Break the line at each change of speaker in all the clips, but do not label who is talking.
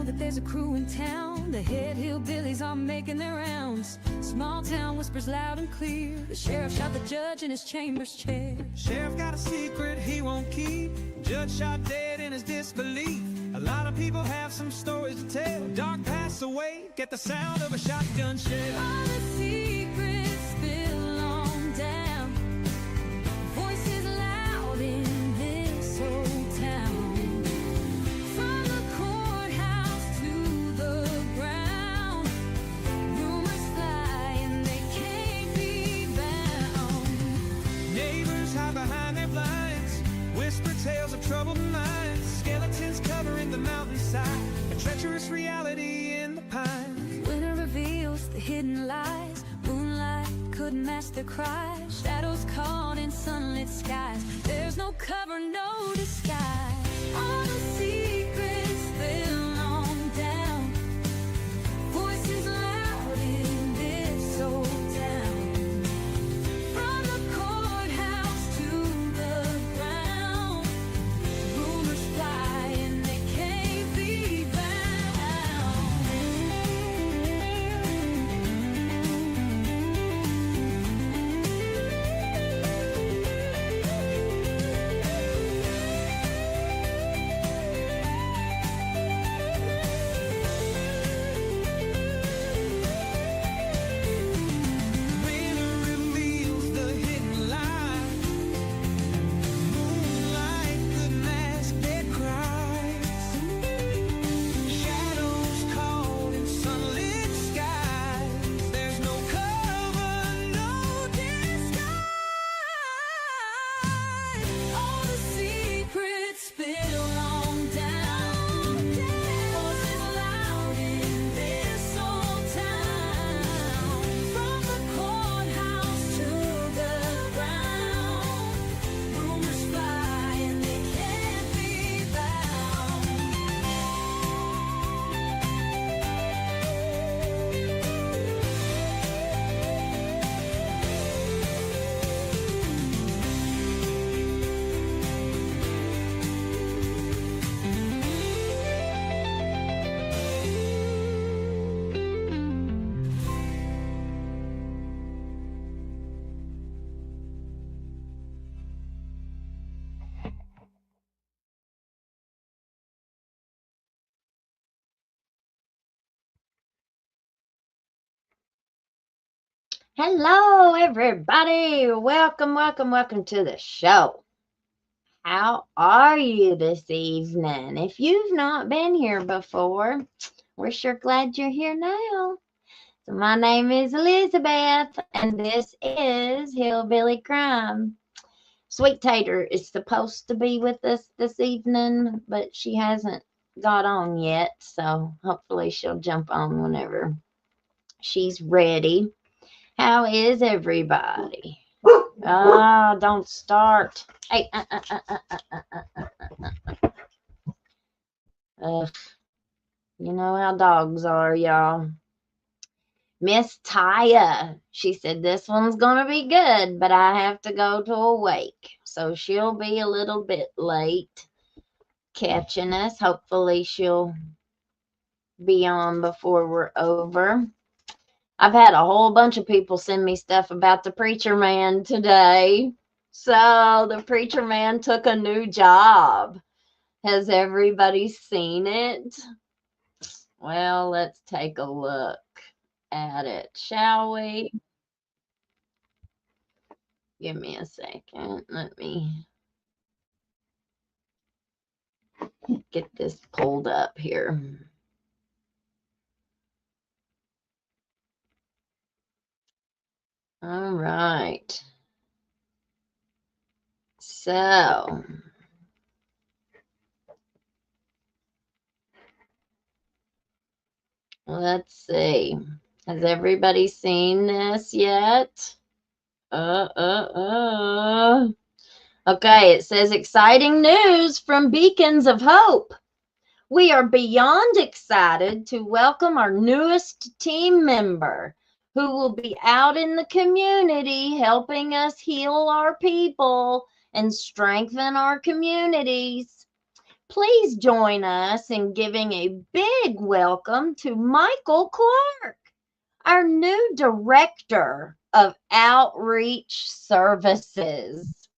that there's a crew in town. The head hillbillies are making their rounds. Small town whispers loud and clear. The sheriff shot the judge in his chambers chair.
Sheriff got a secret he won't keep. Judge shot dead in his disbelief. A lot of people have some stories to tell. Dark pass away, get the sound of a shotgun shell.
All the secrets spill on down. Voices loud in this old town. From the courthouse to the ground. Rumors fly and they can't be bound.
Neighbors hide behind their blinds. Whisper tales of troubled minds. Skeletons covering the mountainside. A treacherous reality in the pines.
Winter reveals the hidden lies. Moonlight couldn't mask their cries. Shadows caught in sunlit skies. There's no cover, no disguise. All the secrets spill on down. Voices loud in this old town. From the courthouse to the ground. Rumors fly and they can't be bound.
Winter reveals the hidden lie. Moonlight could mask their cries. Shadows caught in sunlit skies. There's no cover, no disguise.
All the secrets spill on down. Voices loud in this old town. From the courthouse to the ground. Rumors fly and they can't be bound.
Hello, everybody. Welcome to the show. How are you this evening? If you've not been here before, we're sure glad you're here now. So my name is Elizabeth, and this is Hillbilly Crime. Sweet Tater is supposed to be with us this evening, but she hasn't got on yet, so hopefully she'll jump on whenever she's ready. How is everybody? Ah, don't start. Hey, you know how dogs are, y'all. Miss Taya, she said this one's gonna be good, but I have to go to a wake, so she'll be a little bit late catching us. Hopefully she'll be on before we're over. I've had a whole bunch of people send me stuff about the preacher man today. So the preacher man took a new job. Has everybody seen it? Well, let's take a look at it, shall we? Give me a second. Let me get this pulled up here. All right. So, let's see. Has everybody seen this yet? Okay, it says exciting news from Beacons of Hope. We are beyond excited to welcome our newest team member, who will be out in the community helping us heal our people and strengthen our communities. please join us in giving a big welcome to Michael Clark, our new Director of Outreach Services.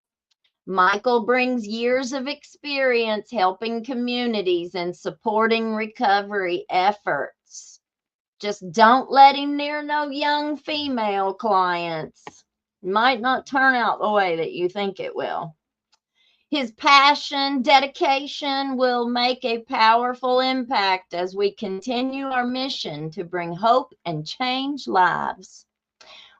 Michael brings years of experience helping communities and supporting recovery efforts. Just don't let him near no young female clients. Might not turn out the way that you think it will. His passion, dedication will make a powerful impact as we continue our mission to bring hope and change lives.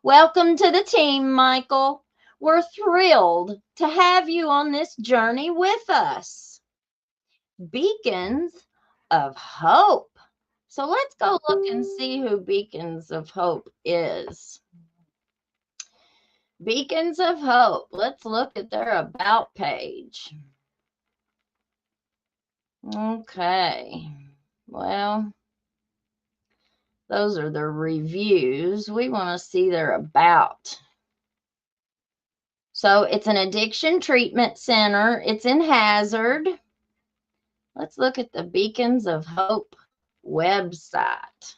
Welcome to the team, Michael. We're thrilled to have you on this journey with us. Beacons of Hope. So let's go look and see who Beacons of Hope is. Beacons of Hope. Let's look at their about page. Okay. Well, those are their reviews. We want to see their about. So it's an addiction treatment center. It's in Hazard. Let's look at the Beacons of Hope website.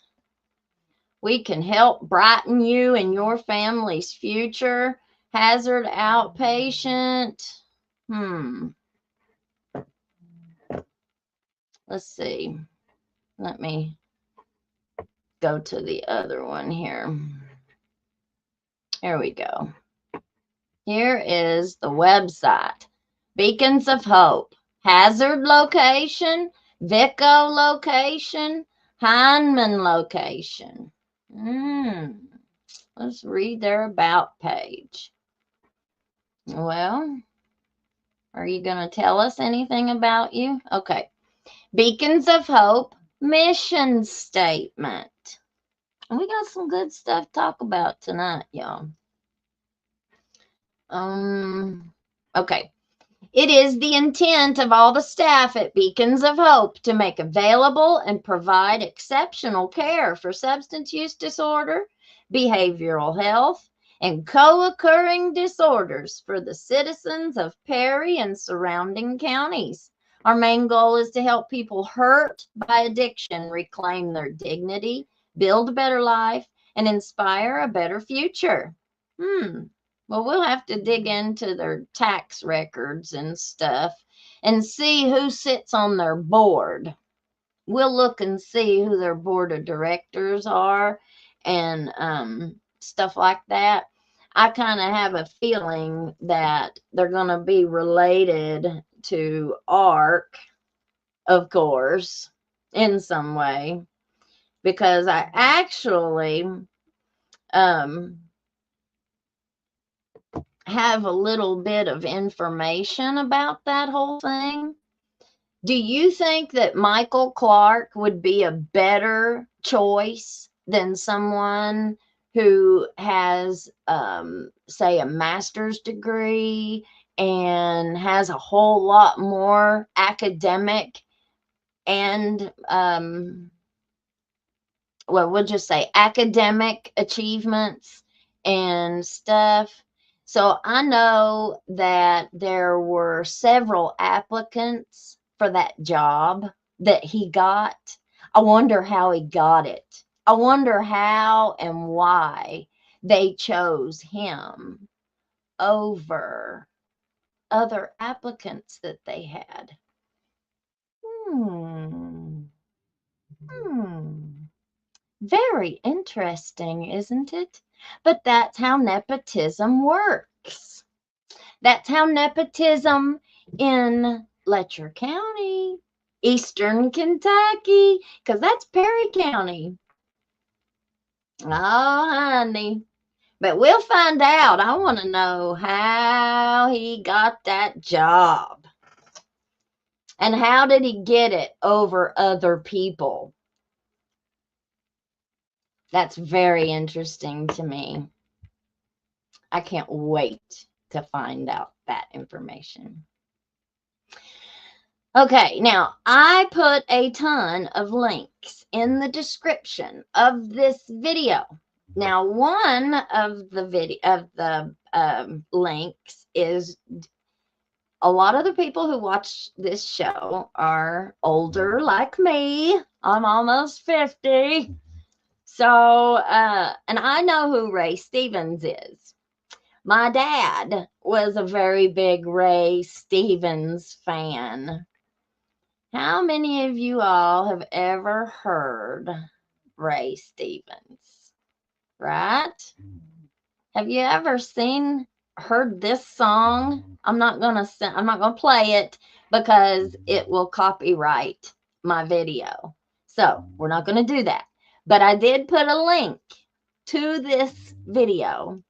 We can help brighten you and your family's future. Hazard outpatient. Let's see. Let me go to the other one here. Here we go. Here is the website. Beacons of Hope. Hazard location, Vico location, Hindman location. Let's read their about page. Well, are you going to tell us anything about you? Okay. Beacons of Hope mission statement. We got some good stuff to talk about tonight, y'all. Okay. It is the intent of all the staff at Beacons of Hope to make available and provide exceptional care for substance use disorder, behavioral health, and co-occurring disorders for the citizens of Perry and surrounding counties. Our main goal is to help people hurt by addiction reclaim their dignity, build a better life, and inspire a better future. Well, we'll have to dig into their tax records and stuff and see who sits on their board. We'll look and see who their board of directors are and stuff like that. I kind of have a feeling that they're going to be related to ARC, of course, in some way, because I actually have a little bit of information about that whole thing. Do you think that Michael Clark would be a better choice than someone who has, say, a master's degree and has a whole lot more academic and, well, we'll just say academic achievements and stuff? So I know that there were several applicants for that job that he got. I wonder how he got it. I wonder how and why they chose him over other applicants that they had. Very interesting, isn't it? But that's how nepotism works. That's how nepotism in Letcher County, Eastern Kentucky, because that's Perry County. Oh, honey. But we'll find out. I want to know how he got that job. And how did he get it over other people? That's very interesting to me. I can't wait to find out that information. Okay, now I put a ton of links in the description of this video. Now, one of the links is a lot of the people who watch this show are older like me. I'm almost 50. So, and I know who Ray Stevens is. My dad was a very big Ray Stevens fan. How many of you all have ever heard Ray Stevens? Right? Have you ever heard this song? I'm not gonna play it because it will copyright my video. So we're not gonna do that. But I did put a link to this video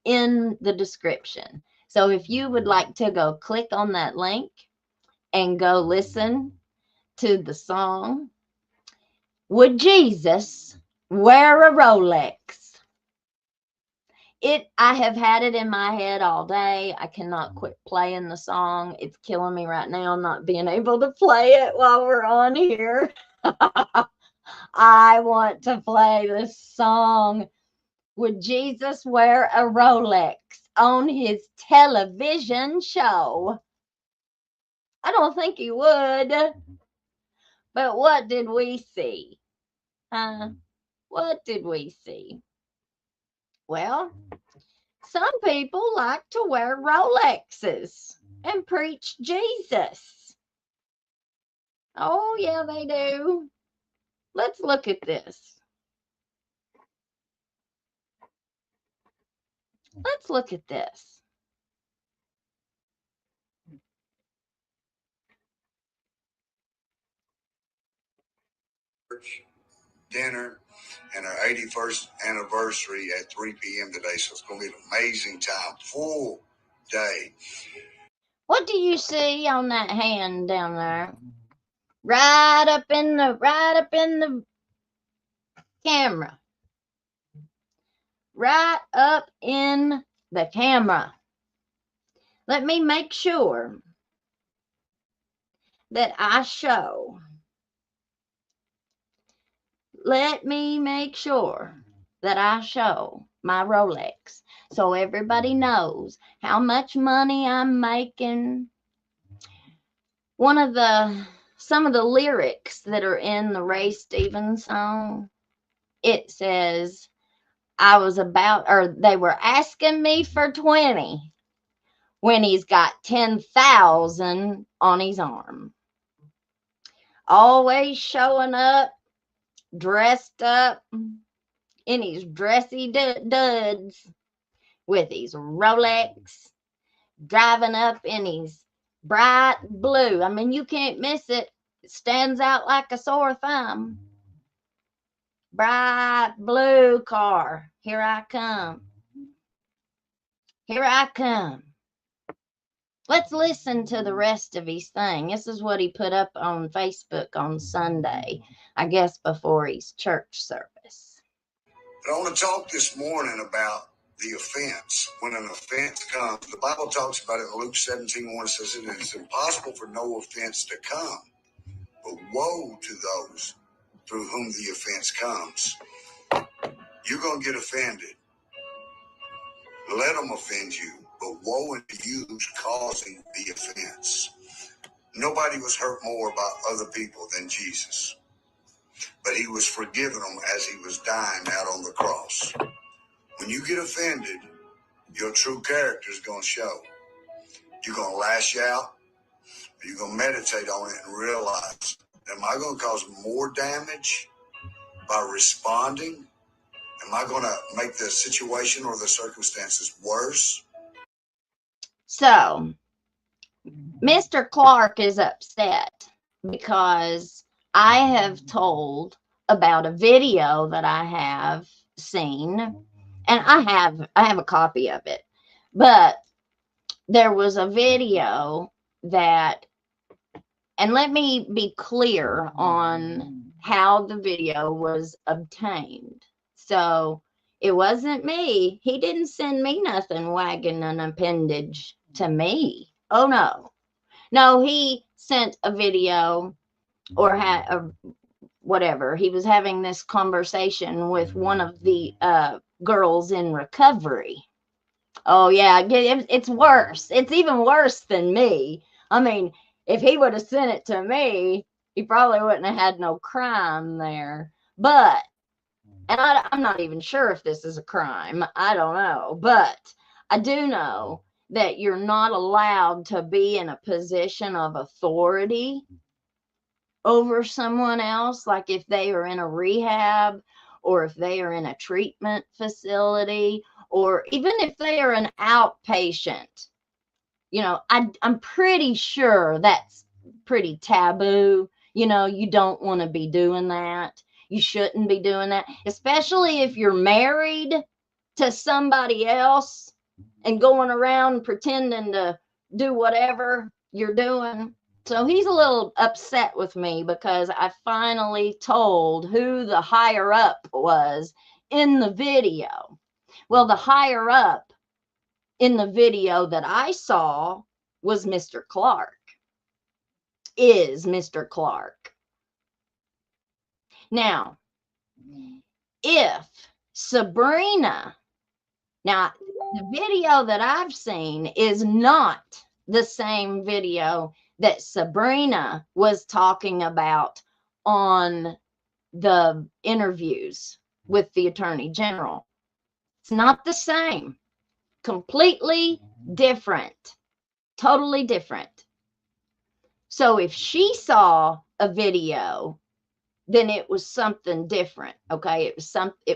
in the description. So if you would like to go click on that link and go listen to the song, Would Jesus Wear a Rolex? I have had it in my head all day. I cannot quit playing the song. It's killing me right now not being able to play it while we're on here. I want to play this song. Would Jesus wear a Rolex on his television show? I don't think he would. But what did we see? What did we see? Well, some people like to wear Rolexes and preach Jesus. Oh, yeah, they do. Let's look at this. Let's look at this.
Dinner and our 81st anniversary at 3 p.m. today. So it's going to be an amazing time. Full day.
What do you see on that hand down there? Right up in the camera. Right up in the camera. Let me make sure that I show. Let me make sure that I show my Rolex so everybody knows how much money I'm making. Some of the lyrics that are in the Ray Stevens song, it says, they were asking me for 20 when he's got 10,000 on his arm. Always showing up, dressed up in his dressy duds with his Rolex, driving up in his bright blue. I mean, you can't miss it. It stands out like a sore thumb. Bright blue car. Here I come. Here I come. Let's listen to the rest of his thing. This is what he put up on Facebook on Sunday, I guess before his church service.
But I want to talk this morning about the offense. When an offense comes, the Bible talks about it in Luke 17:1. It says it is impossible for no offense to come, but woe to those through whom the offense comes. You're going to get offended. Let them offend you, but woe unto you who's causing the offense. Nobody was hurt more about other people than Jesus, but he was forgiving them as he was dying out on the cross. When you get offended, your true character is going to show. You're going to lash out, or you're going to meditate on it and realize, am I going to cause more damage by responding? Am I going to make the situation or the circumstances worse?
So, Mr. Clark is upset because I have told about a video that I have seen, and I have a copy of it, but there was a video that, and let me be clear on how the video was obtained. So it wasn't me. He didn't send me nothing wagging an appendage to me. Oh, no. No, he sent a video or had whatever. He was having this conversation with one of the girls in recovery. Oh, yeah, it's worse. It's even worse than me. I mean, if he would have sent it to me, he probably wouldn't have had no crime there. But, and I'm not even sure if this is a crime. I don't know. But I do know that you're not allowed to be in a position of authority over someone else. Like if they are in a rehab, or if they are in a treatment facility, or even if they are an outpatient. I'm pretty sure that's pretty taboo. You don't want to be doing that. You shouldn't be doing that, especially if you're married to somebody else and going around pretending to do whatever you're doing. So he's a little upset with me because I finally told who the higher up was in the video. Well, the higher up in the video that I saw was Mr. Clark, is Mr. Clark. Now, if Sabrina, now the video that I've seen is not the same video that Sabrina was talking about on the interviews with the Attorney General. It's not the same. Completely different. Totally different. So if she saw a video, then it was something different. Okay. It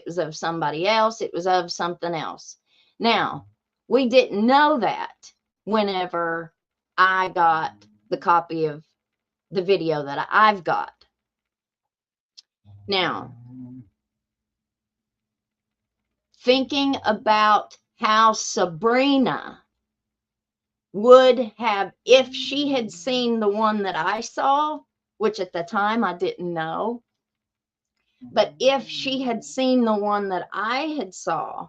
was of somebody else. It was of something else. Now, we didn't know that whenever I got the copy of the video that I've got. Now, thinking about how Sabrina would have, if she had seen the one that I saw, which at the time I didn't know, but if she had seen the one that I had saw,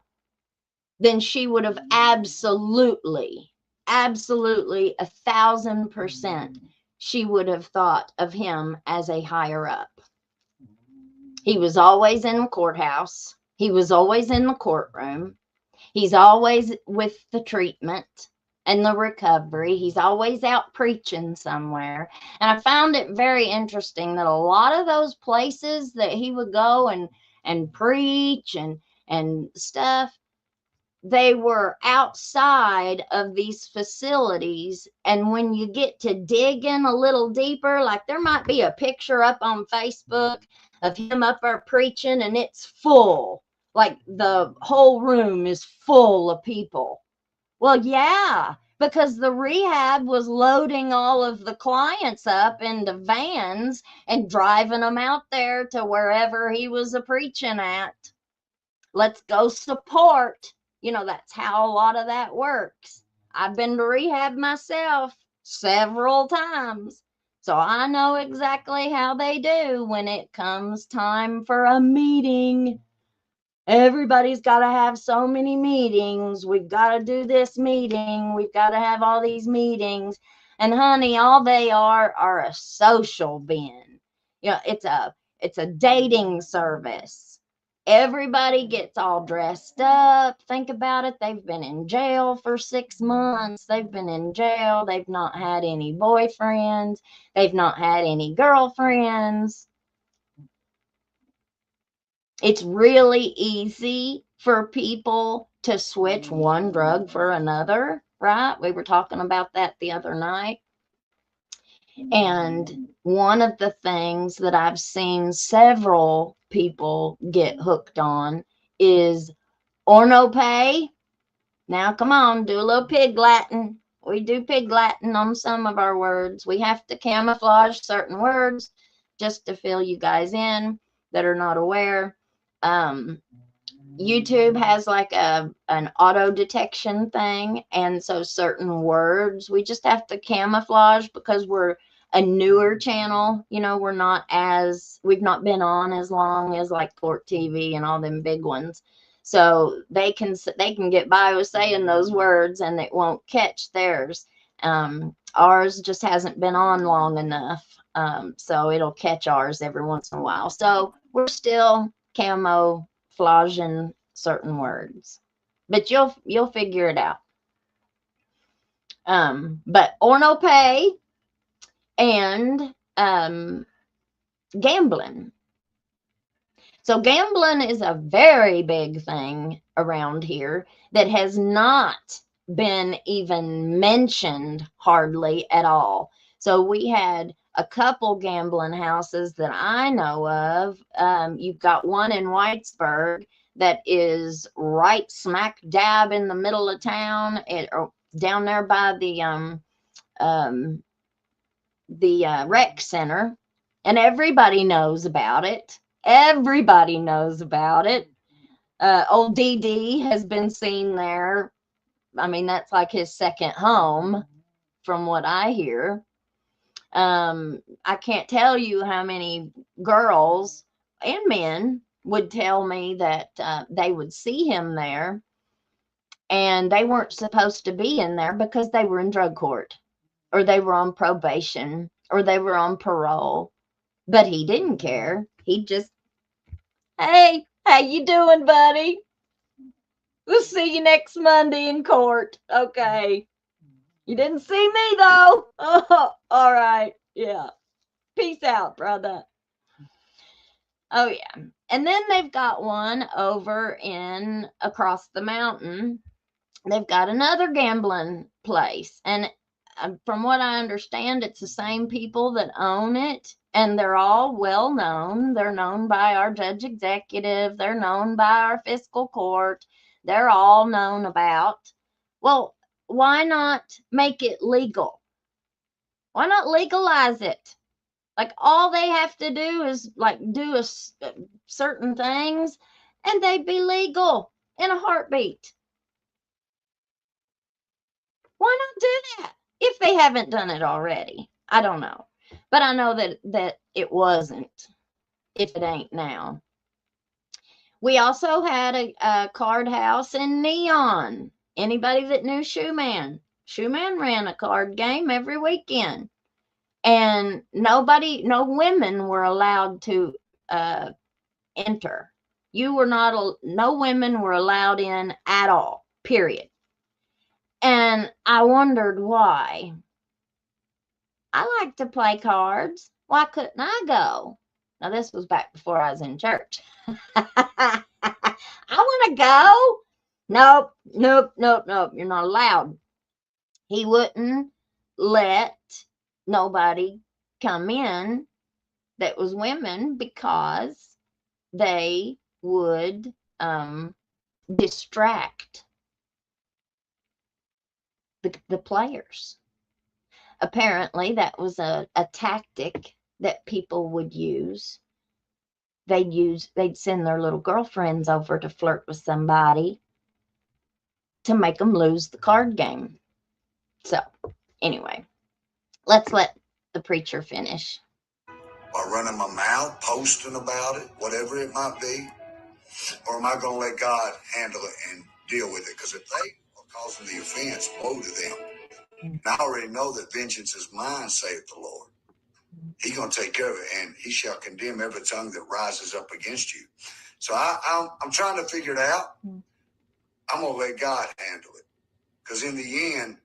then she would have absolutely 1,000%, she would have thought of him as a higher up. He was always in the courthouse. He was always in the courtroom. He's always with the treatment and the recovery. He's always out preaching somewhere. And I found it very interesting that a lot of those places that he would go and preach and stuff, they were outside of these facilities. And when you get to digging a little deeper, like there might be a picture up on Facebook of him up there preaching and it's full, like the whole room is full of people. Well, yeah, because the rehab was loading all of the clients up into vans and driving them out there to wherever he was a preaching at. Let's go support. That's how a lot of that works. I've been to rehab myself several times, so I know exactly how they do when it comes time for a meeting. Everybody's got to have so many meetings. We've got to do this meeting. We've got to have all these meetings. And honey, all they are a social bin. It's a dating service. Everybody gets all dressed up. Think about it. They've been in jail for 6 months. They've been in jail. They've not had any boyfriends. They've not had any girlfriends. It's really easy for people to switch one drug for another, right? We were talking about that the other night. And one of the things that I've seen several people get hooked on is orno-pay. Now, come on, do a little pig Latin. We do pig Latin on some of our words. We have to camouflage certain words just to fill you guys in that are not aware. YouTube has like an auto detection thing, and so certain words we just have to camouflage because we're a newer channel. We've not been on as long as like Court TV and all them big ones, so they can get by with saying those words and it won't catch theirs. Ours just hasn't been on long enough, so it'll catch ours every once in a while. So we're still camouflaging certain words. but you'll figure it out. But or no pay and gambling. So gambling is a very big thing around here that has not been even mentioned hardly at all. So we had a couple gambling houses that I know of. You've got one in Whitesburg that is right smack dab in the middle of town, or down there by the rec center, and everybody knows about it. Everybody knows about it. Old DD has been seen there. I mean, that's like his second home, from what I hear. I can't tell you how many girls and men would tell me that they would see him there, and they weren't supposed to be in there because they were in drug court, or they were on probation, or they were on parole. But he didn't care. He just, hey, how you doing, buddy? We'll see you next Monday in court. Okay. You didn't see me, though. Oh, all right. Yeah. Peace out, brother. Oh, yeah. And then they've got one over in across the mountain. They've got another gambling place. And from what I understand, it's the same people that own it. And they're all well known. They're known by our judge executive. They're known by our fiscal court. They're all known about. Well, why not make it legal? Why not legalize it? Like, all they have to do is like do certain things, and they'd be legal in a heartbeat. Why not do that if they haven't done it already? I don't know. But I know that it wasn't, if it ain't now. We also had a card house in Neon. Anybody that knew Shoeman? Shoeman ran a card game every weekend. And no women were allowed to enter. No women were allowed in at all, period. And I wondered why. I like to play cards. Why couldn't I go? Now, this was back before I was in church. I want to go. Nope. You're not allowed. He wouldn't let nobody come in that was women because they would distract the players. Apparently, that was a tactic that people would use. They'd send their little girlfriends over to flirt with somebody to make them lose the card game. So, anyway, let's let the preacher finish.
By running my mouth, posting about it, whatever it might be? Or am I going to let God handle it and deal with it? Because if they are causing the offense, woe to them. And I already know that vengeance is mine, saith the Lord. He's going to take care of it, and he shall condemn every tongue that rises up against you. So I'm trying to figure it out. I'm going to let God handle it. Because in the end,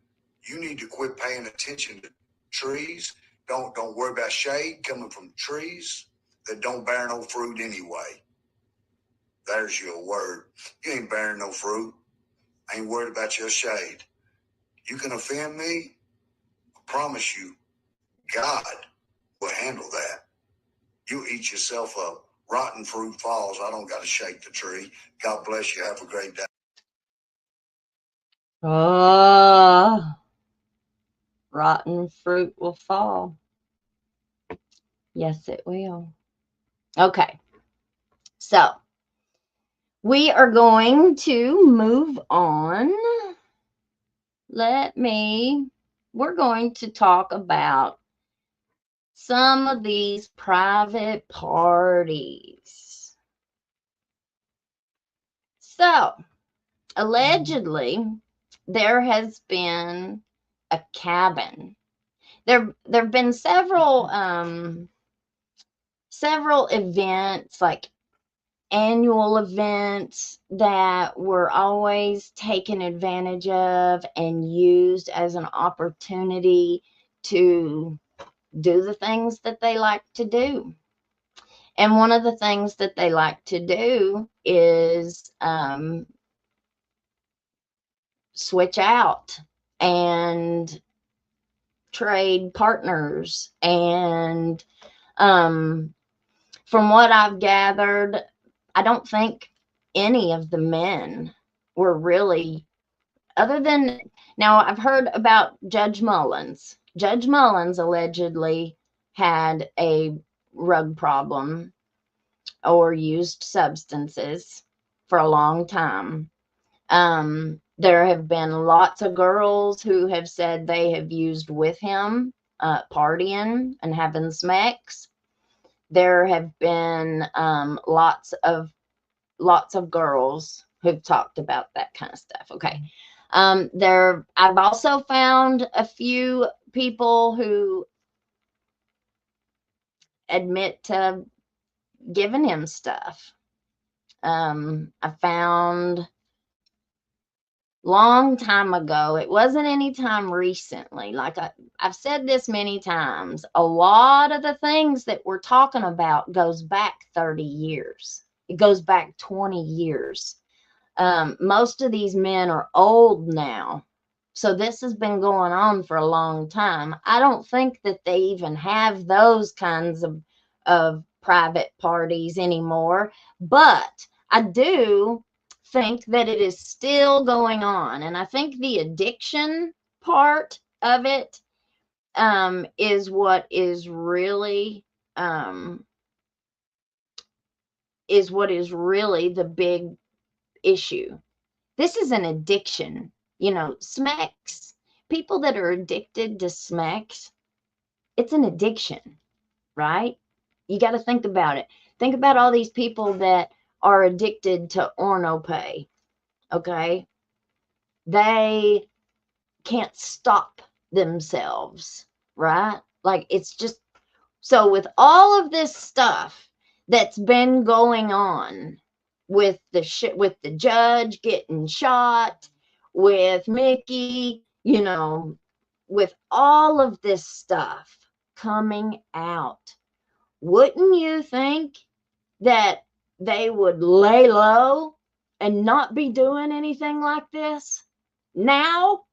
you need to quit paying attention to trees. Don't worry about shade coming from trees that don't bear no fruit anyway. There's your word. You ain't bearing no fruit. I ain't worried about your shade. You can offend me. I promise you, God will handle that. You eat yourself up. Rotten fruit falls. I don't got to shake the tree. God bless you. Have a great day.
Rotten fruit will fall. Yes, it will. Okay. So, we are going to move on. We're going to talk about some of these private parties. So, allegedly, there has been a cabin. There have been several events, like annual events that were always taken advantage of and used as an opportunity to do the things that they like to do. And one of the things that they like to do is switch out and trade partners. And from what I've gathered, I don't think any of the men were really, other than, now I've heard about Judge Mullins. Judge Mullins allegedly had a rug problem or used substances for a long time. There have been lots of girls who have said they have used with him, partying and having smex. There have been lots of girls who've talked about that kind of stuff. Okay. I've also found a few people who admit to giving him stuff. I found long time ago, it wasn't any time recently, like I've said this many times, a lot of the things that we're talking about goes back 30 years. It goes back 20 years. Most of these men are old now. So this has been going on for a long time. I don't think that they even have those kinds of private parties anymore. But I do think that it is still going on. And I think the addiction part of it is what is really the big issue. This is an addiction. You know, smacks, people that are addicted to smacks, it's an addiction, right? You got to think about it. Think about all these people that are addicted to Orno-Pay, okay? They can't stop themselves, right? Like, it's just, so with all of this stuff that's been going on with the judge getting shot, with Mickey, you know, with all of this stuff coming out, wouldn't you think that they would lay low and not be doing anything like this now?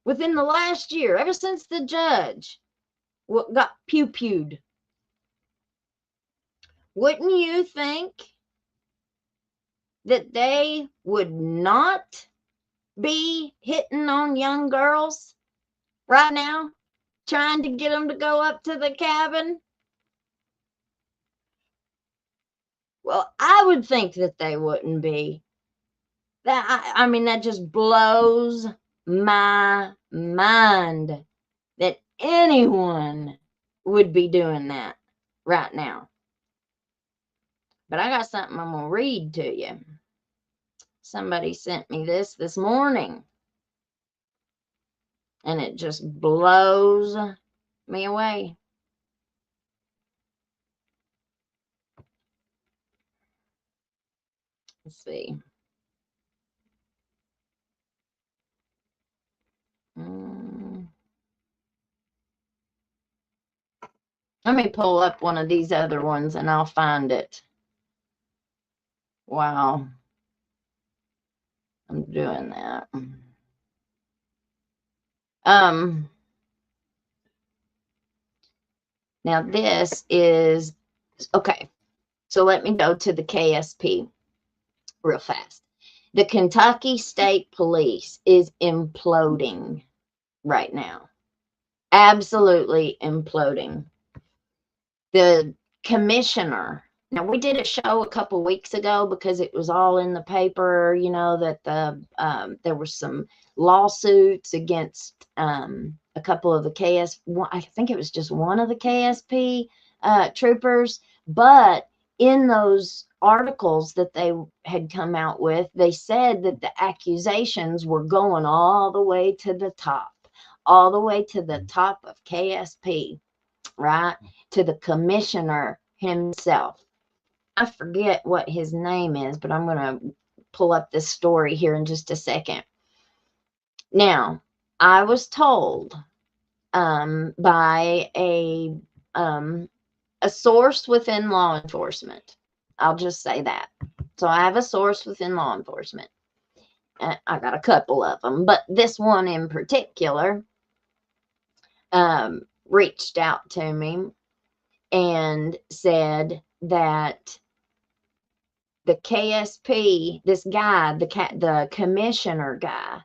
Within the last year, ever since the judge got pew-pewed, wouldn't you think that they would not be hitting on young girls right now, trying to get them to go up to the cabin? Well, I would think that they wouldn't be. I mean, that just blows my mind that anyone would be doing that right now. But I got something I'm going to read to you. Somebody sent me this morning, and it just blows me away. Let's see. Let me pull up one of these other ones and I'll find it. Wow. I'm doing that. Now this is, okay. So let me go to the KSP real fast. The Kentucky State Police is imploding right now. Absolutely imploding. The commissioner, now we did a show a couple weeks ago because it was all in the paper, you know, that there were some lawsuits against a couple of the I think it was just one of the KSP troopers, but in those articles that they had come out with, they said that the accusations were going all the way to the top of KSP, right? To the commissioner himself. I forget what his name is, but I'm going to pull up this story here in just a second. Now, I was told by a source within law enforcement. I'll just say that. So I have a source within law enforcement. I got a couple of them, but this one in particular reached out to me and said that the KSP, this guy, the commissioner guy,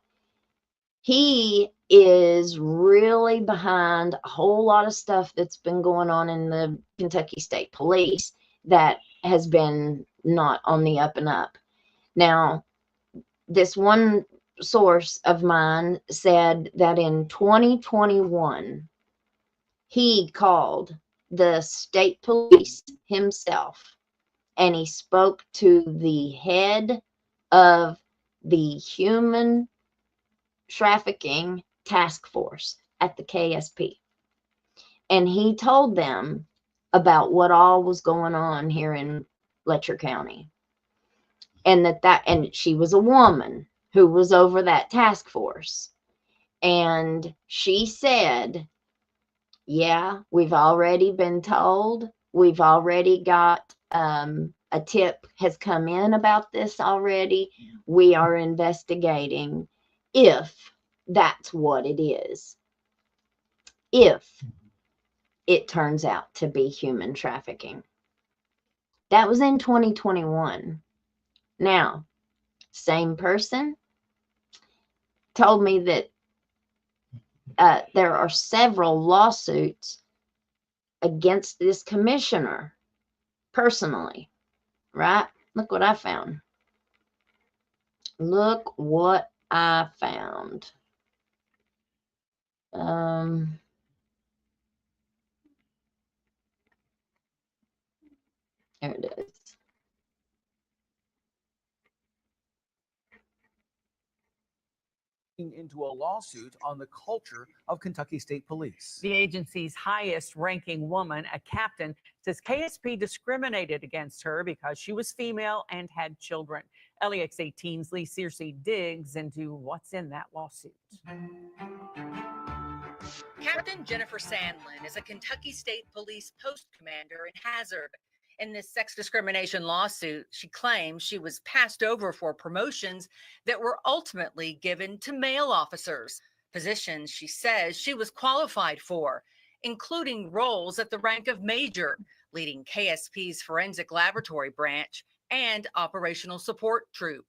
he is really behind a whole lot of stuff that's been going on in the Kentucky State Police that has been not on the up and up. Now, this one source of mine said that in 2021, he called the state police himself and he spoke to the head of the human trafficking task force at the KSP. And he told them about what all was going on here in Letcher County. And and she was a woman who was over that task force. And she said, yeah, we've already been told. We've already got a tip has come in about this already. We are investigating if that's what it is. If it turns out to be human trafficking. That was in 2021. Now, same person told me that there are several lawsuits against this commissioner personally, right? Look what I found. Look what I found. There it is.
Into a lawsuit on the culture of Kentucky State Police.
The agency's highest ranking woman, a captain, says KSP discriminated against her because she was female and had children. LEX 18's Lee Searcy digs into what's in that lawsuit.
Captain Jennifer Sandlin is a Kentucky State Police post commander in Hazard. In this sex discrimination lawsuit, she claims she was passed over for promotions that were ultimately given to male officers, positions she says she was qualified for, including roles at the rank of major, leading KSP's forensic laboratory branch and operational support troop.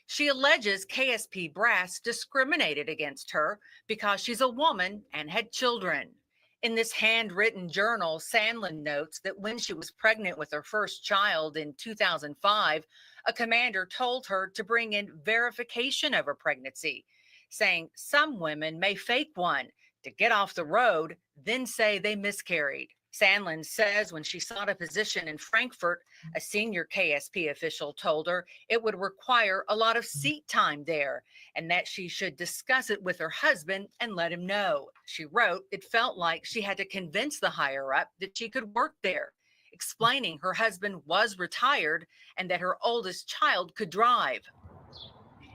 She alleges KSP brass discriminated against her because she's a woman and had children. In this handwritten journal, Sandlin notes that when she was pregnant with her first child in 2005, a commander told her to bring in verification of her pregnancy, saying some women may fake one to get off the road, then say they miscarried. Sandlin says when she sought a position in Frankfort, a senior KSP official told her it would require a lot of seat time there and that she should discuss it with her husband and let him know. She wrote it felt like she had to convince the higher-up that she could work there, explaining her husband was retired and that her oldest child could drive.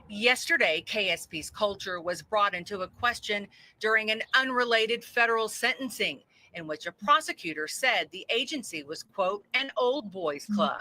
Yesterday, KSP's culture was brought into a question during an unrelated federal sentencing in which a prosecutor said the agency was, quote, an old boys club.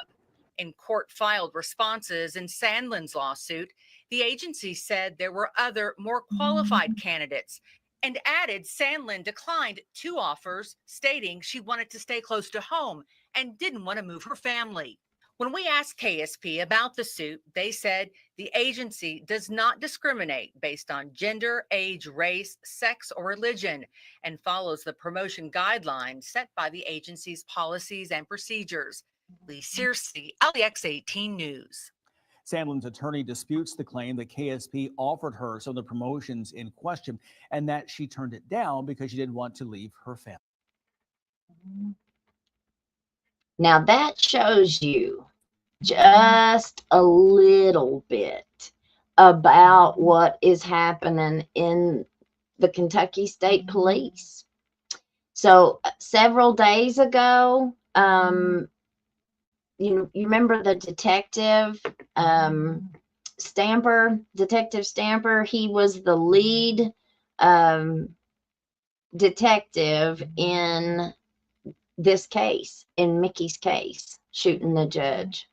In court-filed responses in Sandlin's lawsuit, the agency said there were other, more qualified candidates and added Sandlin declined 2 offers, stating she wanted to stay close to home and didn't want to move her family. When we asked KSP about the suit, they said the agency does not discriminate based on gender, age, race, sex, or religion, and follows the promotion guidelines set by the agency's policies and procedures. Lee Searcy, LEX 18 News.
Sandlin's attorney disputes the claim that KSP offered her some of the promotions in question and that she turned it down because she didn't want to leave her family.
Now that shows you just a little bit about what is happening in the Kentucky State Police. So several days ago, you remember the detective, Stamper, Detective Stamper? He was the lead detective in this case, in Mickey's case, shooting the judge.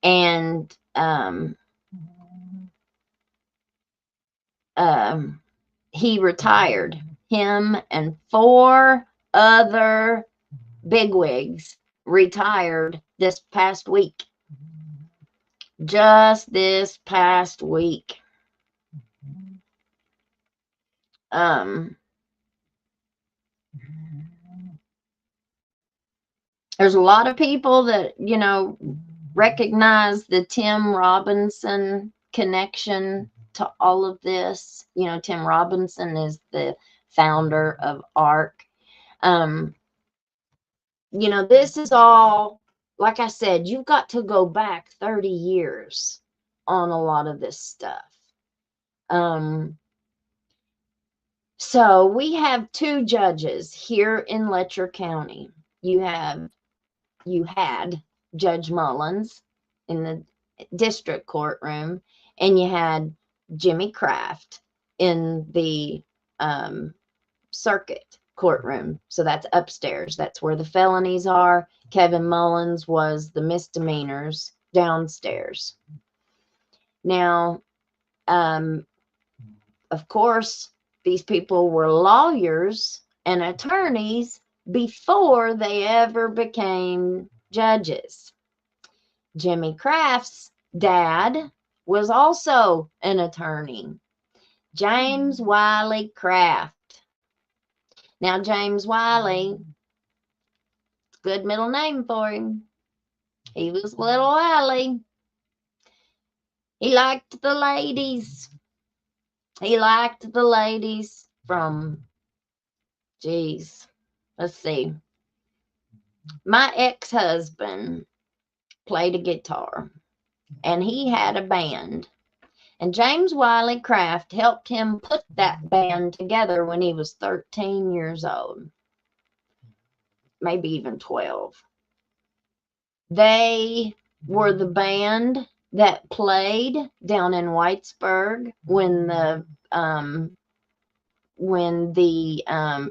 And he retired. Him and 4 other bigwigs retired this past week. Just this past week. There's a lot of people that, you know, recognize the Tim Robinson connection to all of this. You know, Tim Robinson is the founder of ARC. You know, this is all, like I said, you've got to go back 30 years on a lot of this stuff. So we have 2 judges here in Letcher County. You had Judge Mullins in the district courtroom, and you had Jimmy Kraft in the circuit courtroom. So that's upstairs. That's where the felonies are. Kevin Mullins was the misdemeanors downstairs. Now, of course, these people were lawyers and attorneys before they ever became judges. Jimmy Kraft's dad was also an attorney, James Wiley Kraft. Now, James Wiley, good middle name for him. He was Little Wiley. He liked the ladies. He liked the ladies from, geez, let's see. My ex-husband played a guitar, and he had a band. And James Wiley Kraft helped him put that band together when he was 13 years old, maybe even 12. They were the band that played down in Whitesburg when the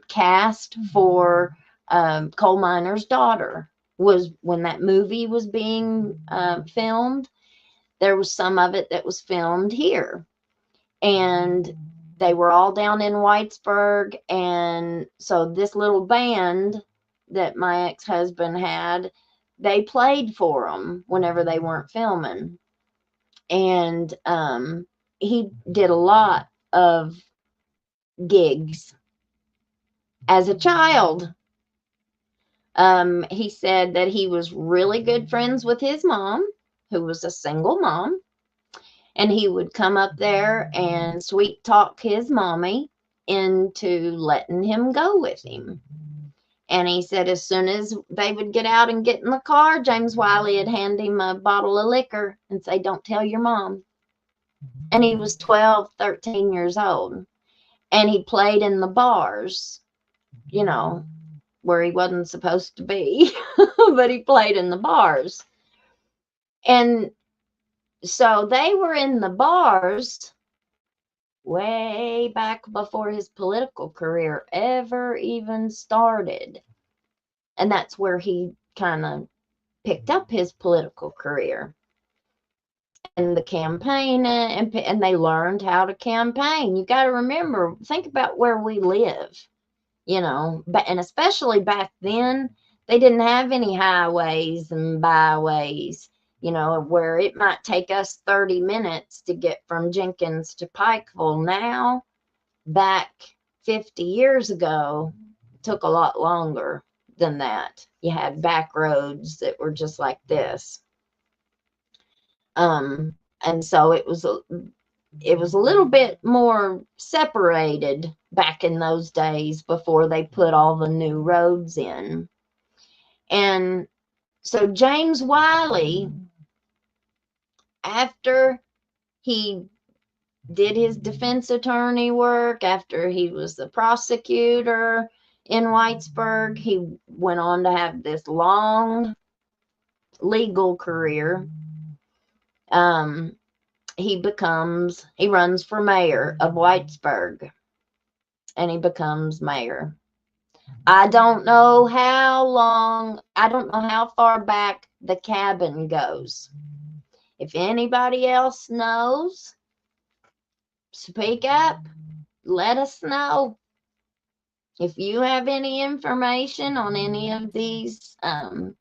cast for Coal Miner's Daughter was, when that movie was being filmed. There was some of it that was filmed here, and they were all down in Whitesburg. And so this little band that my ex-husband had, they played for them whenever they weren't filming. And he did a lot of gigs as a child. He said that he was really good friends with his mom, who was a single mom, and he would come up there and sweet talk his mommy into letting him go with him. And he said as soon as they would get out and get in the car, James Wiley would hand him a bottle of liquor and say, "Don't tell your mom." And he was 12, 13 years old. And he played in the bars, you know, where he wasn't supposed to be, but he played in the bars. And so they were in the bars way back before his political career ever even started. And that's where he kind of picked up his political career and the campaign, and they learned how to campaign. You got to remember, think about where we live, you know, and especially back then, they didn't have any highways and byways, you know, where it might take us 30 minutes to get from Jenkins to Pikeville. Now, back 50 years ago, it took a lot longer than that. You had back roads that were just like this. And so it was a little bit more separated back in those days before they put all the new roads in. And so James Wiley, after he did his defense attorney work, after he was the prosecutor in Whitesburg, he went on to have this long legal career, he runs for mayor of Whitesburg, and he becomes mayor. I don't know how far back the cabin goes. If anybody else knows, speak up, let us know. If you have any information on any of these, on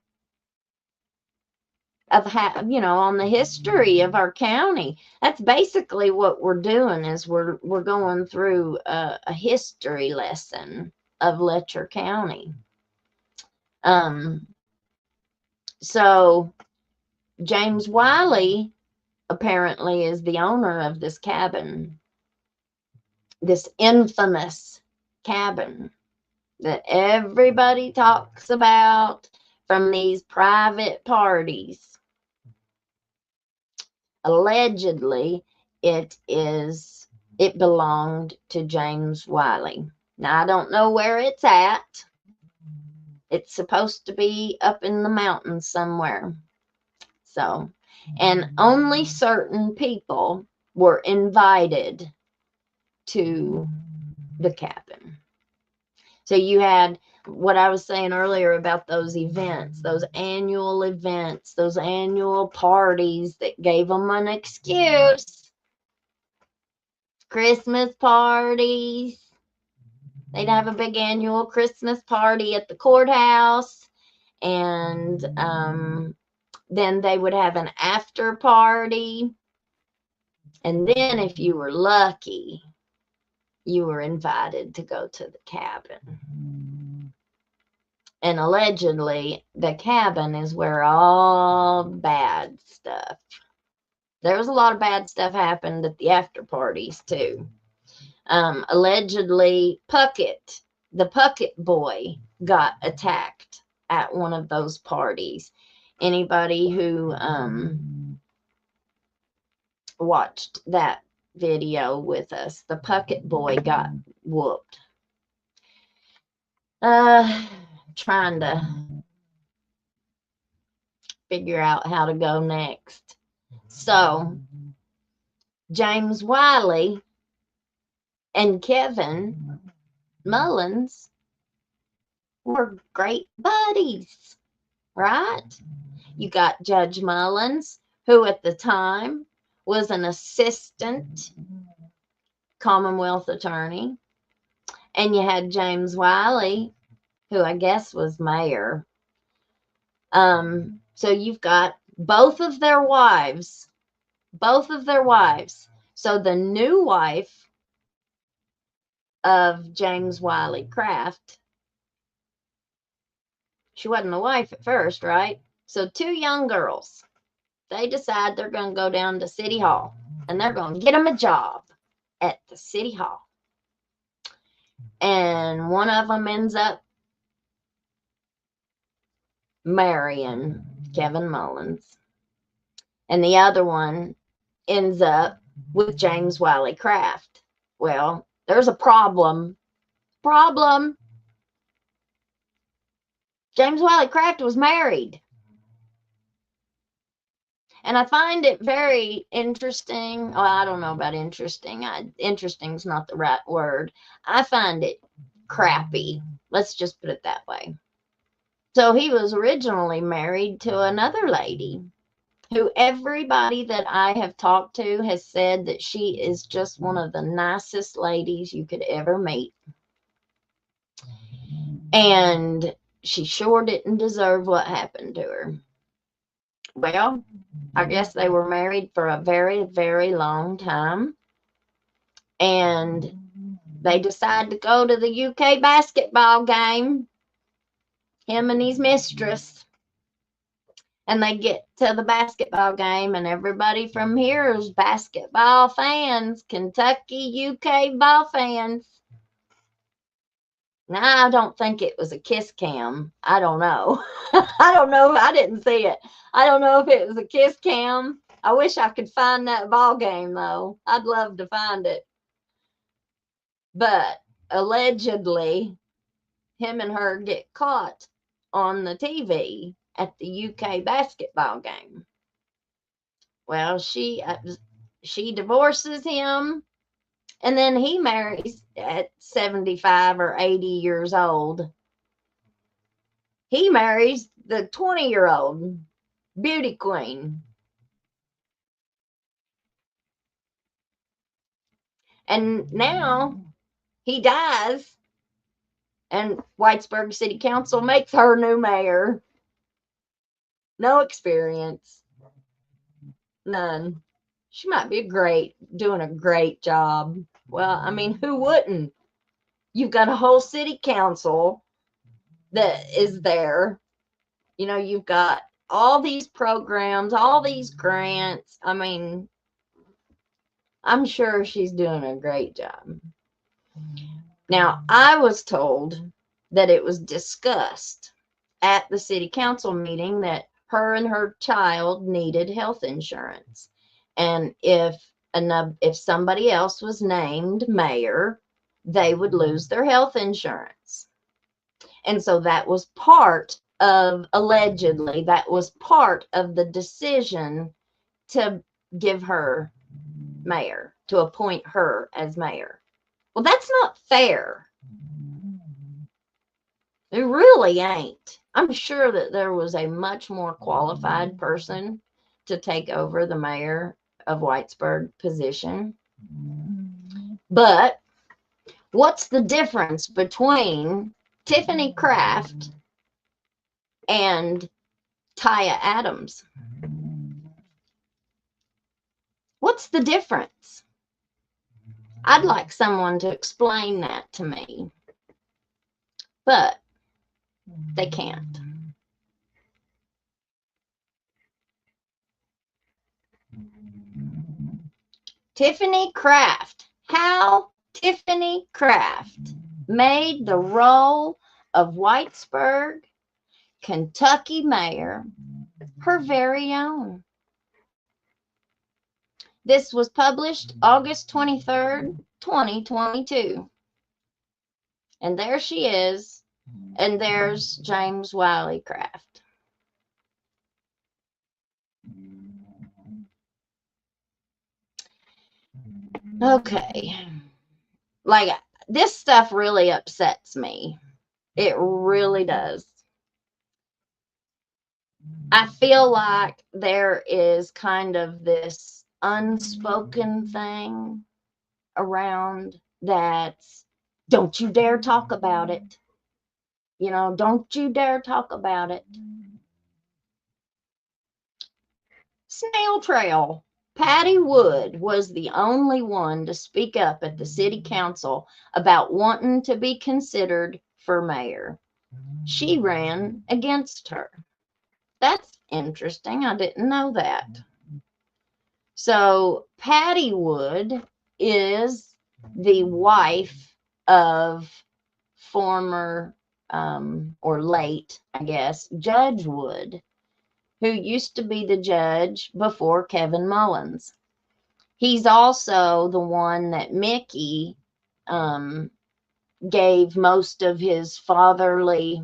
the history of our county, that's basically what we're doing. Is we're going through a history lesson of Letcher County. So James Wiley apparently is the owner of this cabin, this infamous cabin that everybody talks about from these private parties. Allegedly, it belonged to James Wiley. Now, I don't know where it's at. It's supposed to be up in the mountains somewhere. So, and only certain people were invited to the cabin. So you had what I was saying earlier about those events, those annual events, those annual parties that gave them an excuse. Christmas parties. They'd have a big annual Christmas party at the courthouse, and then they would have an after party. And then if you were lucky, you were invited to go to the cabin. And allegedly, the cabin is where all bad stuff. There was a lot of bad stuff happened at the after parties too. Allegedly, the Puckett boy, got attacked at one of those parties. Anybody who watched that video with us, the Puckett boy got whooped. Trying to figure out how to go next. So, James Wiley and Kevin Mullins were great buddies, right? You got Judge Mullins, who at the time was an assistant Commonwealth attorney, and you had James Wiley, who I guess was mayor. So you've got both of their wives. So the new wife of James Wiley Craft, she wasn't the wife at first, right? So two young girls, they decide they're going to go down to City Hall, and they're going to get them a job at the City Hall. And one of them ends up marrying Kevin Mullins, and the other one ends up with James Wiley Craft. Well, there's a problem. James Wiley Craft was married. And I find it very interesting. Well, I don't know about interesting. Interesting's not the right word. I find it crappy. Let's just put it that way. So he was originally married to another lady who everybody that I have talked to has said that she is just one of the nicest ladies you could ever meet. And she sure didn't deserve what happened to her. Well, I guess they were married for a very, very long time. And they decide to go to the UK basketball game, him and his mistress. And they get to the basketball game, and everybody from here is basketball fans, Kentucky, UK ball fans. Now, I don't think it was a kiss cam. I don't know. I don't know. I didn't see it. I don't know if it was a kiss cam. I wish I could find that ball game, though. I'd love to find it. But allegedly, him and her get caught on the TV at the UK basketball game. Well, she divorces him, and then he marries at 75 or 80 years old. He marries the 20-year-old beauty queen. And now he dies, and Whitesburg City Council makes her new mayor. No experience. None. She might be doing a great job. Well, I mean, who wouldn't? You've got a whole city council that is there. You know, you've got all these programs, all these grants. I mean, I'm sure she's doing a great job. Now, I was told that it was discussed at the city council meeting that her and her child needed health insurance. And if somebody else was named mayor, they would lose their health insurance. And so that was allegedly, that was part of the decision to give her mayor, to appoint her as mayor. Well, that's not fair. It really ain't. I'm sure that there was a much more qualified person to take over the mayor of Whitesburg position. But what's the difference between Tiffany Kraft and Taya Adams? What's the difference? I'd like someone to explain that to me. But they can't. Tiffany Kraft. How Tiffany Kraft made the role of Whitesburg, Kentucky mayor her very own. This was published August 23rd, 2022. And there she is. And there's James Wiley Kraft. Okay. Like, this stuff really upsets me. It really does. I feel like there is kind of this unspoken thing around that. Don't you dare talk about it. You know, don't you dare talk about it. Snail trail. Patty Wood was the only one to speak up at the city council about wanting to be considered for mayor. She ran against her. That's interesting. I didn't know that. So Patty Wood is the wife of former or late, I guess, Judge Wood, who used to be the judge before Kevin Mullins. He's also the one that Mickey gave most of his fatherly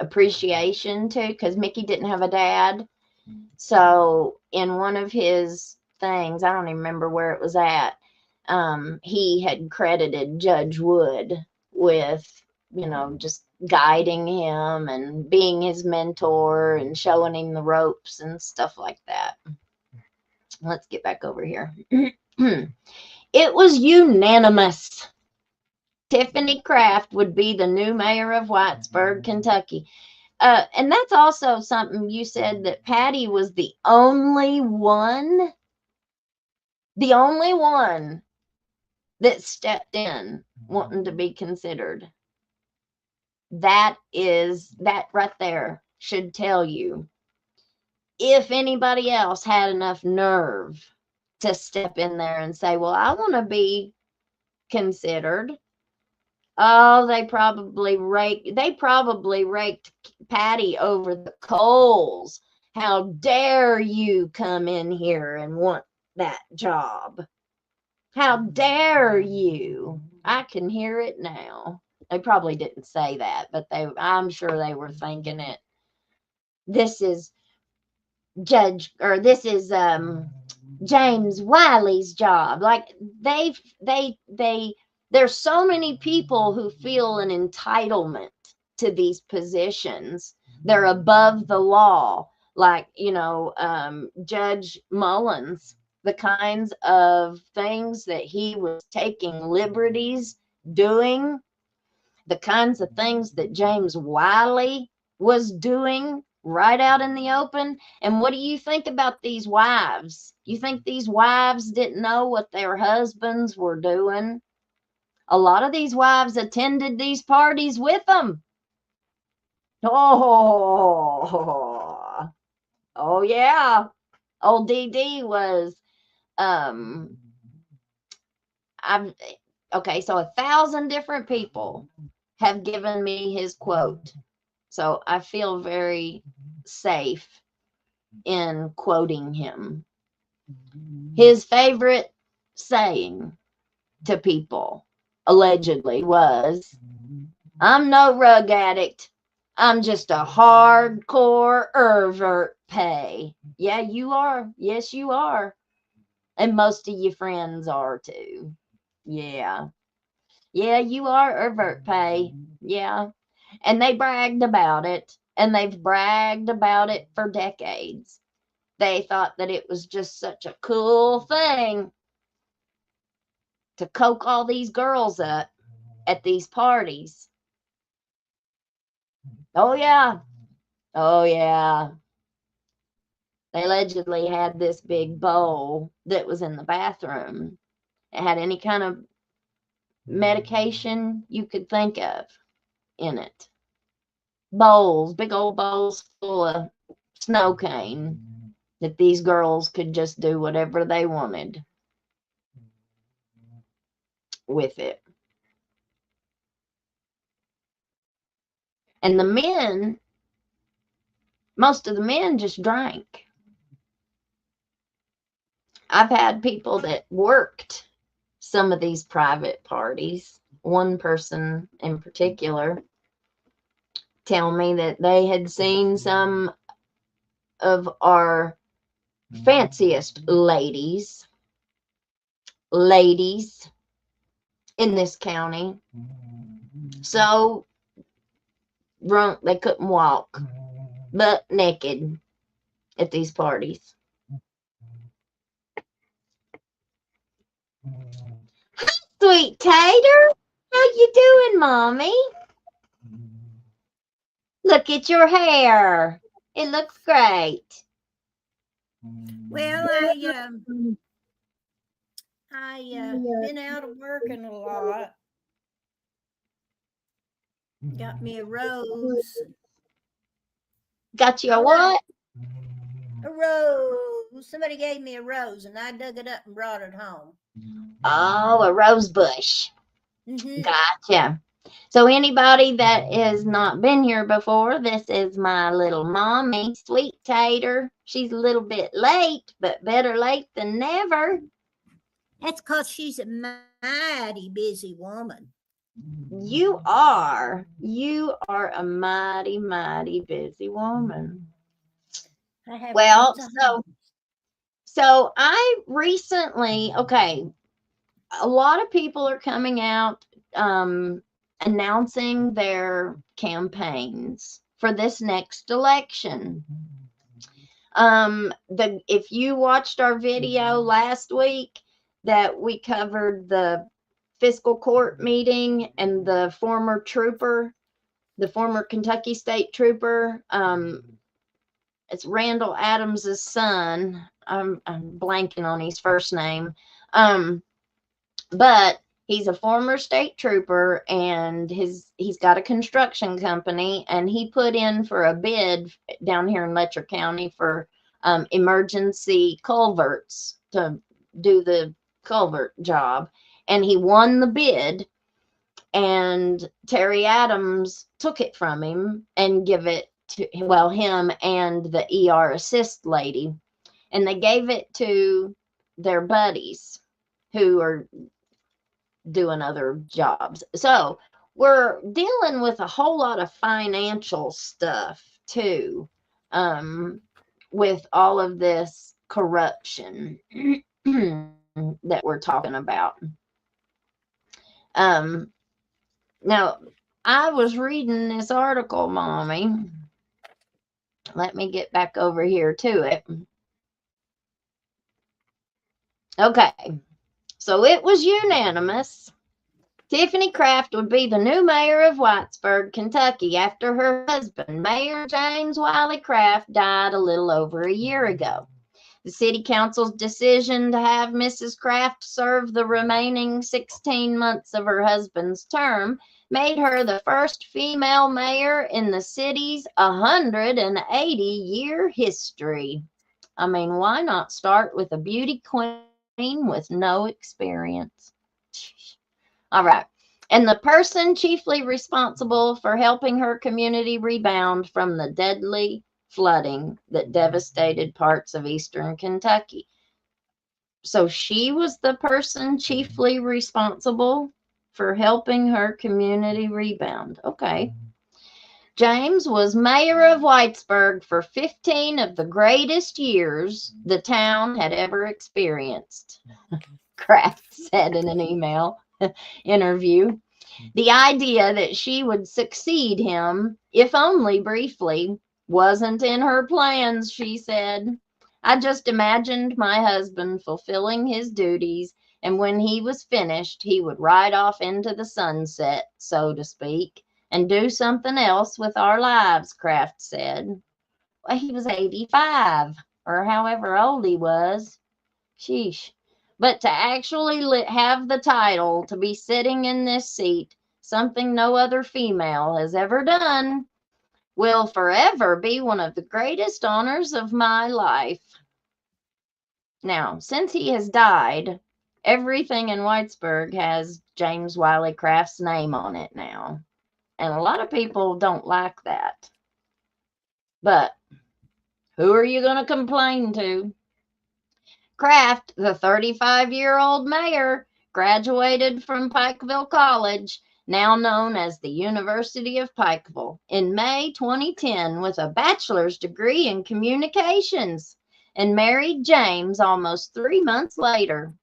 appreciation to, because Mickey didn't have a dad. So in one of his things, I don't even remember where it was at, he had credited Judge Wood with, you know, just guiding him and being his mentor and showing him the ropes and stuff like that. Let's get back over here. It was unanimous. Tiffany Kraft would be the new mayor of Whitesburg, Kentucky. And that's also something you said, that Patty was the only one that stepped in wanting to be considered. That right there should tell you, if anybody else had enough nerve to step in there and say, well, I want to be considered. Oh, they probably raked Patty over the coals. How dare you come in here and want that job? How dare you? I can hear it now. They probably didn't say that, but I'm sure they were thinking it. this is this is James Wiley's job. Like there's so many people who feel an entitlement to these positions. They're above the law. Like, Judge Mullins, the kinds of things that he was taking liberties doing, the kinds of things that James Wiley was doing right out in the open. And what do you think about these wives? You think these wives didn't know what their husbands were doing? A lot of these wives attended these parties with them. Oh yeah. Old DD was okay, so 1,000 different people have given me his quote. So I feel very safe in quoting him. His favorite saying to people, allegedly, was, "I'm no rug addict. I'm just a hardcore pervert pay." Yeah, you are. Yes, you are. And most of your friends are too. Yeah. Yeah, you are pervert pay. Yeah. And they bragged about it. And they've bragged about it for decades. They thought that it was just such a cool thing to coke all these girls up at these parties. Oh, yeah. Oh, yeah. They allegedly had this big bowl that was in the bathroom. It had any kind of medication you could think of in it. Bowls, big old bowls full of snow cane that these girls could just do whatever they wanted with it. And the men, most of the men just drank. I've had people that worked some of these private parties, one person in particular, tell me that they had seen some of our fanciest ladies in this county so drunk they couldn't walk, butt naked at these parties. Hi, sweet tater. How you doing, mommy? Look at your hair. It looks great.
Well, I been out of working a lot. Got me a rose.
Got you a what?
A rose. Somebody gave me a rose, and I dug it up and brought it home.
Oh, a rose bush.
Mm-hmm.
Gotcha. So anybody that has not been here before, this is my little mommy, Sweet Tater. She's a little bit late, but better late than never.
That's because she's a mighty busy woman.
You are a mighty, mighty busy woman. Well, so I recently, okay, a lot of people are coming out announcing their campaigns for this next election. If you watched our video last week that we covered the fiscal court meeting and the former Kentucky State Trooper, it's Randall Adams's son. I'm blanking on his first name. But he's a former state trooper, and he's got a construction company, and he put in for a bid down here in Letcher County for emergency culverts to do the culvert job. And he won the bid, and Terry Adams took it from him and give it to, well, him and the ER assist lady, and they gave it to their buddies who are doing other jobs. So we're dealing with a whole lot of financial stuff too. with all of this corruption that we're talking about. Now, I was reading this article, Mommy. Let me get back over here to it. Okay, so it was unanimous. Tiffany Kraft would be the new mayor of Whitesburg, Kentucky, after her husband, Mayor James Wiley Kraft, died a little over a year ago. The city council's decision to have Mrs. Kraft serve the remaining 16 months of her husband's term made her the first female mayor in the city's 180-year history. I mean, why not start with a beauty queen with no experience? All right. And the person chiefly responsible for helping her community rebound from the deadly flooding that devastated parts of eastern Kentucky. So she was the person chiefly responsible for helping her community rebound. Okay. James was mayor of Whitesburg for 15 of the greatest years the town had ever experienced, Kraft said in an email interview. The idea that she would succeed him, if only briefly, wasn't in her plans, she said. I just imagined my husband fulfilling his duties, and when he was finished, he would ride off into the sunset, so to speak, and do something else with our lives, Kraft said. Well, he was 85, or however old he was. Sheesh. But to actually have the title, to be sitting in this seat, something no other female has ever done, will forever be one of the greatest honors of my life. Now, since he has died, everything in Whitesburg has James Wiley Kraft's name on it now. And a lot of people don't like that. But who are you going to complain to? Kraft, the 35-year-old mayor, graduated from Pikeville College, now known as the University of Pikeville, in May 2010 with a bachelor's degree in communications, and married James almost 3 months later.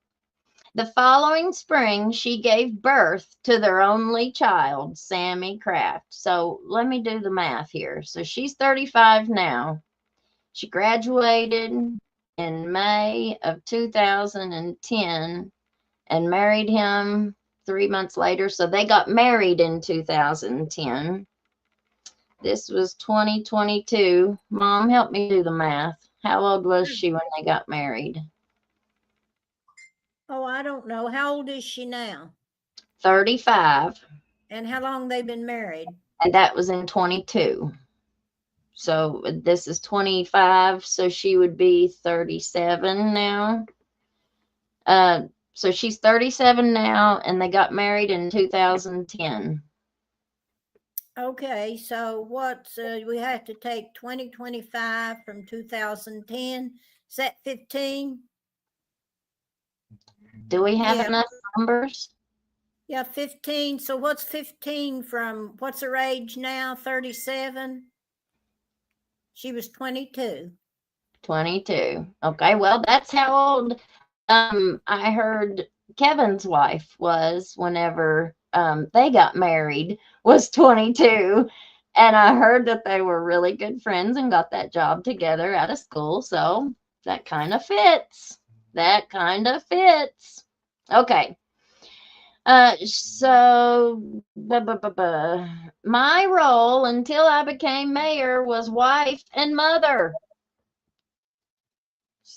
The following spring, she gave birth to their only child, Sammy Kraft. So let me do the math here. So she's 35 now. She graduated in May of 2010 and married him 3 months later. So they got married in 2010. This was 2022. Mom, help me do the math. How old was she when they got married?
Oh, I don't know. How old is she now?
35.
And how long they been married?
And that was in 22. So this is 25. So she would be 37 now. So she's 37 now, and they got married in 2010.
Okay, so what's we have to take 2025 from 2010. Is that 15?
Do we have
Yeah.
enough numbers?
Yeah, 15. So what's 15 from, what's her age now? 37? She was 22.
22. Okay, well, that's how old I heard Kevin's wife was whenever they got married, was 22. And I heard that they were really good friends and got that job together out of school. So that kind of fits. That kind of fits. Okay. So my role until I became mayor was wife and mother,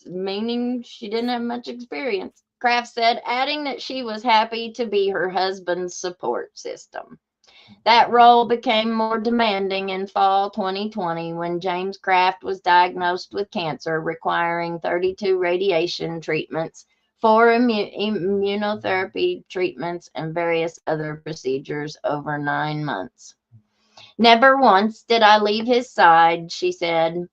meaning she didn't have much experience, Kraft said, adding that she was happy to be her husband's support system. That role became more demanding in fall 2020 when James Kraft was diagnosed with cancer, requiring 32 radiation treatments, 4 immunotherapy treatments, and various other procedures over 9 months. Never once did I leave his side, she said.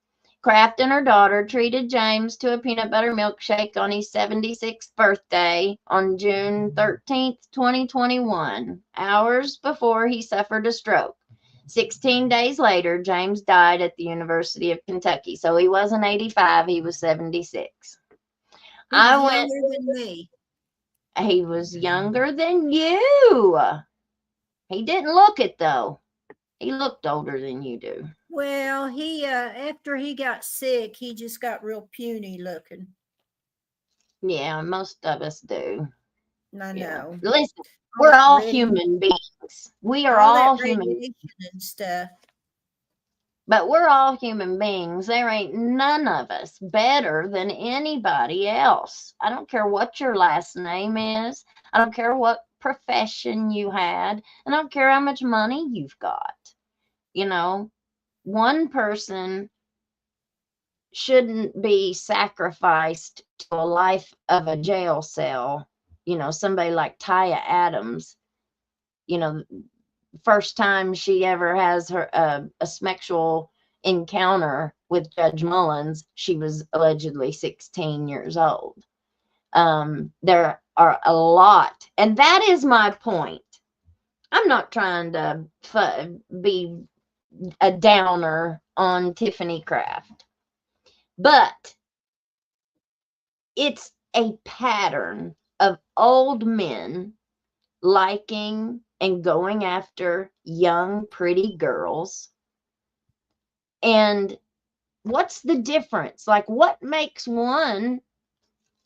Kraft and her daughter treated James to a peanut butter milkshake on his 76th birthday on June 13th, 2021, hours before he suffered a stroke. 16 days later, James died at the University of Kentucky. So he wasn't 85, he was 76.
He was
I went,
younger than me.
he was younger than you. He didn't look it though. He looked older than you do.
Well, he after he got sick, he just got real puny looking.
Yeah, most of us do.
I
Yeah.
know.
Listen,
All
we're
that
all
radi-
human beings. We are
all
all
that
human,
radiation and stuff.
but we're all human beings. There ain't none of us better than anybody else. I don't care what your last name is. I don't care what profession you had. I don't care how much money you've got. You know, one person shouldn't be sacrificed to a life of a jail cell. You know, somebody like Taya Adams, you know, first time she ever has her a sexual encounter with Judge Mullins, she was allegedly 16 years old. There are a lot, and that is my point. I'm not trying to be a downer on Tiffany Craft, but it's a pattern of old men liking and going after young, pretty girls. And what's the difference? Like, what makes one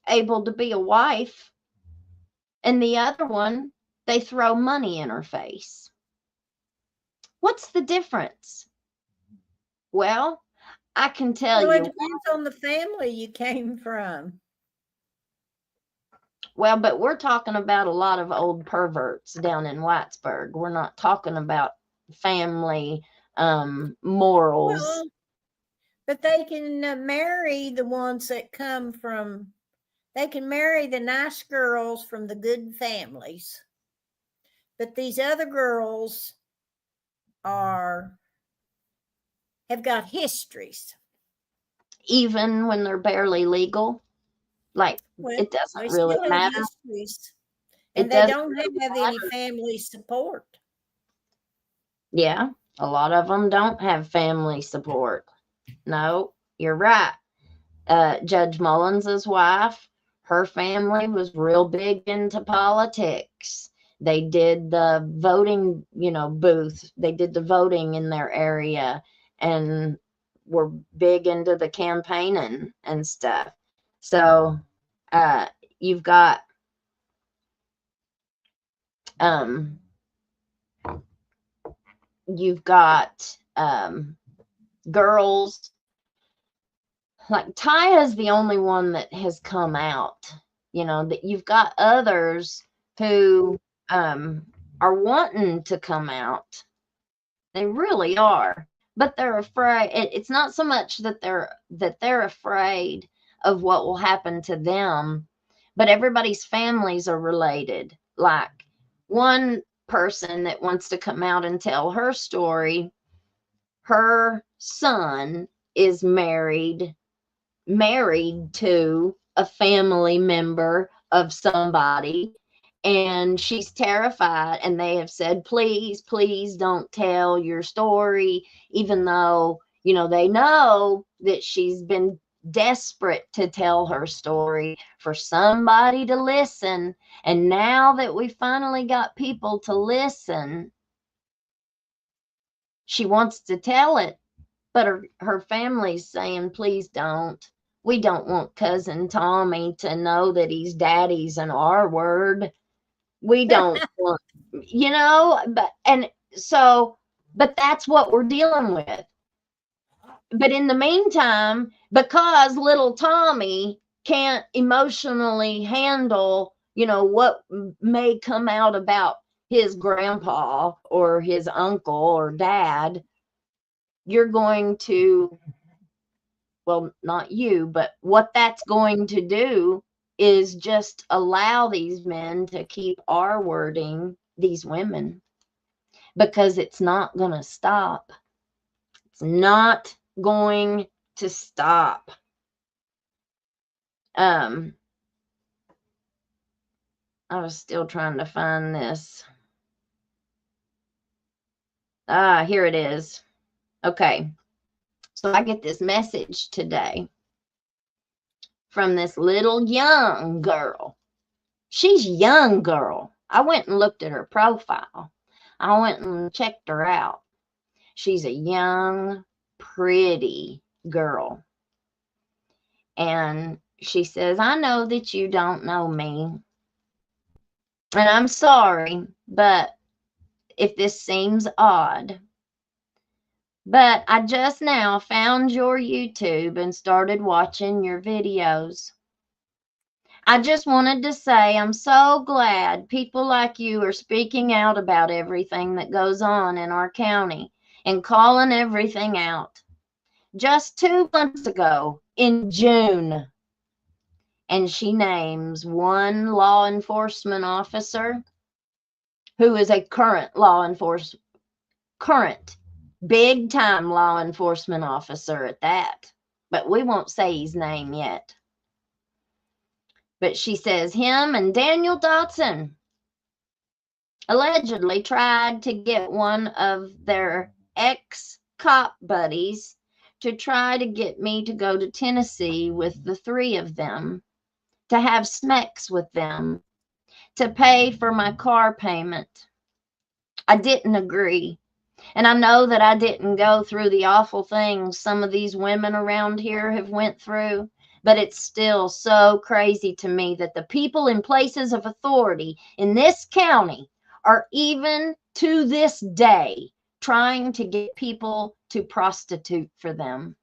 able to be a wife and the other one, they throw money in her face? What's the difference? Well, I can tell
Well, it
you.
depends on the family you came from.
Well, but we're talking about a lot of old perverts down in Whitesburg. We're not talking about family morals.
Well, but they can marry the ones that come from. They can marry the nice girls from the good families. But these other girls have got histories.
Even when they're barely legal. Like,
Well,
it
they
doesn't really
still have
matter.
histories.
It
And they
doesn't
don't
really
have any
matter.
family support.
Yeah, a lot of them don't have family support. No, you're right. Judge Mullins's wife, her family was real big into politics. They did the voting, you know, booth. They did the voting in their area and were big into the campaigning and stuff. So, you've got um you've got girls like Taya's the only one that has come out. You know, that you've got others who are wanting to come out. They really are, but they're afraid. It's not so much that they're afraid of what will happen to them, but everybody's families are related. Like one person that wants to come out and tell her story, her son is married to a family member of somebody, and she's terrified, and they have said, please don't tell your story, even though, you know, they know that she's been desperate to tell her story for somebody to listen. And now that we finally got people to listen, she wants to tell it, but her family's saying, please don't. We don't want cousin Tommy to know that he's daddy's an R word. We don't want, you know, but that's what we're dealing with. But in the meantime, because little Tommy can't emotionally handle, you know, what may come out about his grandpa or his uncle or dad, you're going to, well, not you, but what that's going to do is just allow these men to keep R-wording these women, because it's not going to stop. It's not going to stop. I was still trying to find this. Here it is. Okay. So I get this message today from this little young girl. She's a young girl. I went and looked at her profile. I went and checked her out. She's a young, pretty girl. And she says, I know that you don't know me. And I'm sorry, but if this seems odd, but I just now found your YouTube and started watching your videos. I just wanted to say I'm so glad people like you are speaking out about everything that goes on in our county and calling everything out. Just 2 months ago in June, and she names one law enforcement officer who is a current big time law enforcement officer at that, but we won't say his name yet. But she says him and Daniel Dotson allegedly tried to get one of their ex-cop buddies to try to get me to go to Tennessee with the three of them, to have sex with them, to pay for my car payment. I didn't agree. And I know that I didn't go through the awful things some of these women around here have went through, but it's still so crazy to me that the people in places of authority in this county are even to this day trying to get people to prostitute for them,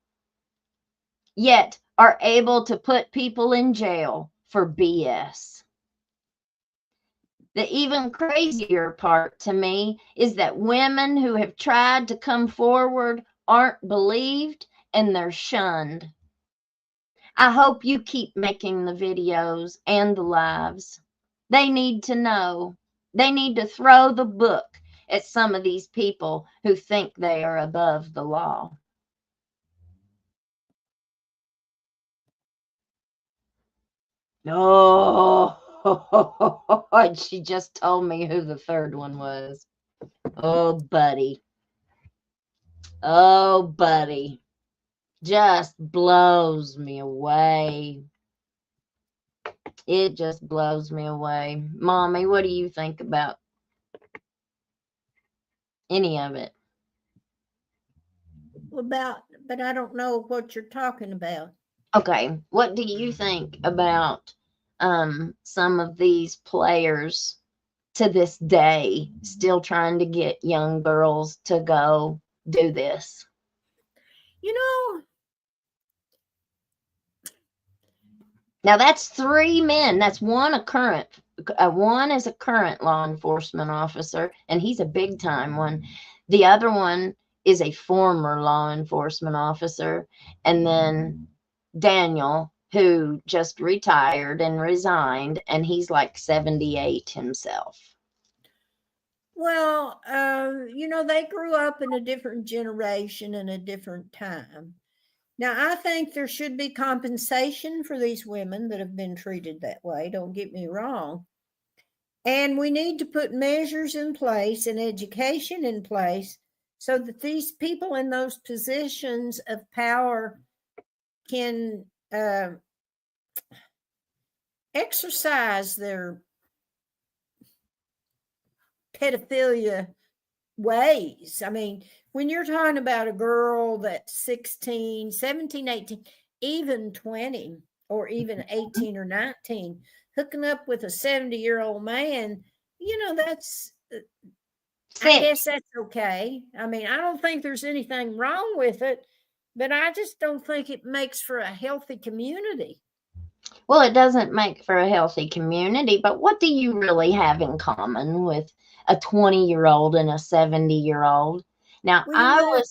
yet are able to put people in jail for BS. The even crazier part to me is that women who have tried to come forward aren't believed and they're shunned. I hope you keep making the videos and the lives. They need to know. They need to throw the book at some of these people who think they are above the law. Oh, and she just told me who the third one was. Oh, buddy. Oh, buddy. Just blows me away. It just blows me away. Mommy, what do you think about any of it?
But I don't know what you're talking about.
Okay, what do you think about some of these players to this day still trying to get young girls to go do this?
You know,
Now that's 3 men. That's one is a current law enforcement officer, and he's a big time one. The other one is a former law enforcement officer, and then Daniel, who just retired and resigned, and he's like 78 himself.
well, they grew up in a different generation and a different time. Now, I think there should be compensation for these women that have been treated that way. Don't get me wrong. And we need to put measures in place and education in place so that these people in those positions of power can exercise their pedophilia ways. I mean, when you're talking about a girl that's 16, 17, 18, even 20, or even 18 or 19, hooking up with a 70-year-old man, that's, I guess that's okay. I mean, I don't think there's anything wrong with it, but I just don't think it makes for a healthy community.
Well, it doesn't make for a healthy community, but what do you really have in common with a 20-year-old and a 70-year-old? Now,
Well,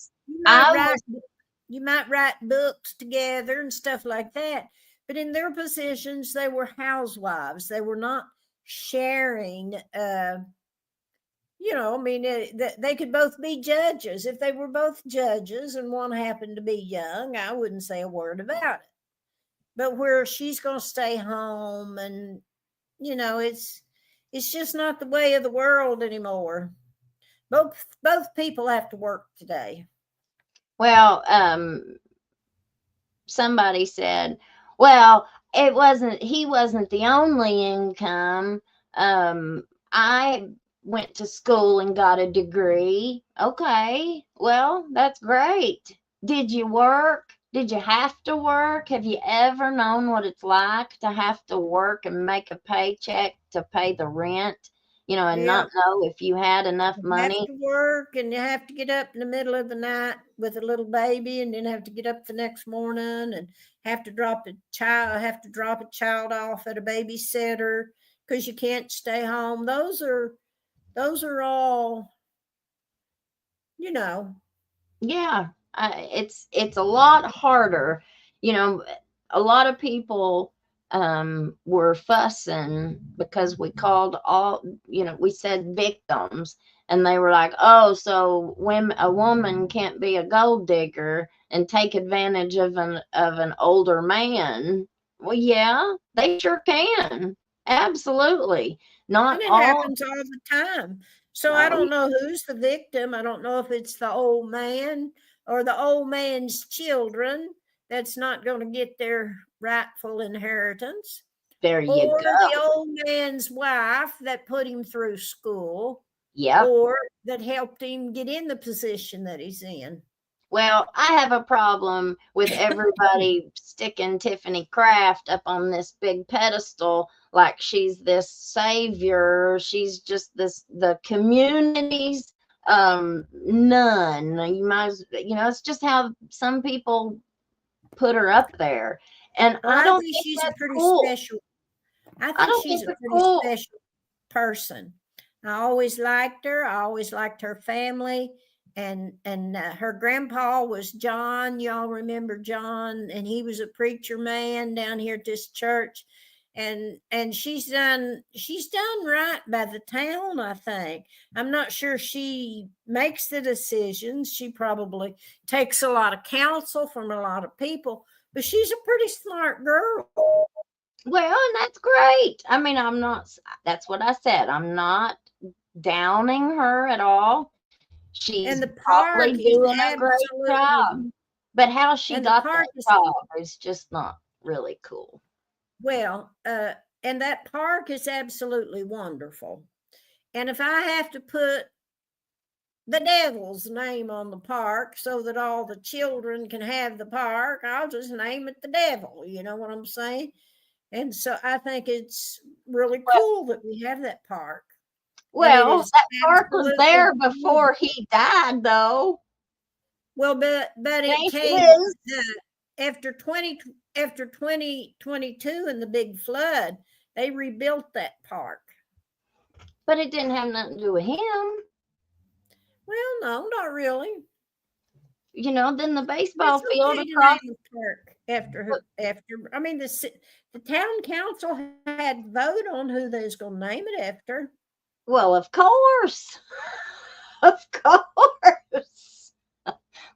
you might write books together and stuff like that, but in their positions, they were housewives. They were not sharing. They could both be judges. If they were both judges and one happened to be young, I wouldn't say a word about it. But where she's going to stay home, and it's just not the way of the world anymore. Both people have to work today.
Well, somebody said, well, he wasn't the only income. I went to school and got a degree. Okay, well, that's great. Did you work? Did you have to work? Have you ever known what it's like to have to work and make a paycheck to pay the rent, and
Yeah.
not know if you had enough
You
money?
have to work, and you have to get up in the middle of the night with a little baby, and then have to get up the next morning and have to drop a child off at a babysitter because you can't stay home. Those are all,
Yeah, it's a lot harder. A lot of people were fussing because we called we said victims, and they were like, oh, so when a woman can't be a gold digger and take advantage of an older man. Well, yeah, they sure can. Absolutely. Not
and it
all.
happens all the time. So I
Oh,
don't know who's the victim. I don't know if it's the old man or the old man's children that's not going to get their rightful inheritance,
there you
or
go.
the old man's wife that put him through school,
Yep.
or that helped him get in the position that he's in.
Well, I have a problem with everybody sticking Tiffany Kraft up on this big pedestal like she's this savior. She's just the community's nun. You might it's just how some people put her up there. And
Well,
I
I
don't
think
think
she's a
that's
pretty
cool.
special. I
I
think
don't
she's
think
a
that's
pretty
cool.
special person. I always liked her. I always liked her family. And her grandpa was John. Y'all remember John? And he was a preacher man down here at this church. And she's done right by the town, I think. I'm not sure she makes the decisions. She probably takes a lot of counsel from a lot of people, but she's a pretty smart girl.
Well, and that's great. I mean, that's what I said. I'm not downing her at all. She's
And the
probably
park is
doing a great
absolutely,
job. But how she
and the
got
park
that
is,
job is just not really cool.
well, and that park is absolutely wonderful. And if I have to put the devil's name on the park so that all the children can have the park, I'll just name it the devil. You know what I'm saying? And so I think it's really cool that we have that park. And it
Well,
is
that park was
absolutely
there before he died, though.
well, but it
Yes,
came
it is.
after 2022 and the big flood. They rebuilt that park.
But it didn't have nothing to do with him.
Well, no, not really.
Then the baseball
It's
field
okay to
across.
name the park after. I mean, the town council had vote on who they was going to name it after.
Well, of course. Of course.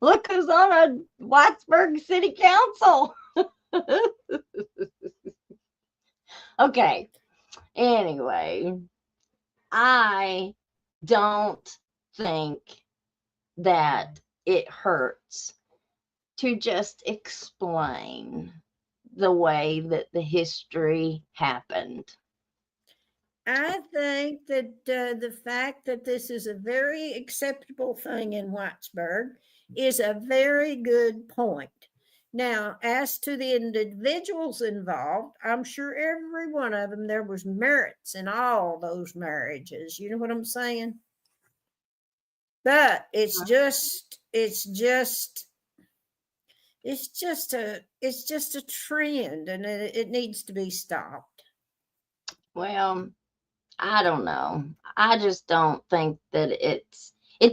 Look who's on a Whitesburg City Council. Okay. Anyway, I don't think that it hurts to just explain the way that the history happened.
I think that the fact that this is a very acceptable thing in Whitesburg is a very good point. Now, as to the individuals involved, I'm sure every one of them, there was merits in all those marriages. You know what I'm saying? But it's just a trend, and it needs to be stopped.
Well, I don't know. I just don't think that it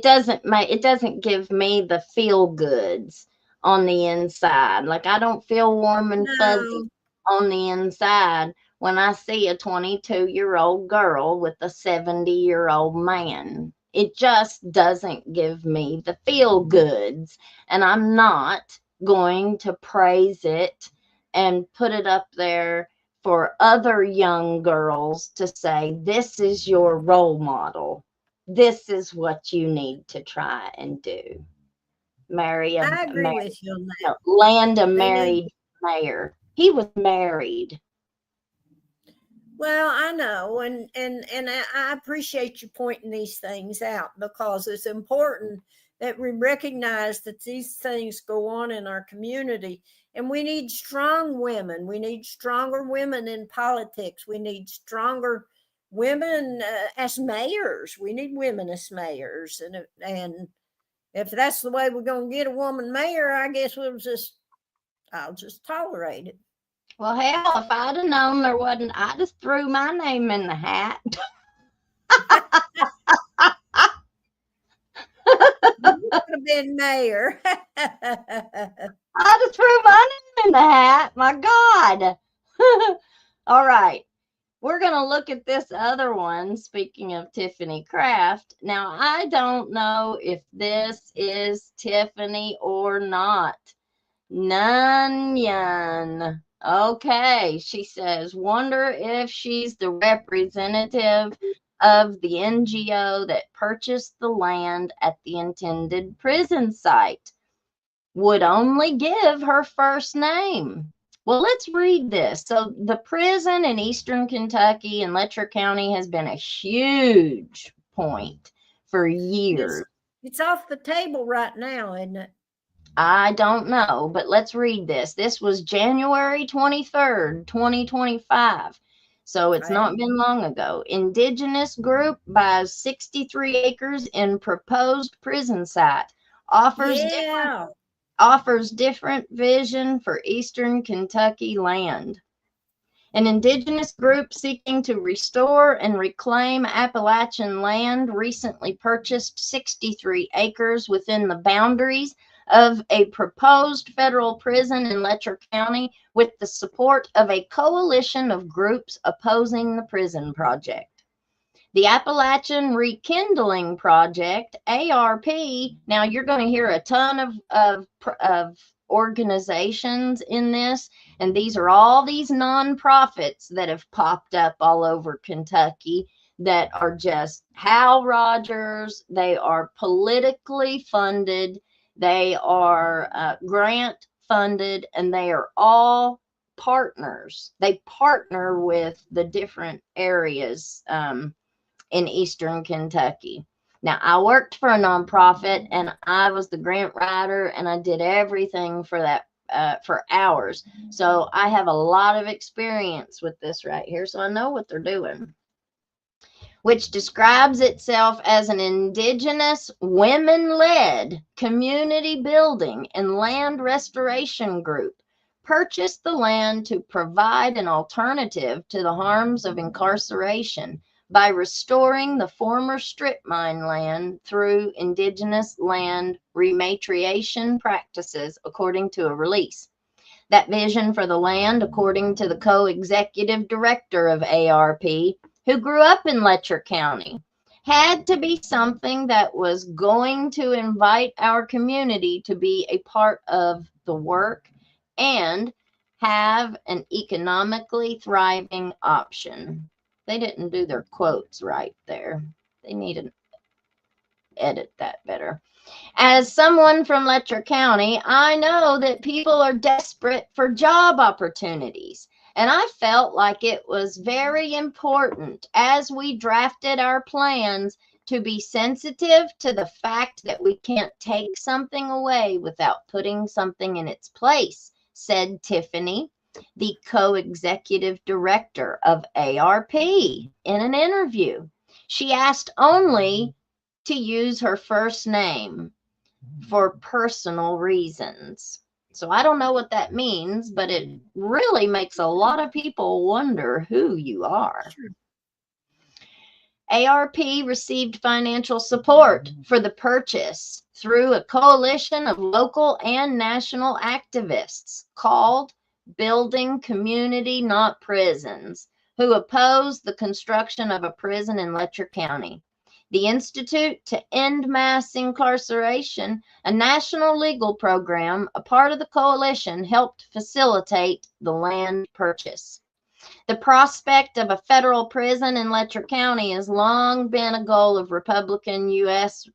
doesn't give me the feel goods on the inside. Like, I don't feel warm and fuzzy
No,
on the inside when I see a 22-year-old girl with a 70-year-old man. It just doesn't give me the feel goods, and I'm not going to praise it and put it up there for other young girls to say, this is your role model. this is what you need to try and do. Marry a
I agree with you on that.
land a
They need,
married mayor. He was married.
well, I know, and I appreciate you pointing these things out, because it's important that we recognize that these things go on in our community, and we need strong women. We need stronger women in politics. We need stronger women as mayors. We need women as mayors, and if that's the way we're going to get a woman mayor, I guess I'll just tolerate it.
Well, hell, if I'd have known there wasn't, I just threw my name in the hat.
You could have been mayor.
I just threw my name in the hat. My God. All right. We're going to look at this other one. Speaking of Tiffany Kraft. Now, I don't know if this is Tiffany or not. Nunyan. Okay. She says, wonder if she's the representative of the NGO that purchased the land at the intended prison site. Would only give her first name. Well, let's read this. So the prison in Eastern Kentucky and Letcher County has been a huge point for years.
It's off the table right now, isn't it?
I don't know, but let's read this. This was January 23rd, 2025. So it's not been long ago. Indigenous group buys 63 acres in proposed prison site. Offers different vision for Eastern Kentucky land. An indigenous group seeking to restore and reclaim Appalachian land recently purchased 63 acres within the boundaries of a proposed federal prison in Letcher County with the support of a coalition of groups opposing the prison project. The Appalachian Rekindling Project, ARP, now you're going to hear a ton of organizations in this, and these are all these nonprofits that have popped up all over Kentucky that are just Hal Rogers. They are politically funded. They are grant funded, and they are all partners. They partner with the different areas in Eastern Kentucky. Now, I worked for a nonprofit, and I was the grant writer, and I did everything for that for hours. So I have a lot of experience with this right here, so I know what they're doing, which describes itself as an indigenous, women-led community building and land restoration group. Purchased the land to provide an alternative to the harms of incarceration by restoring the former strip mine land through indigenous land rematriation practices, according to a release. That vision for the land, according to the co-executive director of ARP, who grew up in Letcher County, had to be something that was going to invite our community to be a part of the work and have an economically thriving option. They didn't do their quotes right there. They need to edit that better. As someone from Letcher County, I know that people are desperate for job opportunities. And I felt like it was very important as we drafted our plans to be sensitive to the fact that we can't take something away without putting something in its place, said Tiffany, the co-executive director of ARP, in an interview. She asked only to use her first name for personal reasons. So I don't know what that means, but it really makes a lot of people wonder who you are. ARP received financial support for the purchase through a coalition of local and national activists called Building Community, Not Prisons, who opposed the construction of a prison in Letcher County. The Institute to End Mass Incarceration, a national legal program, a part of the coalition, helped facilitate the land purchase. The prospect of a federal prison in Letcher County has long been a goal of Republican U.S.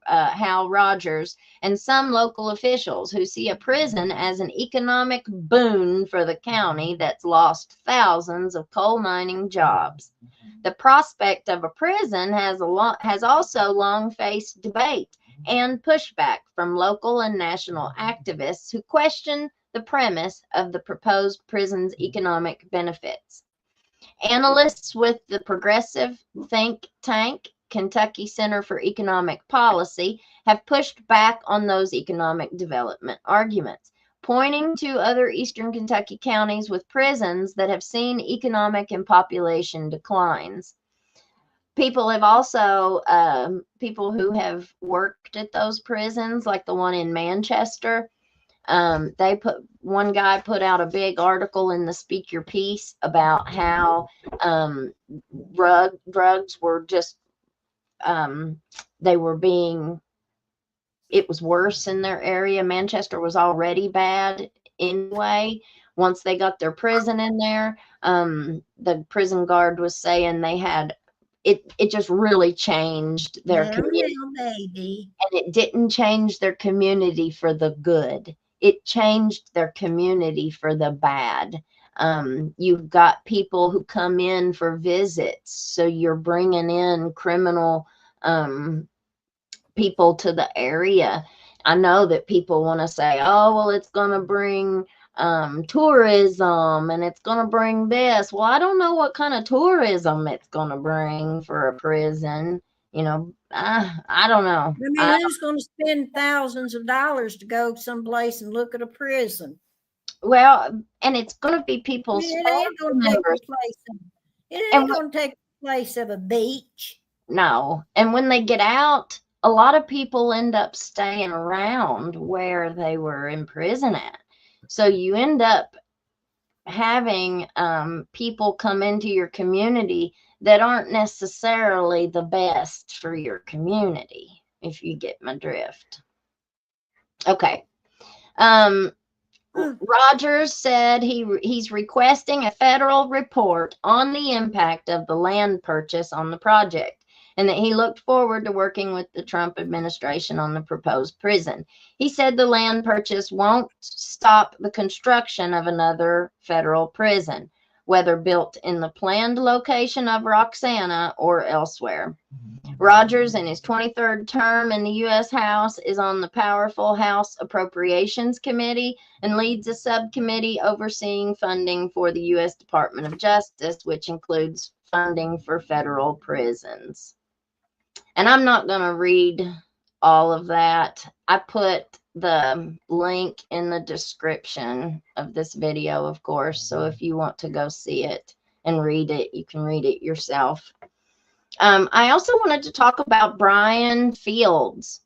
Hal Rogers and some local officials who see a prison as an economic boon for the county that's lost thousands of coal mining jobs. The prospect of a prison has also long faced debate and pushback from local and national activists who question the premise of the proposed prison's economic benefits. Analysts with the progressive think tank Kentucky Center for Economic Policy have pushed back on those economic development arguments, pointing to other eastern Kentucky counties with prisons that have seen economic and population declines. People have also, people who have worked at those prisons, like the one in Manchester, one guy put out a big article in the Speak Your Piece about how drugs were just, it was worse in their area. Manchester was already bad anyway. Once they got their prison in there, the prison guard was saying they had, it just really changed their community.
Baby.
And it didn't change their community for the good. It changed their community for the bad. You've got people who come in for visits, so you're bringing in criminal people to the area. I know that people want to say, oh, well, it's going to bring tourism and it's going to bring this. Well, I don't know what kind of tourism it's going to bring for a prison. You know, I don't know.
I mean, who's going to spend thousands of dollars to go someplace and look at a prison?
Well, and it's going to be people's
it ain't going to take the place of a beach.
No. And when they get out, a lot of people end up staying around where they were in prison at. So you end up having people come into your community that aren't necessarily the best for your community, if you get my drift. Okay. Rogers said he's requesting a federal report on the impact of the land purchase on the project, and that he looked forward to working with the Trump administration on the proposed prison. He said the land purchase won't stop the construction of another federal prison, whether built in the planned location of Roxana or elsewhere. Rogers, in his 23rd term in the U.S. House, is on the powerful House Appropriations Committee and leads a subcommittee overseeing funding for the U.S. Department of Justice, which includes funding for federal prisons. And I'm not going to read all of that. I put the link in the description of this video, of course. So if you want to go see it and read it, you can read it yourself. I also wanted to talk about Brian Fields.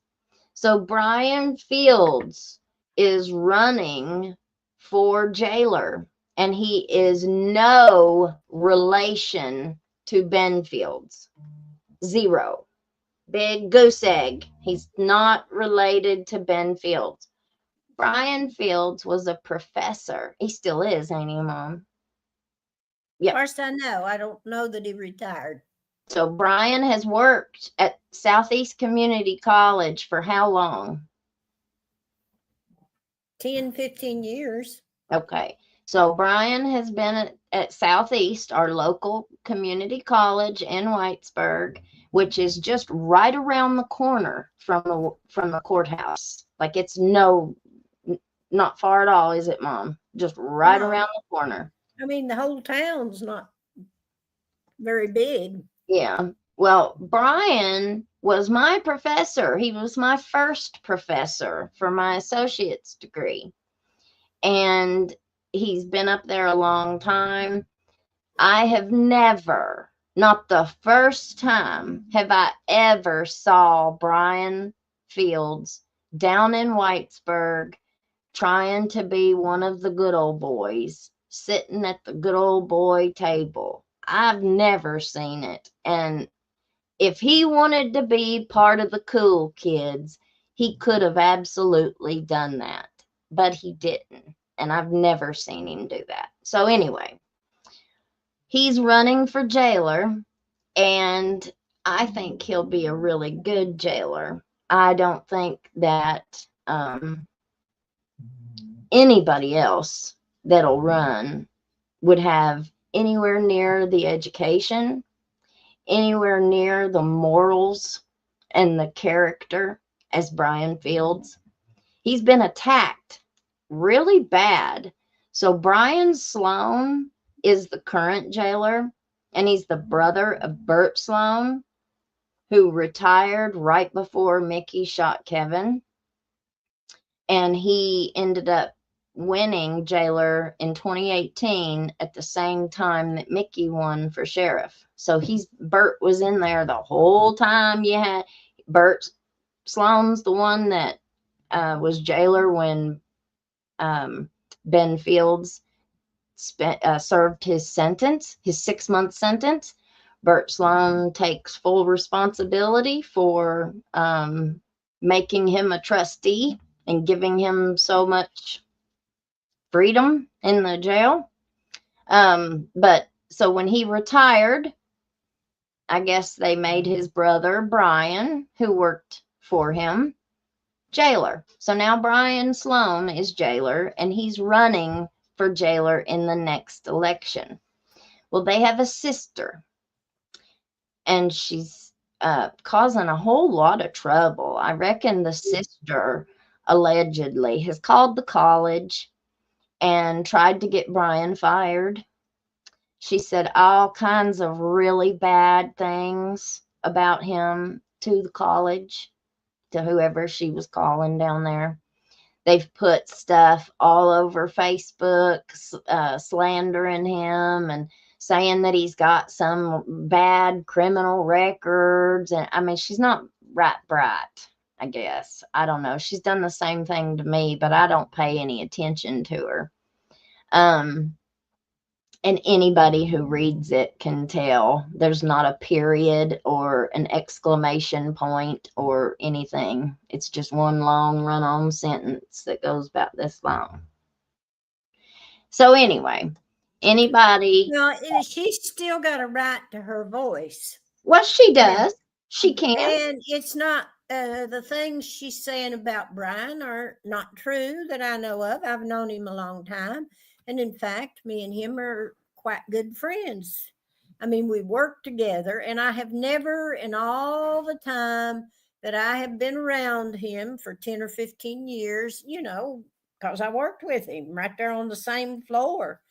So Brian Fields is running for jailer, and he is no relation to Ben Fields. Zero. Big goose egg. He's not related to Ben Fields. Brian Fields was a professor. He still is, ain't he, Mom?
Yeah. Of course I know. I don't know that he retired.
So Brian has worked at Southeast Community College for how long?
10, 15 years.
Okay. So Brian has been at Southeast, our local community college in Whitesburg, which is just right around the corner from the courthouse. Like it's not far at all, is it, Mom? Just right around the corner.
I mean, the whole town's not very big.
Yeah. Well, Brian was my professor. He was my first professor for my associate's degree. And he's been up there a long time. I have never, not the first time, have I ever saw Brian Fields down in Whitesburg trying to be one of the good old boys, sitting at the good old boy table. I've never seen it. And if he wanted to be part of the cool kids, he could have absolutely done that, but he didn't. And I've never seen him do that. So anyway, He's running for jailer, and I think he'll be a really good jailer. I don't think that anybody else that'll run would have anywhere near the education, anywhere near the morals and the character as Brian Fields. He's been attacked really bad. So Brian Sloan is the current jailer, and he's the brother of Bert Sloan, who retired right before Mickey shot Kevin. And he ended up winning jailer in 2018 at the same time that Mickey won for sheriff. So Bert was in there the whole time. You had Bert Sloan's the one that was jailer when Ben Fields served his sentence, his 6-month sentence. Bert Sloan takes full responsibility for making him a trustee and giving him so much freedom in the jail. But so when he retired, I guess they made his brother Brian, who worked for him, jailer. So now Brian Sloan is jailer, and he's running for jailer in the next election. Well, they have a sister, and she's causing a whole lot of trouble. I reckon the sister allegedly has called the college and tried to get Brian fired. She said all kinds of really bad things about him to the college, to whoever she was calling down there. They've put stuff all over Facebook, slandering him and saying that he's got some bad criminal records. And I mean, she's not right bright, I guess. I don't know. She's done the same thing to me, but I don't pay any attention to her. And anybody who reads it can tell there's not a period or an exclamation point or anything. It's just one long run-on sentence that goes about this long. So anyway, anybody...
No, she's still got a right to her voice.
Well, she does. She can.
And it's not, the things she's saying about Brian are not true that I know of. I've known him a long time. And in fact, me and him are quite good friends. I mean, we work together, and I have never, in all the time that I have been around him for 10 or 15 years, you know, because I worked with him right there on the same floor.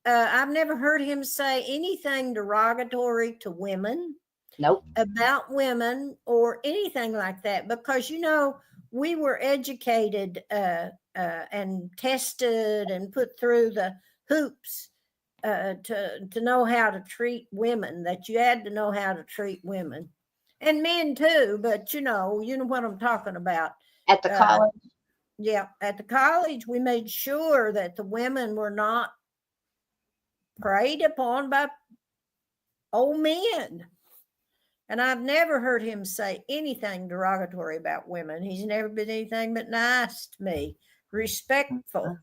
I've never heard him say anything derogatory to women.
Nope.
About women or anything like that, because, you know, we were educated and tested and put through the hoops to know how to treat women, that you had to know how to treat women and men too. But you know what I'm talking about.
At the college?
Yeah. At the college, we made sure that the women were not preyed upon by old men. And I've never heard him say anything derogatory about women. He's never been anything but nice to me, respectful.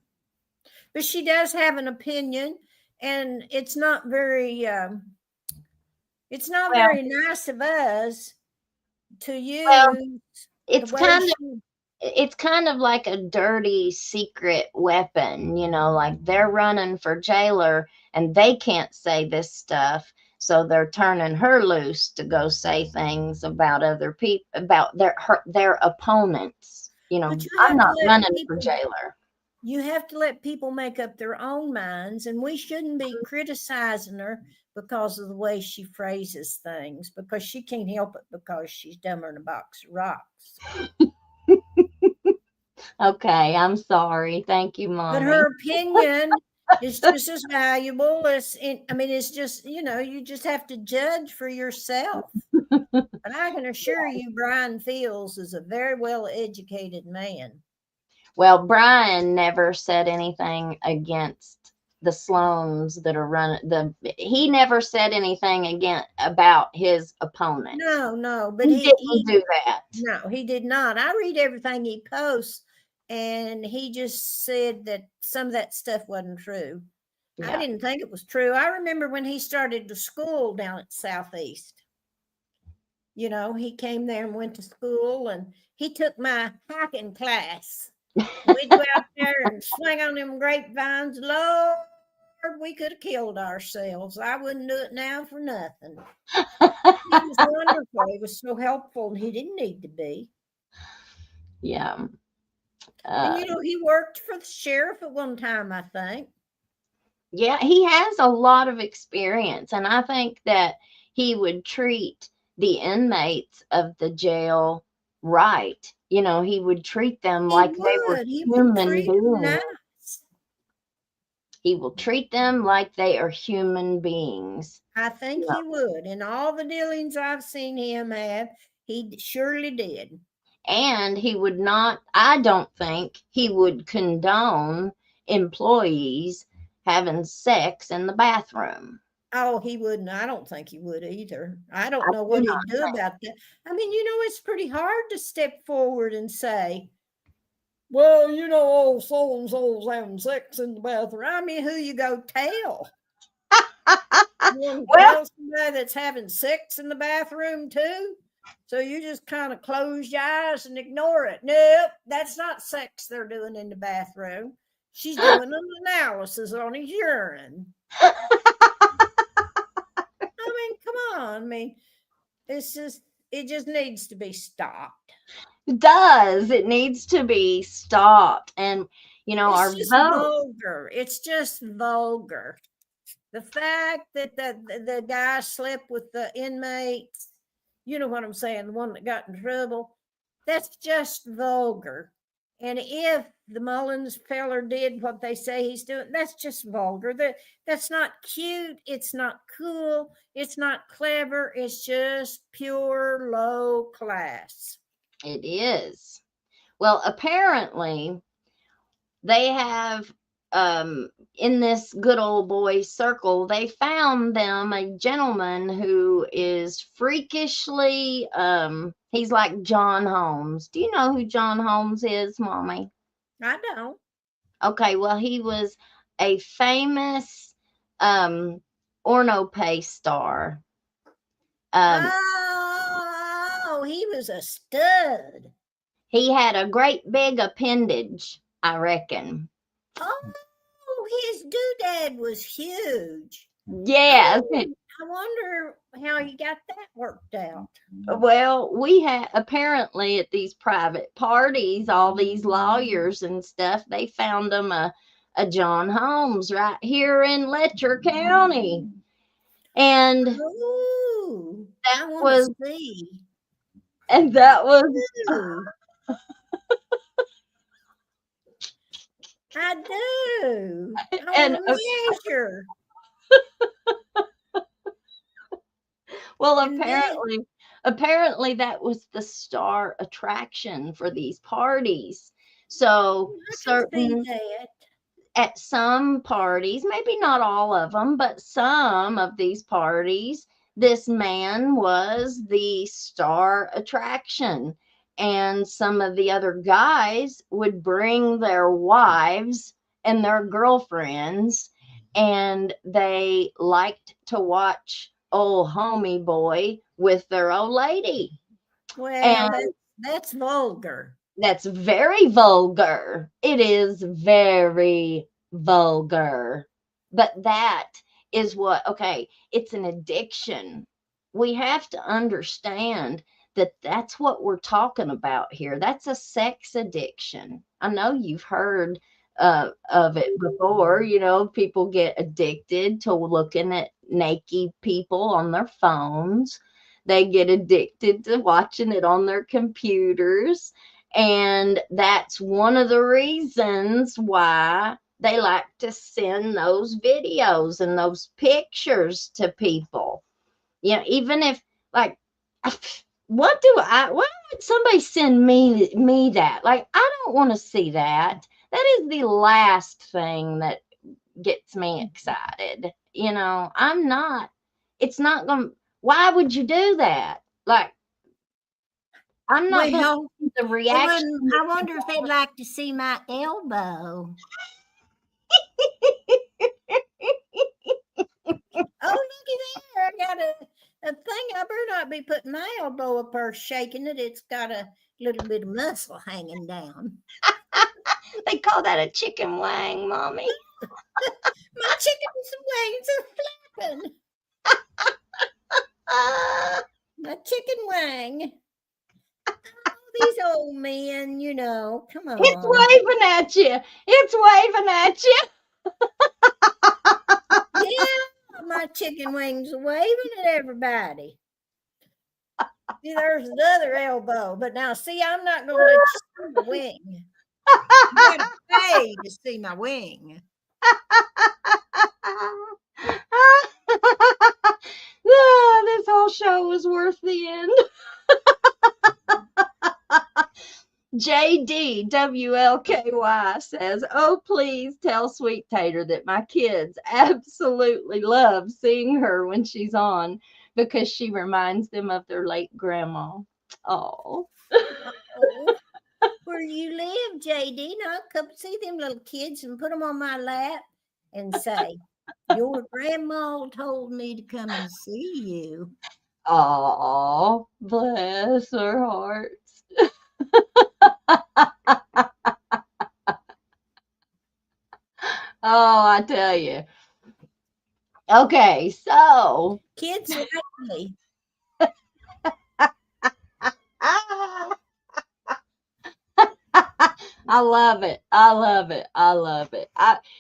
But she does have an opinion, and it's not very very nice of us to use.
Well, it's kind of like a dirty secret weapon, you know, like they're running for jailer and they can't say this stuff. So they're turning her loose to go say things about other people, about their opponents. You know, I'm not running for jailer.
You have to let people make up their own minds, and we shouldn't be criticizing her because of the way she phrases things, because she can't help it because she's dumber than a box of rocks.
Okay, I'm sorry. Thank you, Mommy.
But her opinion is just as valuable as, it's just, you just have to judge for yourself. But I can assure you, Brian Fields is a very well-educated man.
Well, Brian never said anything against the Sloans that are running. He never said anything about his opponent.
No, but
he didn't do that.
No, he did not. I read everything he posts, and he just said that some of that stuff wasn't true. I
Yeah.
didn't think it was true. I remember when he started to school down at Southeast. You know, he came there and went to school, and he took my hiking class. We'd go out there and swing on them grapevines. Lord, we could have killed ourselves. I wouldn't do it now for nothing. He was wonderful. He was so helpful, and he didn't need to be.
Yeah.
And you know, he worked for the sheriff at one time, I think.
Yeah, he has a lot of experience, and I think that he would treat the inmates of the jail right. You know, he would treat them like they were
He would
human
treat them
beings.
nice.
He will treat them like they are human beings.
I think he would. In all the dealings I've seen him have, he surely did.
And he would not, I don't think he would condone employees having sex in the bathroom.
Oh, he wouldn't. I don't think he would either. I don't
I
know
do
what
not
he'd do about that. I mean, you know, it's pretty hard to step forward and say, well, you know, old so and so's having sex in the bathroom. I mean, who you go tell? You want to
Well,
tell somebody that's having sex in the bathroom too? So you just kind of close your eyes and ignore it. Nope, that's not sex they're doing in the bathroom. She's doing an analysis on his urine. I mean, come on. I mean, it just needs to be stopped.
it does. It needs to be stopped. And, you know,
It's
our
just
vote.
vulgar. It's just vulgar. The fact that the guy slept with the inmates, you know what I'm saying, the one that got in trouble, that's just vulgar. And if the Mullins feller did what they say he's doing, that's just vulgar. That's not cute. It's not cool. It's not clever. It's just pure low class.
It is. Well, apparently they have in this good old boy circle, they found them a gentleman who is freakishly he's like John Holmes. Do you know who John Holmes is, Mommy?
I don't.
Okay, well, he was a famous Orno-Pay star.
Oh, he was a stud.
He had a great big appendage, I reckon.
Oh, his doodad was huge.
Yes.
I wonder how he got that worked out.
Well, we had apparently at these private parties, all these lawyers and stuff, they found them a John Holmes right here in Letcher County. And
Ooh, I
that
want
was,
to see.
and that was,
Ooh. I do. I
and
want to measure.
well,
And then,
apparently that was the star attraction for these parties. So
I can see
certain
that.
at some parties, maybe not all of them, but some of these parties, this man was the star attraction. And some of the other guys would bring their wives and their girlfriends, and they liked to watch old homie boy with their old lady.
Well,
And
that's vulgar.
that's very vulgar. It is very vulgar. But that is what, okay, it's an addiction. We have to understand that that's what we're talking about here. That's a sex addiction. I know you've heard of it before. You know, people get addicted to looking at naked people on their phones. They get addicted to watching it on their computers. And that's one of the reasons why they like to send those videos and those pictures to people. You know, even if, like, why would somebody send me that? Like, I don't want to see that. That is the last thing that gets me excited. You know, it's not going to, why would you do that? Like, I'm not going to see the reaction.
I wonder if they'd like to see my elbow. not be putting my elbow up there shaking it. It's got a little bit of muscle hanging down.
They call that a chicken wang, Mommy.
My chicken's wings are flapping. My chicken wang. Oh, these old men, you know, come on.
It's waving at you. It's waving at you.
Yeah, my chicken wings are waving at everybody. See, there's the other elbow. But now, see, I'm not going to let you see my wing. You got to pay to see my wing.
This whole show was worth the end. JDWLKY says, oh, please tell Sweet Tater that my kids absolutely love seeing her when she's on because she reminds them of their late grandma. Oh.
Where you live, JD, now I'll come see them little kids and put them on my lap and say, your grandma told me to come and see you.
Oh, bless her hearts. Oh, I tell you. Okay, so
Kids like me.
I love it. I love it. I love it.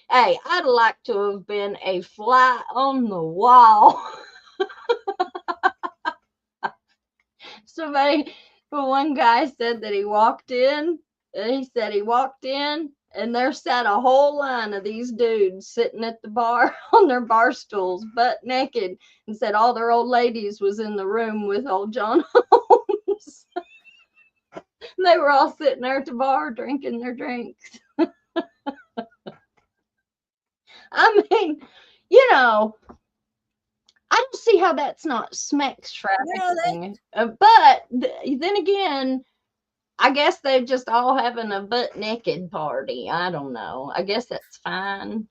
Hey, I'd like to have been a fly on the wall. One guy said that he walked in, and he said he walked in, and there sat a whole line of these dudes sitting at the bar on their bar stools, butt naked, and said all their old ladies was in the room with old John Holmes. They were all sitting there at the bar drinking their drinks. I mean, you know, I don't see how that's not sex trafficking. But then again, I guess they're just all having a butt naked party. I don't know. I guess that's fine.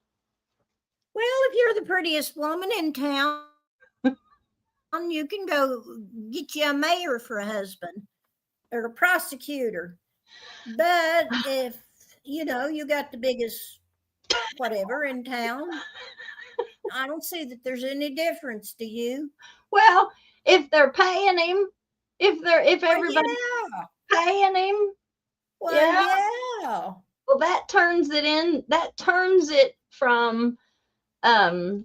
Well, if you're the prettiest woman in town, you can go get you a mayor for a husband or a prosecutor. But if, you know, you got the biggest whatever in town, I don't see that there's any difference to you.
Well, if they're paying him, if everybody's paying him,
well, yeah.
Well, that turns it from I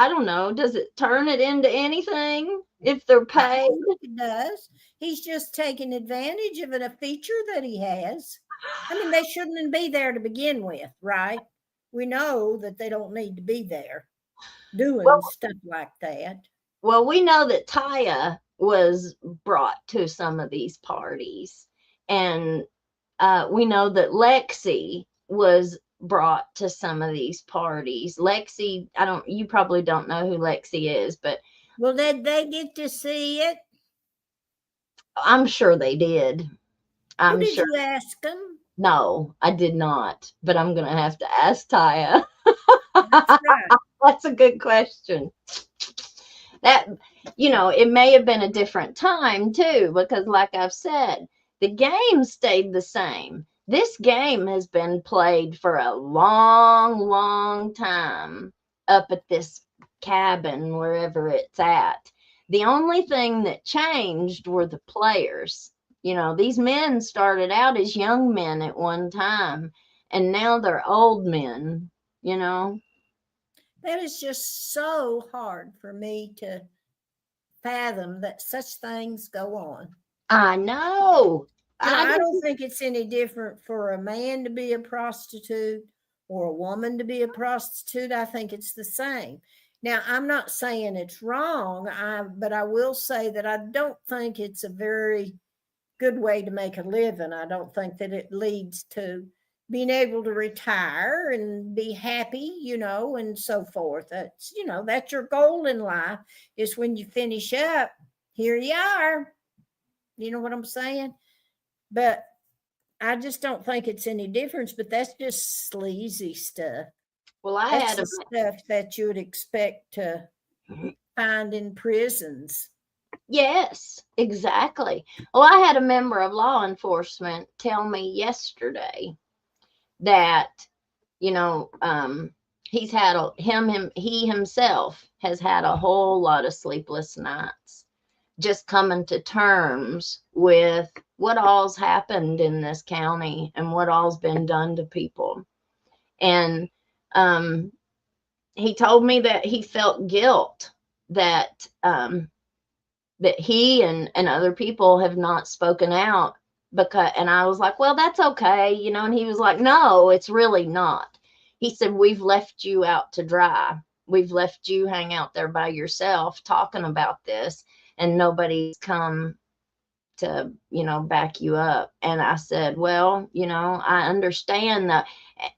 don't know, does it turn it into anything if they're paid?
It does. He's just taking advantage of a feature that he has. I mean, they shouldn't be there to begin with, right? We know that they don't need to be there doing stuff like that.
Well, we know that Taya was brought to some of these parties, and we know that Lexi was brought to some of these parties. Lexi, you probably don't know who Lexi is, but
well, did they get to see it?
I'm sure they did.
Did you ask them?
No, I did not, but I'm gonna have to ask Taya.
That's right.
That's a good question. That, you know, it may have been a different time too, because like I've said, the game stayed the same. This game has been played for a long, long time up at this cabin, wherever it's at. The only thing that changed were the players. You know, these men started out as young men at one time, and now they're old men, you know.
That is just so hard for me to fathom that such things go on.
I know.
I don't think it's any different for a man to be a prostitute or a woman to be a prostitute. I think it's the same. Now, I'm not saying it's wrong, but I will say that I don't think it's a very good way to make a living. I don't think that it leads to being able to retire and be happy, you know, and so forth. That's, you know, that's your goal in life, is when you finish up, here you are. You know what I'm saying? But I just don't think it's any difference, but that's just sleazy stuff.
Well,
That's the stuff that you would expect to find in prisons.
Yes, exactly. Well, I had a member of law enforcement tell me yesterday that, you know, he's had he himself has had a whole lot of sleepless nights just coming to terms with what all's happened in this county and what all's been done to people. And he told me that he felt guilt that that he and other people have not spoken out, because, and I was like, well, that's okay, you know. And he was like, no, it's really not. He said, we've left you out to dry. We've left you hang out there by yourself talking about this, and nobody's come to, you know, back you up. And I said, well, you know, I understand that.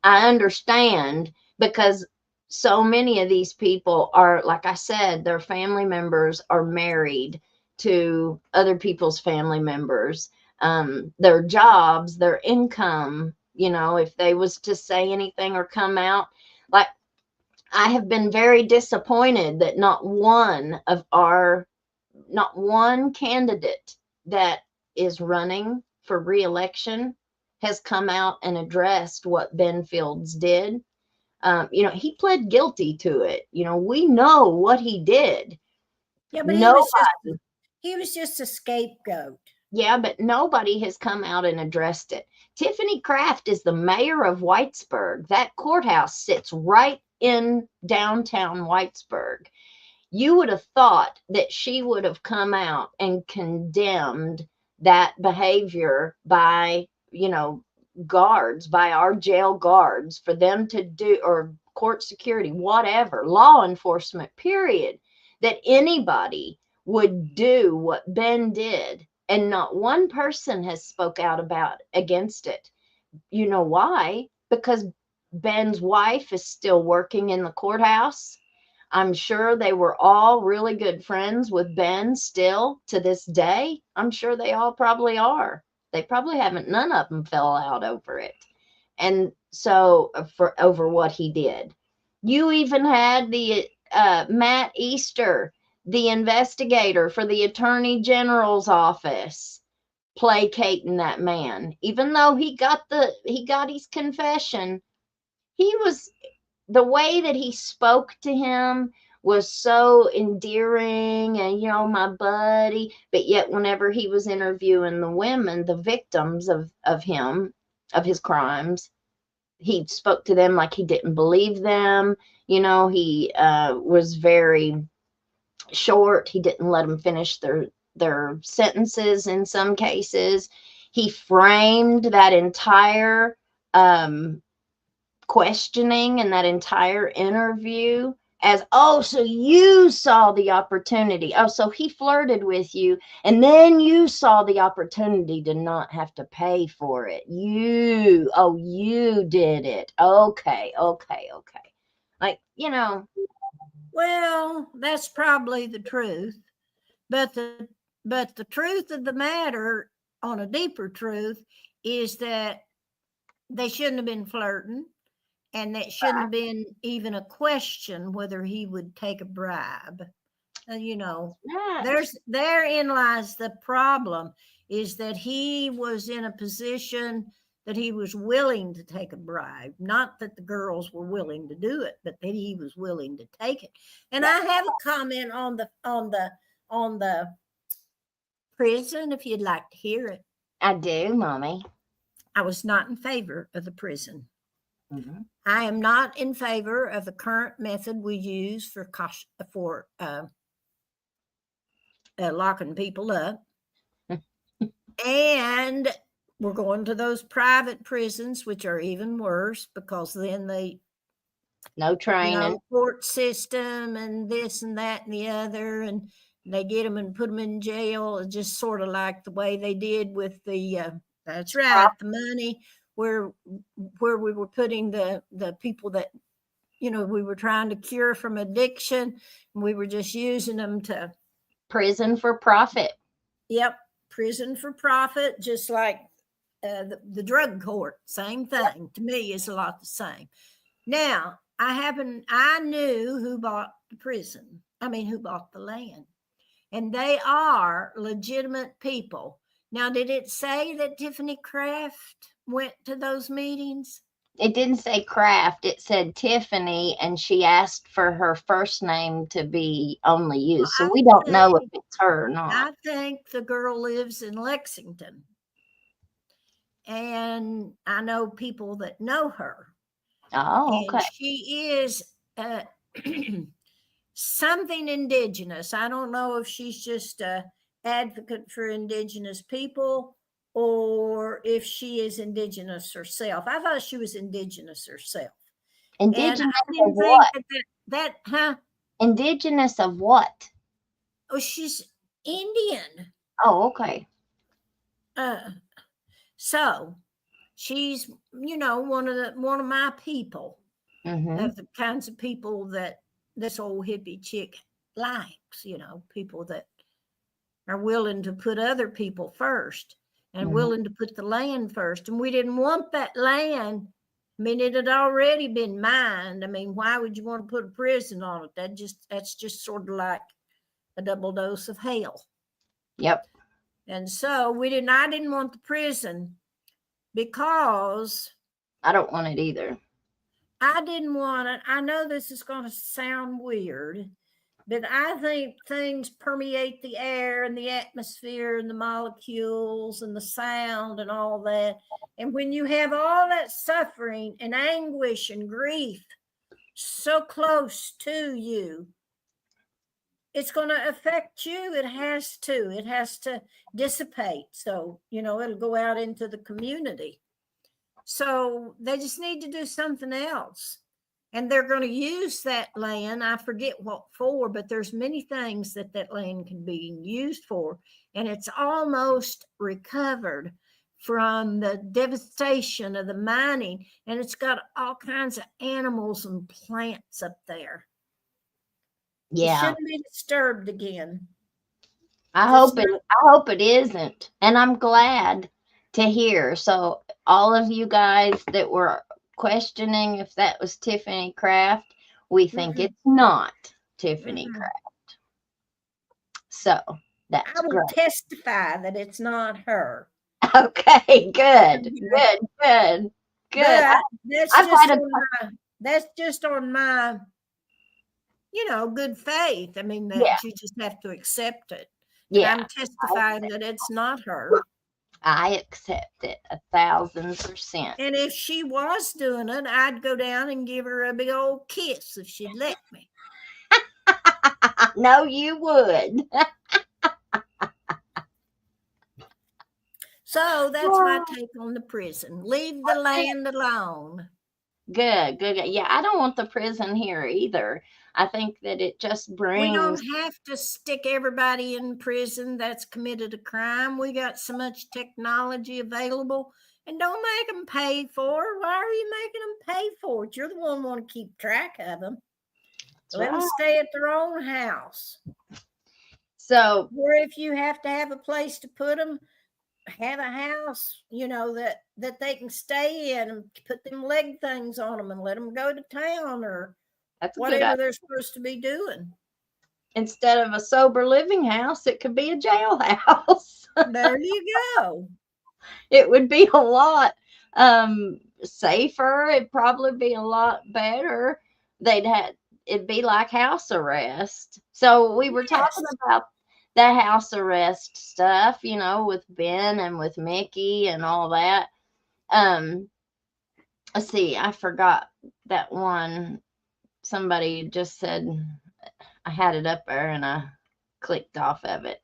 I understand, because so many of these people are, like I said, their family members are married to other people's family members. Their jobs, their income, you know, if they was to say anything or come out, like, I have been very disappointed that not one candidate that is running for re-election has come out and addressed what Ben Fields did. You know, he pled guilty to it. You know, we know what he did.
Yeah, but he was just a scapegoat.
Yeah, but nobody has come out and addressed it. Tiffany Kraft is the mayor of Whitesburg. That courthouse sits right in downtown Whitesburg. You would have thought that she would have come out and condemned that behavior by, you know, guards, by our jail guards, for them to do, or court security, whatever, law enforcement, period, that anybody would do what Ben did. And not one person has spoke out against it. You know why? Because Ben's wife is still working in the courthouse. I'm sure they were all really good friends with Ben still to this day. I'm sure they all probably are. They probably haven't, none of them fell out over it. And so over what he did. You even had the Matt Easter, the investigator for the Attorney General's office, placating that man. Even though he got his confession, the way that he spoke to him was so endearing and, you know, my buddy. But yet whenever he was interviewing the women, the victims of his crimes, he spoke to them like he didn't believe them. You know, he was very short. He didn't let them finish their sentences in some cases. He framed that entire questioning and that entire interview as, oh, so you saw the opportunity. Oh, so he flirted with you, and then you saw the opportunity to not have to pay for it. You did it. Okay. Like, you know.
Well, that's probably the truth. But the truth of the matter, on a deeper truth, is that they shouldn't have been flirting. And that shouldn't have been even a question whether he would take a bribe. You know, therein lies the problem, is that he was in a position that he was willing to take a bribe. Not that the girls were willing to do it, but that he was willing to take it. And I have a comment on the prison, if you'd like to hear it.
I do, Mommy.
I was not in favor of the prison.
Mm-hmm.
I am not in favor of the current method we use for locking people up. And we're going to those private prisons, which are even worse, because then
no training,
court system and this and that and the other, and they get them and put them in jail, just sort of like the way they did with the that's right, the money, where we were putting the people that, you know, we were trying to cure from addiction, and we were just using them to
prison for profit.
Yep, prison for profit, just like the drug court. Same thing. To me, is a lot the same. Now, I knew who bought the prison. who bought the land. And they are legitimate people. Now, did it say that Tiffany Kraft went to those meetings?
It didn't say Kraft. It said Tiffany, and she asked for her first name to be only used. So we don't know if it's her or not.
I think the girl lives in Lexington. And I know people that know her.
Oh, okay.
And she is something indigenous. I don't know if she's just an advocate for indigenous people or if she is indigenous herself. I thought she was indigenous herself.
Indigenous
and
of what?
Huh?
Indigenous of what?
Oh, she's Indian.
Oh, okay.
So she's, one of my people, of the kinds of people that this old hippie chick likes, people that are willing to put other people first and willing to put the land first. And we didn't want that land. It had already been mined. Why would you want to put a prison on it? That's just sort of like a double dose of hell.
Yep.
And so I didn't want the prison because
I don't want it either.
I didn't want it. I know this is going to sound weird, but I think things permeate the air and the atmosphere and the molecules and the sound and all that. And when you have all that suffering and anguish and grief so close to you, it's going to affect you. It has to dissipate. So, it'll go out into the community. So they just need to do something else. And they're going to use that land. I forget what for, but there's many things that land can be used for. And it's almost recovered from the devastation of the mining. And it's got all kinds of animals and plants up there.
Yeah.
It shouldn't be disturbed again.
I hope it isn't. And I'm glad to hear. So all of you guys that were questioning if that was Tiffany Kraft, we think it's not Tiffany Kraft. So that's
I will
great.
testify that it's not her.
Okay, good.
That's just on my good faith. You just have to accept it.
Yeah.
I'm testifying that it's not her.
I accept it 1,000%.
And if she was doing it, I'd go down and give her a big old kiss if she'd let me.
No, you would.
So that's my take on the prison. Leave the land alone.
Good. Yeah, I don't want the prison here either. I think that it just brings...
We don't have to stick everybody in prison that's committed a crime. We got so much technology available. And don't make them pay for it. Why are you making them pay for it? You're the one who want to keep track of them. Let them stay at their own house.
So...
Or if you have to have a place to put them, have a house, that they can stay in and put them leg things on them and let them go to town or whatever they're supposed to be doing.
Instead of a sober living house, it could be a jailhouse.
There you go.
It would be a lot safer. It'd probably be a lot better. It'd be like house arrest. So we were talking about the house arrest stuff, with Ben and with Mickey and all that. Let's see, I forgot that one. Somebody just said, I had it up there and I clicked off of it.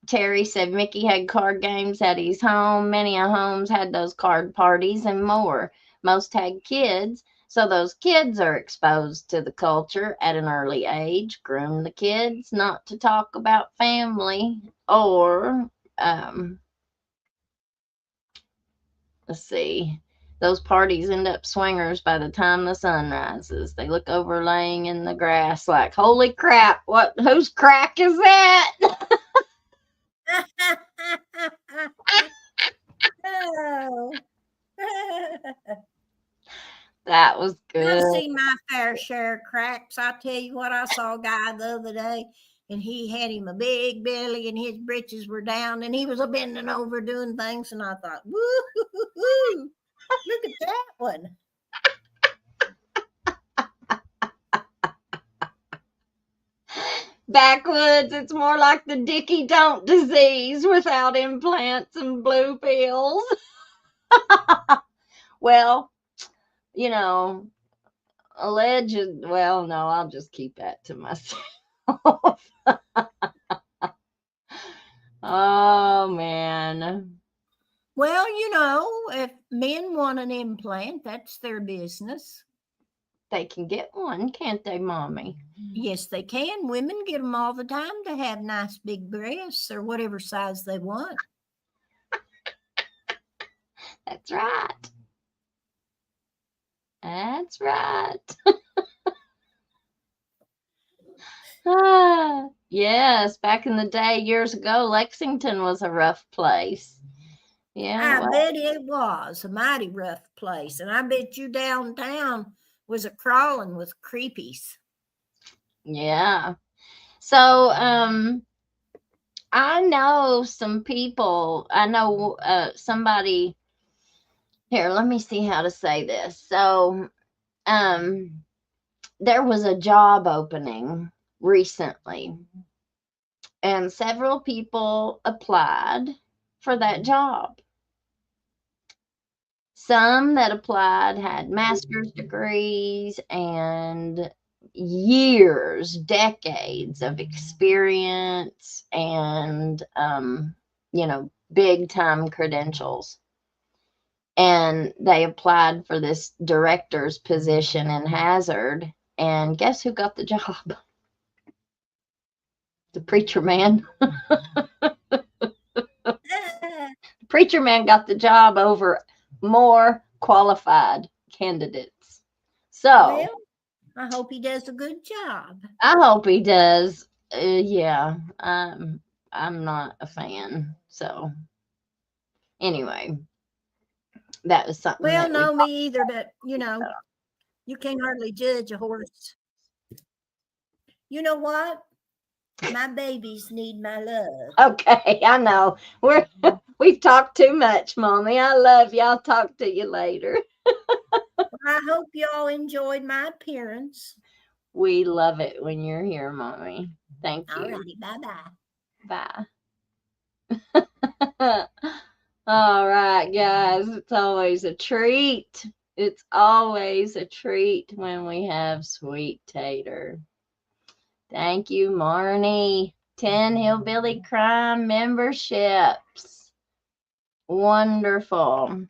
Terry said Mickey had card games at his home. Many homes had those card parties and more. Most had kids. So those kids are exposed to the culture at an early age. Groom the kids not to talk about family or, let's see, those parties end up swingers by the time the sun rises. They look over laying in the grass like, holy crap, whose crack is that?
Oh.
That was good.
I've seen my fair share of cracks. I tell you what, I saw a guy the other day, and he had him a big belly, and his britches were down, and he was a bending over doing things, and I thought, woo, look at that one.
Backwoods, it's more like the Dickie Don't disease without implants and blue pills. Well, you know, alleged, well, no, I'll just keep that to myself. Oh, man.
Well, you know, if men want an implant, that's their business.
They can get one, can't they, Mommy?
Yes, they can. Women get them all the time to have nice big breasts or whatever size they want.
That's right. That's right. Yes, back in the day, years ago, Lexington was a rough place. Yeah,
I bet it was a mighty rough place. And I bet you downtown was a crawling with creepies.
yeah. So, I know some people. I know somebody here. Let me see how to say this. So, there was a job opening recently, and several people applied for that job. Some that applied had master's degrees and years, decades of experience and, big time credentials. And they applied for this director's position in Hazard. And guess who got the job? The preacher man. The preacher man got the job over more qualified candidates. So,
well, I hope he does a good job.
I hope he does. Yeah, I'm not a fan. So, anyway, that was something.
Well,
that
no, me either. But you can't hardly judge a horse. You know what? My babies need my love.
Okay, I know. We've talked too much, Mommy. I love you. I'll talk to you later.
I hope y'all enjoyed my appearance.
We love it when you're here, Mommy. Thank you.
Alrighty, bye-bye.
Bye. All right, guys. It's always a treat. It's always a treat when we have Sweet Tater. Thank you, Marnie. 10 Hillbilly Crime memberships. Wonderful.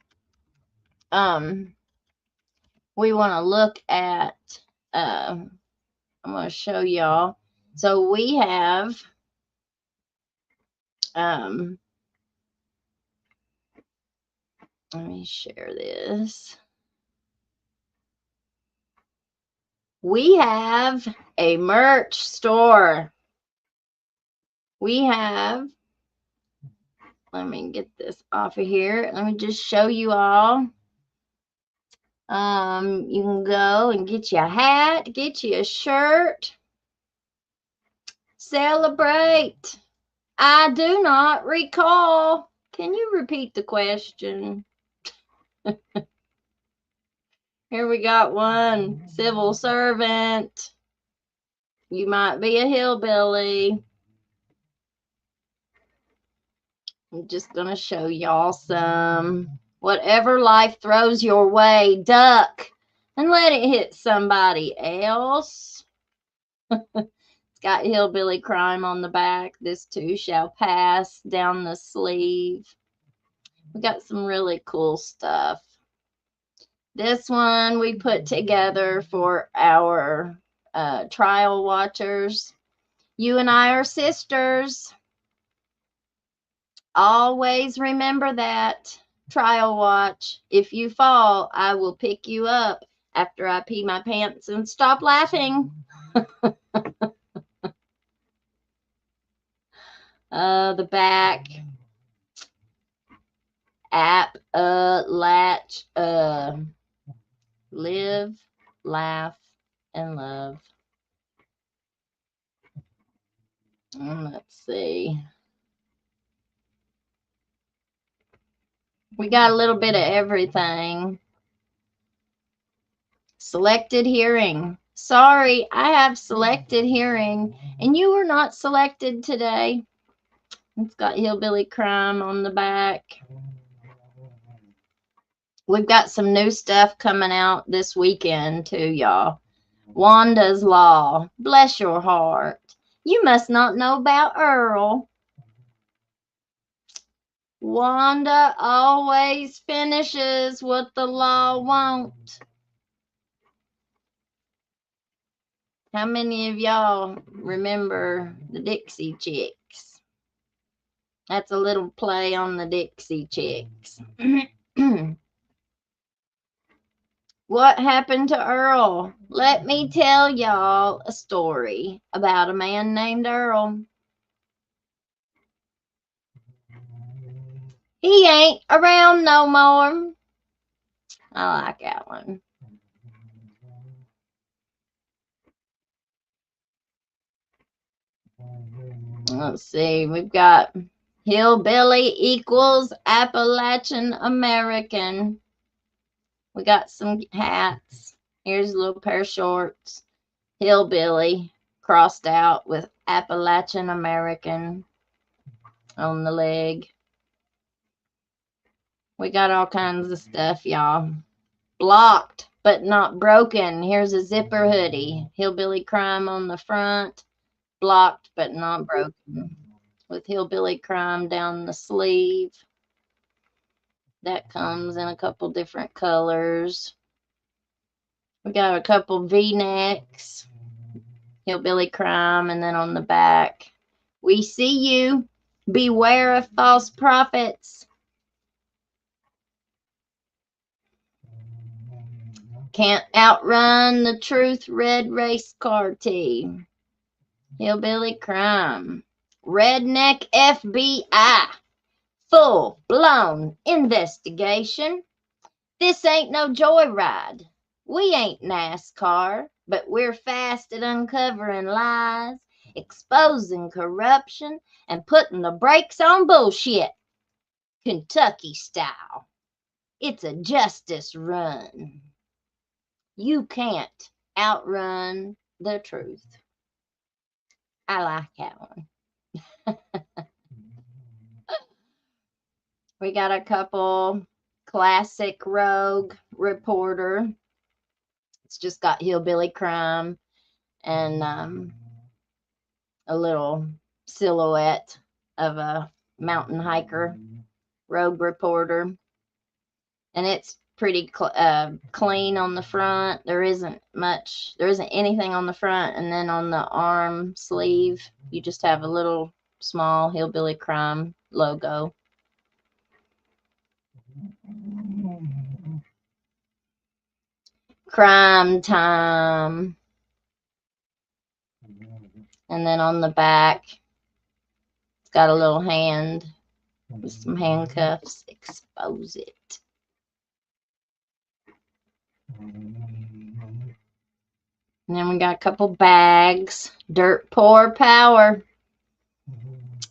We want to look at, I'm going to show y'all. So we have, let me share this. We have a merch store. We have, let me get this off of here. Let me just show you all. You can go and get you a hat, get you a shirt. Celebrate. I do not recall. Can you repeat the question? Here we got one. Civil servant. You might be a hillbilly. I'm just going to show y'all some. Whatever life throws your way, duck and let it hit somebody else. It's got hillbilly crime on the back. This too shall pass down the sleeve. We got some really cool stuff. This one we put together for our trial watchers. You and I are sisters. Always remember that. Trial watch. If you fall, I will pick you up after I pee my pants and stop laughing. The back. App, latch, Live, laugh, and love. Let's see. We got a little bit of everything. Selected hearing. Sorry, I have selected hearing, and you were not selected today. It's got hillbilly crime on the back. We've got some new stuff coming out this weekend too, y'all. Wanda's Law. Bless your heart. You must not know about Earl. Wanda always finishes what the law won't. How many of y'all remember the Dixie Chicks? That's a little play on the Dixie Chicks. What happened to Earl? Let me tell y'all a story about a man named Earl. He ain't around no more. I like that one. Let's see. We've got hillbilly equals Appalachian American. We got some hats. Here's a little pair of shorts. Hillbilly crossed out with Appalachian American on the leg. We got all kinds of stuff, y'all. Blocked, but not broken. Here's a zipper hoodie. Hillbilly crime on the front. Blocked, but not broken. With hillbilly crime down the sleeve. That comes in a couple different colors. We got a couple V-necks. Hillbilly crime, and then on the back, we see you. Beware of false prophets. Can't outrun the truth. Red race car tee. Hillbilly crime. Redneck FBI. Full blown investigation. This ain't no joyride. We ain't NASCAR, but we're fast at uncovering lies, exposing corruption, and putting the brakes on bullshit. Kentucky style. It's a justice run. You can't outrun the truth. I like that one. We got a couple classic rogue reporter. It's just got hillbilly crime and a little silhouette of a mountain hiker, rogue reporter. And it's pretty clean on the front. There isn't anything on the front. And then on the arm sleeve, you just have a little small hillbilly crime logo. Crime time. And then on the back, it's got a little hand with some handcuffs. Expose it. And then we got a couple bags. Dirt poor power.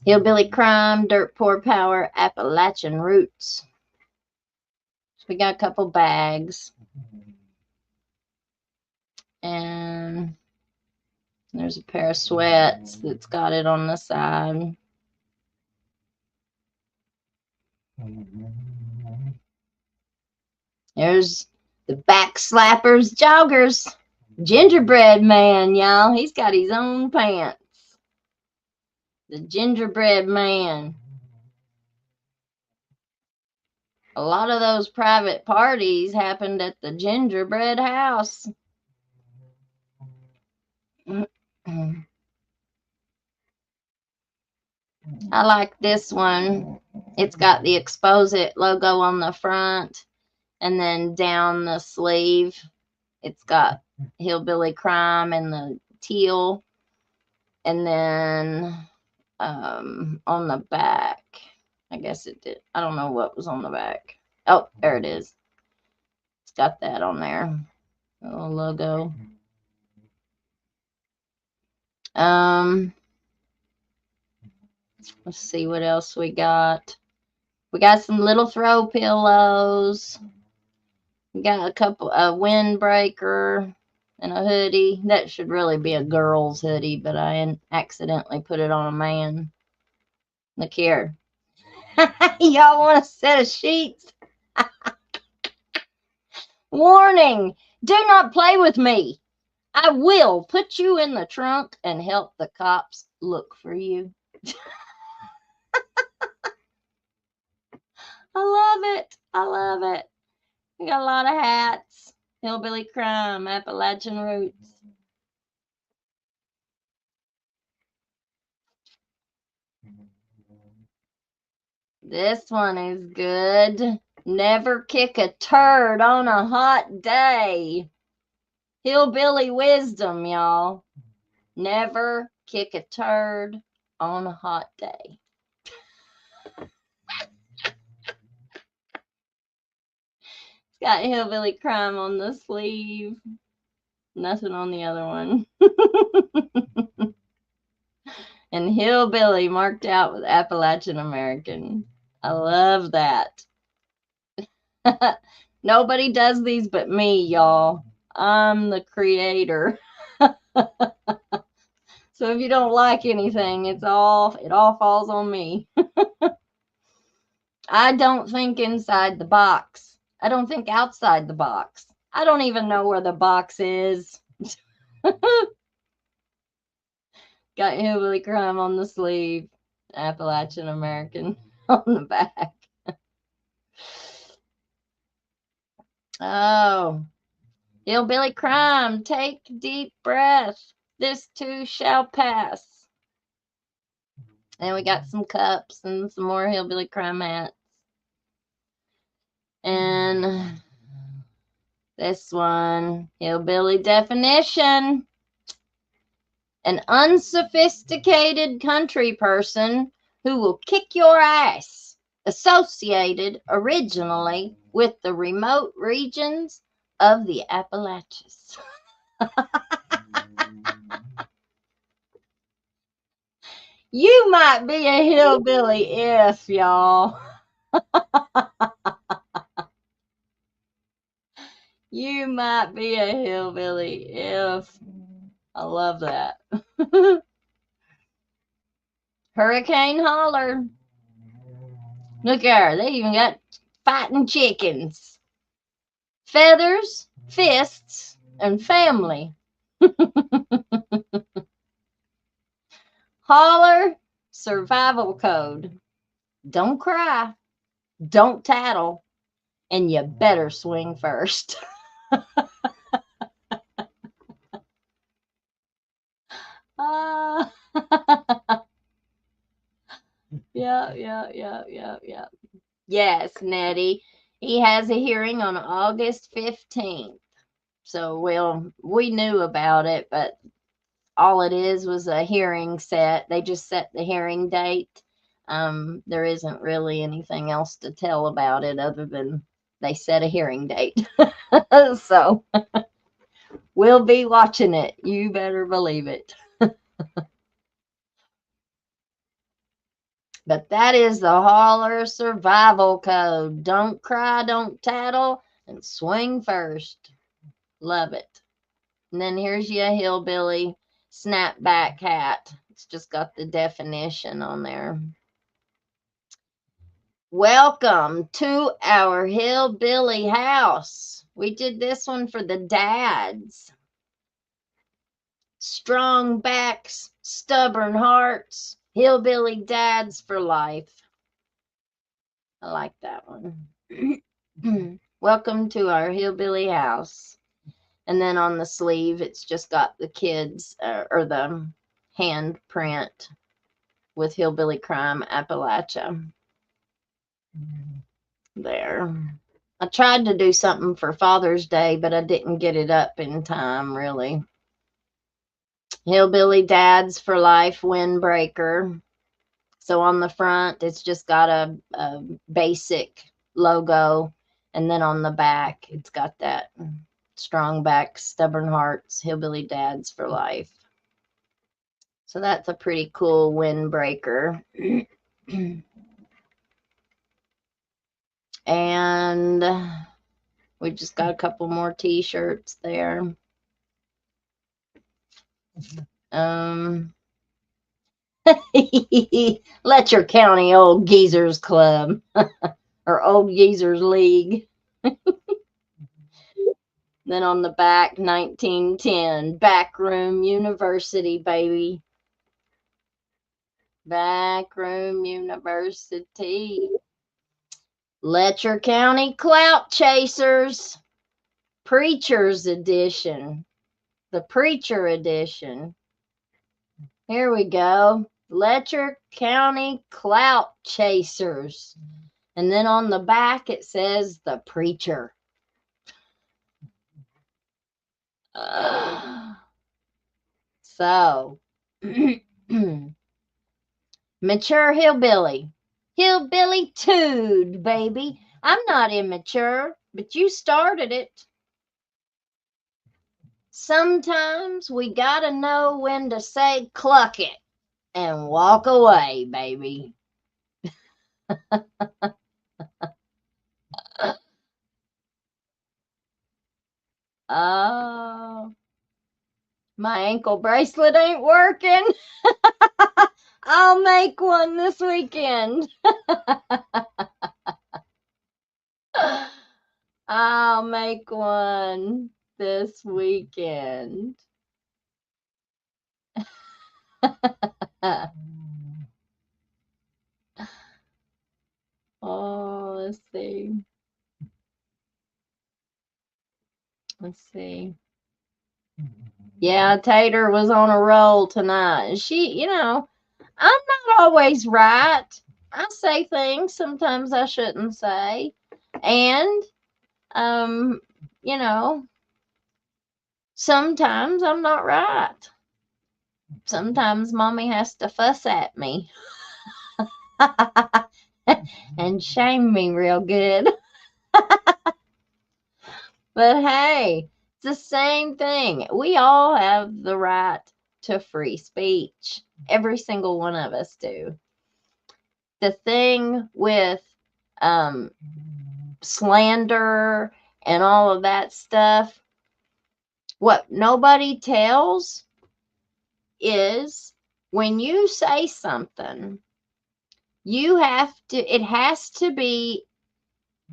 Hillbilly crime, dirt poor power, Appalachian roots. So we got a couple bags. And there's a pair of sweats that's got it on the side. There's the backslappers joggers. Gingerbread man, y'all. He's got his own pants. The gingerbread man. A lot of those private parties happened at the gingerbread house. I like this one. It's got the Expose It logo on the front, and then down the sleeve, it's got hillbilly crime in the teal, and then on the back, I guess it did. I don't know what was on the back. Oh, there it is. It's got that on there. little logo. Let's see what else we got. We got some little throw pillows. We got a windbreaker and a hoodie. That should really be a girl's hoodie, but I accidentally put it on a man. Look here. Y'all want a set of sheets? Warning! Do not play with me. I will put you in the trunk and help the cops look for you. I love it. I love it. We got a lot of hats. Hillbilly crime, Appalachian roots. This one is good. Never kick a turd on a hot day. Hillbilly wisdom, y'all. Never kick a turd on a hot day. It's got hillbilly crime on the sleeve. Nothing on the other one. And hillbilly marked out with Appalachian American. I love that. Nobody does these but me, y'all. I'm the creator. So if you don't like anything, it all falls on me. I don't think inside the box. I don't think outside the box. I don't even know where the box is. Got hillbilly crime on the sleeve. Appalachian American on the back. Oh, hillbilly crime. Take deep breath. This too shall pass. And we got some cups and some more hillbilly crime hats. And this one, hillbilly definition. An unsophisticated country person who will kick your ass, associated originally with the remote regions of the Appalachians. You might be a hillbilly if, y'all. You might be a hillbilly if. I love that. Hurricane holler. Look there, they even got fighting chickens. Feathers, fists, and family. Holler, survival code. Don't cry, don't tattle, and you better swing first. Yeah. Yes, Nettie. He has a hearing on August 15th. So, we knew about it, but all it was a hearing set. They just set the hearing date. There isn't really anything else to tell about it other than they set a hearing date. So, we'll be watching it. You better believe it. But that is the holler survival code. Don't cry, don't tattle, and swing first. Love it. And then here's your hillbilly snapback hat. It's just got the definition on there. Welcome to our hillbilly house. We did this one for the dads. Strong backs, stubborn hearts, hillbilly dads for life. I like that one. Welcome to our hillbilly house. And then on the sleeve, it's just got the kids or the handprint with Hillbilly Crime Appalachia. There. I tried to do something for Father's Day, but I didn't get it up in time, really. Hillbilly Dads for Life windbreaker. So on the front, it's just got a basic logo. And then on the back, it's got that strong backs, stubborn hearts, hillbilly dads for life. So that's a pretty cool windbreaker. And we just got a couple more t-shirts there. Letcher County Old Geezers Club or Old Geezers League. Then on the back, 1910, Backroom University, baby. Backroom University. Letcher County Clout Chasers, Preacher's Edition. The Preacher Edition. Here we go. Letcher County Clout Chasers. And then on the back it says the Preacher. So, mature hillbilly. Hillbilly tood, baby. I'm not immature, but you started it. Sometimes we gotta know when to say cluck it and walk away, baby. Oh, my ankle bracelet ain't working. I'll make one this weekend. I'll make one this weekend. Oh, let's see. Let's see. Yeah, Tater was on a roll tonight. She, you know, I'm not always right. I say things sometimes I shouldn't say. And, you know, sometimes I'm not right. Sometimes Mommy has to fuss at me and shame me real good. But hey, it's the same thing. We all have the right to free speech. Every single one of us do. The thing with slander and all of that stuff, what nobody tells is when you say something, you have to, it has to be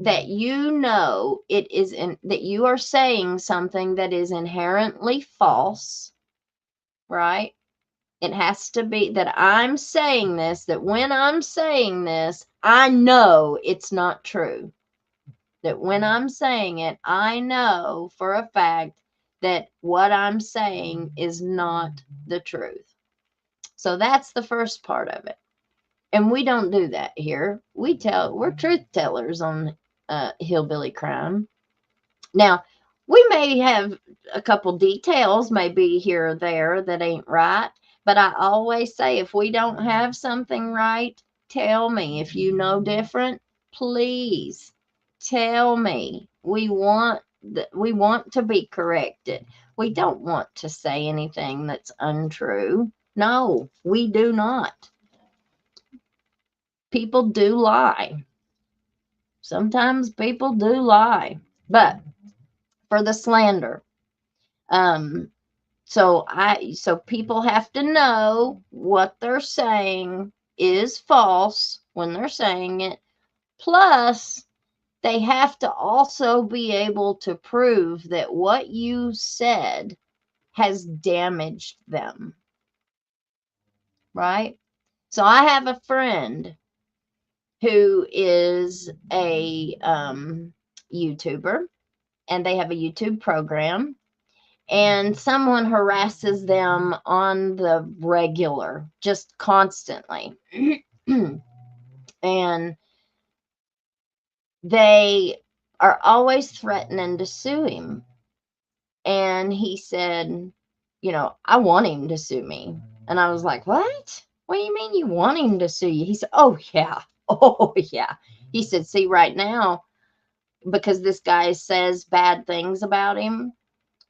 that you know it is that you are saying something that is inherently false, right? It has to be that I'm saying this, that when I'm saying this, I know it's not true. That when I'm saying it, I know for a fact that what I'm saying is not the truth. So that's the first part of it. And we don't do that here. We're truth tellers on Hillbilly Crime. Now, we may have a couple details maybe here or there that ain't right, but I always say if we don't have something right, tell me. If you know different, please tell me. We want to be corrected. We don't want to say anything that's untrue. No, we do not. People do lie. Sometimes people do lie. But for the slander, so people have to know what they're saying is false when they're saying it. Plus, they have to also be able to prove that what you said has damaged them. Right? So I have a friend who is a YouTuber, and they have a YouTube program, and someone harasses them on the regular, just constantly. And they are always threatening to sue him. And he said, you know, I want him to sue me. And I was like, what? What do you mean you want him to sue you? He said, oh, yeah. Oh, yeah. He said, see, right now, because this guy says bad things about him,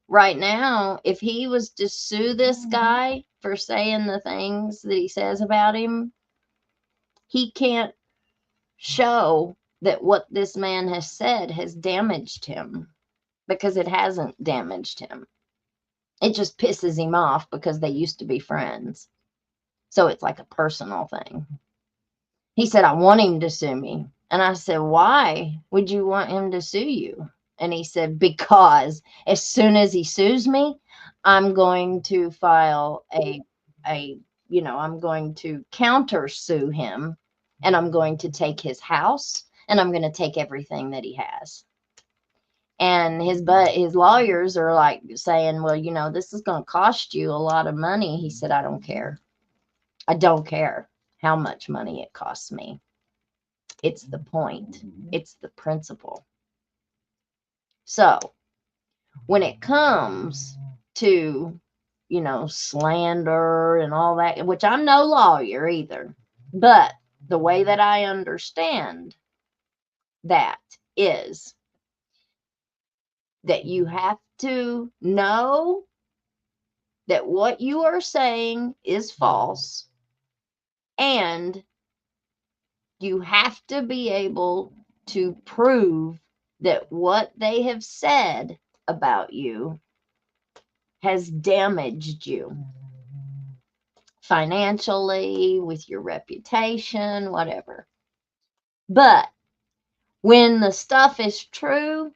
right now, if he was to sue this guy for saying the things that he says about him, he can't show that what this man has said has damaged him, because it hasn't damaged him. It just pisses him off because they used to be friends. So it's like a personal thing. He said, I want him to sue me. And I said, why would you want him to sue you? And he said, because as soon as he sues me, I'm going to file I'm going to counter sue him, and I'm going to take his house, and I'm going to take everything that he has. And his lawyers are like saying, well, this is going to cost you a lot of money. He said, I don't care. I don't care how much money it costs me. It's the point. It's the principle. So when it comes to, slander and all that, which I'm no lawyer either, but the way that I understand that is that you have to know that what you are saying is false, and you have to be able to prove that what they have said about you has damaged you financially, with your reputation, whatever. But when the stuff is true,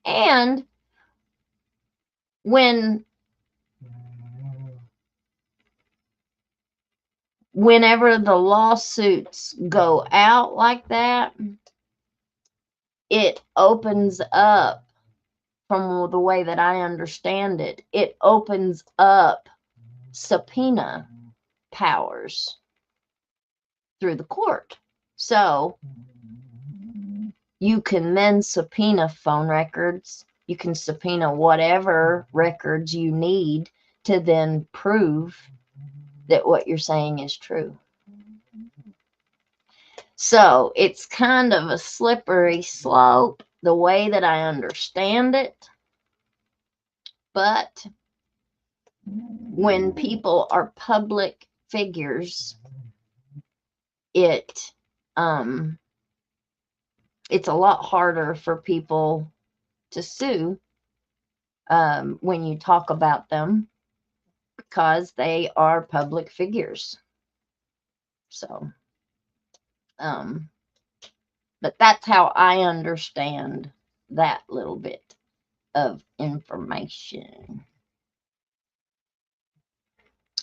and whenever the lawsuits go out like that, it opens up, from the way that I understand it, it opens up subpoena powers through the court. So you can then subpoena phone records. You can subpoena whatever records you need to then prove that what you're saying is true. So it's kind of a slippery slope, the way that I understand it. But when people are public figures, it's a lot harder for people to sue when you talk about them, because they are public figures. So, but that's how I understand that little bit of information.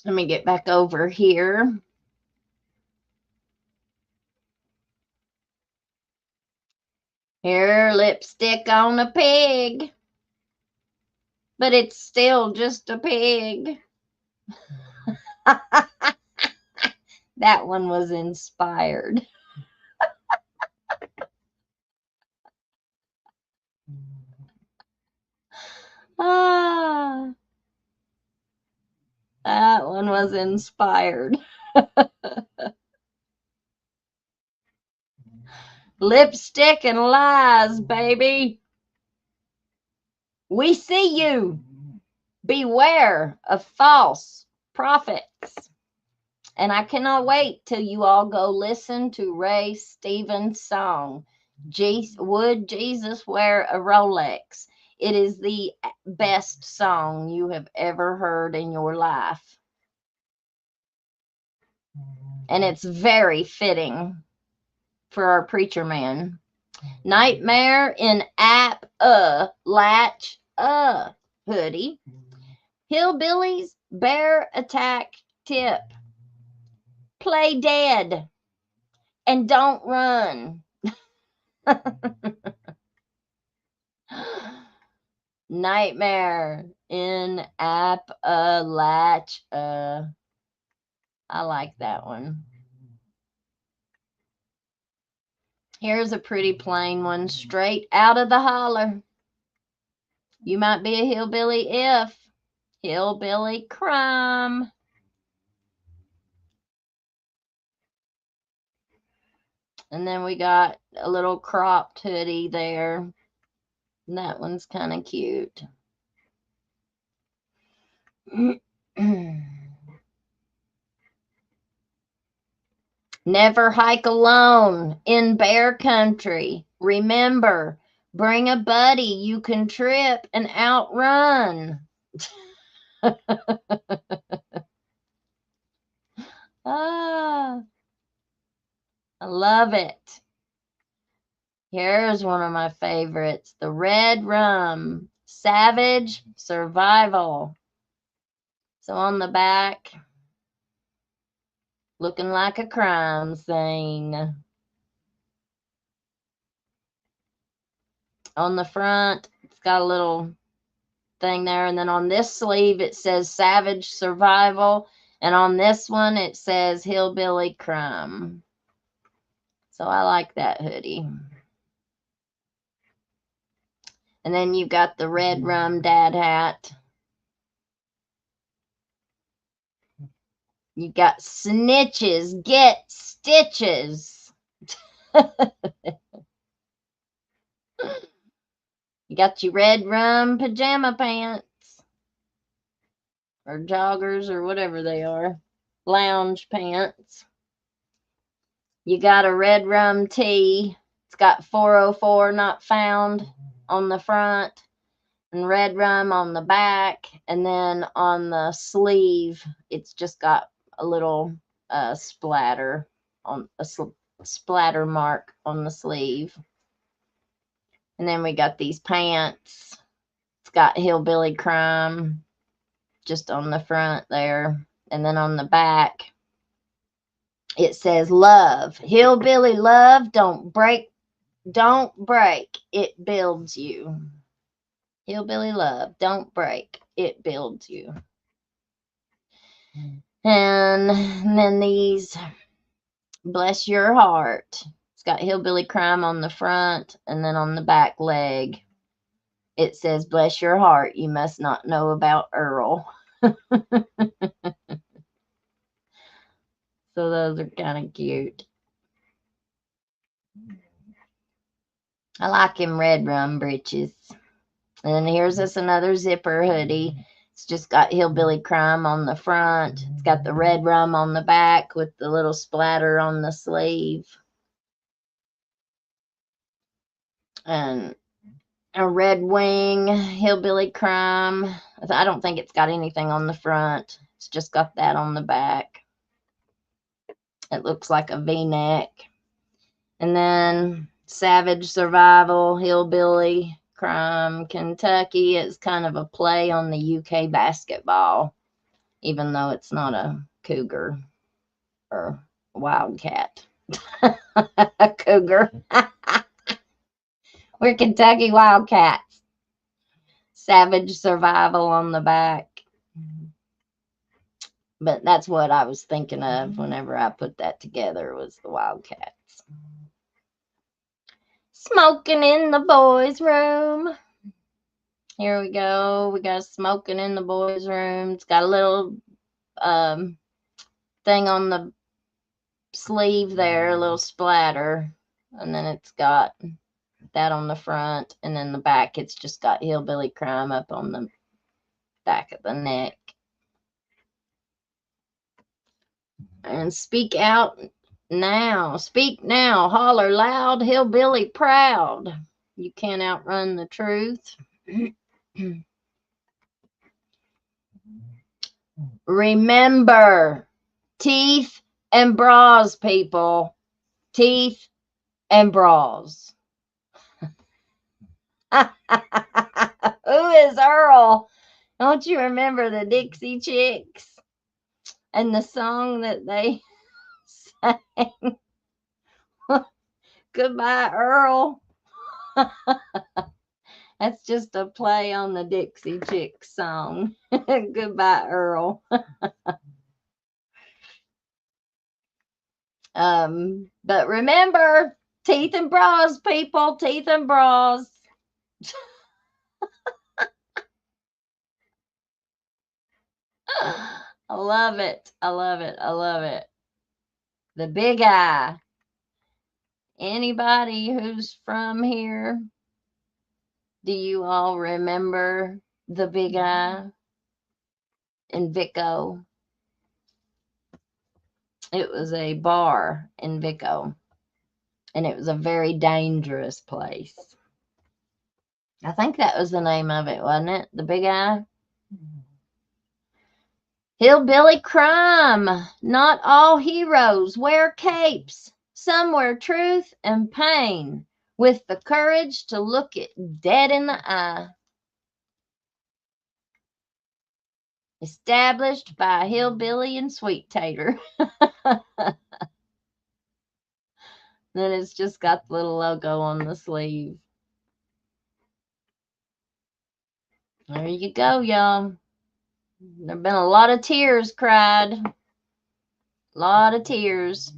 Let me get back over here. Here, lipstick on a pig, but it's still just a pig. That one was inspired. That one was inspired. Lipstick and lies, baby. We see you. Beware of false prophets. And I cannot wait till you all go listen to Ray Stevens' song, Would Jesus Wear a Rolex? It is the best song you have ever heard in your life. And it's very fitting for our preacher man. Nightmare in latch hoodie. Hillbillies bear attack tip. Play dead and don't run. Nightmare in latch. I like that one. Here's a pretty plain one, straight out of the holler. You might be a hillbilly if hillbilly crime. And then we got a little cropped hoodie there. That one's kind of cute. Never hike alone in bear country. Remember, bring a buddy you can trip and outrun. Ah, I love it. Here's one of my favorites, the red rum, savage survival. So on the back, looking like a crime scene. On the front, it's got a little thing there. And then on this sleeve, it says savage survival. And on this one, it says hillbilly crime. So I like that hoodie. And then you got the red rum dad hat. You got snitches get stitches. You got your red rum pajama pants. Or joggers or whatever they are. Lounge pants. You got a red rum tee. It's got 404 not found on the front. And red rum on the back. And then on the sleeve, it's just got a little splatter on a splatter mark on the sleeve. And then we got these pants. It's got hillbilly crime just on the front there. And then on the back, it says love. Hillbilly love, don't break, it builds you. Hillbilly love, don't break, it builds you. And then these, bless your heart. It's got hillbilly crime on the front, and then on the back leg, it says, bless your heart, you must not know about Earl. So those are kind of cute. I like him red rum breeches. And then here's us another zipper hoodie. It's just got hillbilly crime on the front. It's got the red rum on the back with the little splatter on the sleeve. And a red wing, hillbilly crime. I don't think it's got anything on the front. It's just got that on the back. It looks like a V-neck. And then savage survival, hillbilly crime, Kentucky. It's kind of a play on the UK basketball, even though it's not a cougar or wildcat. A cougar. We're Kentucky Wildcats. Savage survival on the back. But that's what I was thinking of whenever I put that together, was the Wildcats. Smoking in the boys' room. Here we go. We got smoking in the boys' room. It's got a little thing on the sleeve there, a little splatter. And then it's got that on the front. And then the back, it's just got hillbilly crime up on the back of the neck. And speak out now. Speak now. Holler loud. Hillbilly proud. You can't outrun the truth. Remember, teeth and bras, people. Teeth and bras. Who is Earl? Don't you remember the Dixie Chicks and the song that they sang? Goodbye, Earl. That's just a play on the Dixie Chicks song. Goodbye, Earl. But remember, teeth and bras, people, teeth and bras. I love it. I love it. I love it. The big eye. Anybody who's from here Do you all remember the big eye in Vico? It was a bar in Vico, and it was a very dangerous place. I think that was the name of it, wasn't it? The Big Eye? Hillbilly crime. Not all heroes wear capes. Some wear truth and pain with the courage to look it dead in the eye. Established by Hillbilly and Sweet Tater. Then it's just got the little logo on the sleeve. There you go, y'all. There have been a lot of tears cried. A lot of tears.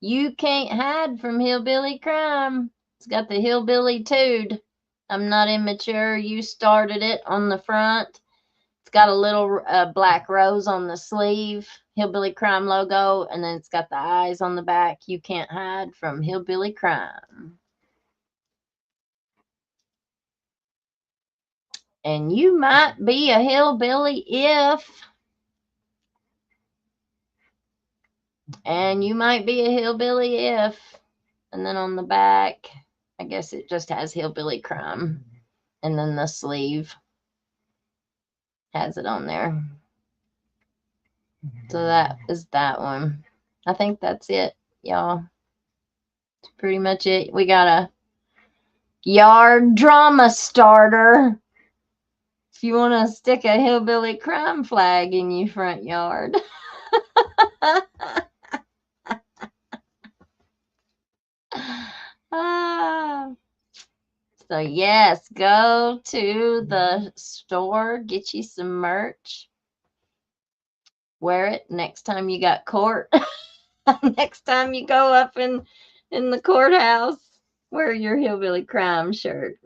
You can't hide from hillbilly crime. It's got the hillbilly tude. I'm not immature. You started it on the front. It's got a little black rose on the sleeve. Hillbilly crime logo. And then it's got the eyes on the back. You can't hide from hillbilly crime. And you might be a hillbilly if, and you might be a hillbilly if, and then on the back, I guess it just has hillbilly crime. And then the sleeve has it on there. So that is that one. I think that's it, y'all. That's pretty much it. We got a yard drama starter. If you want to stick a hillbilly crime flag in your front yard. So yes, go to the store, get you some merch. Wear it next time you got court. Next time you go up in the courthouse, wear your hillbilly crime shirt.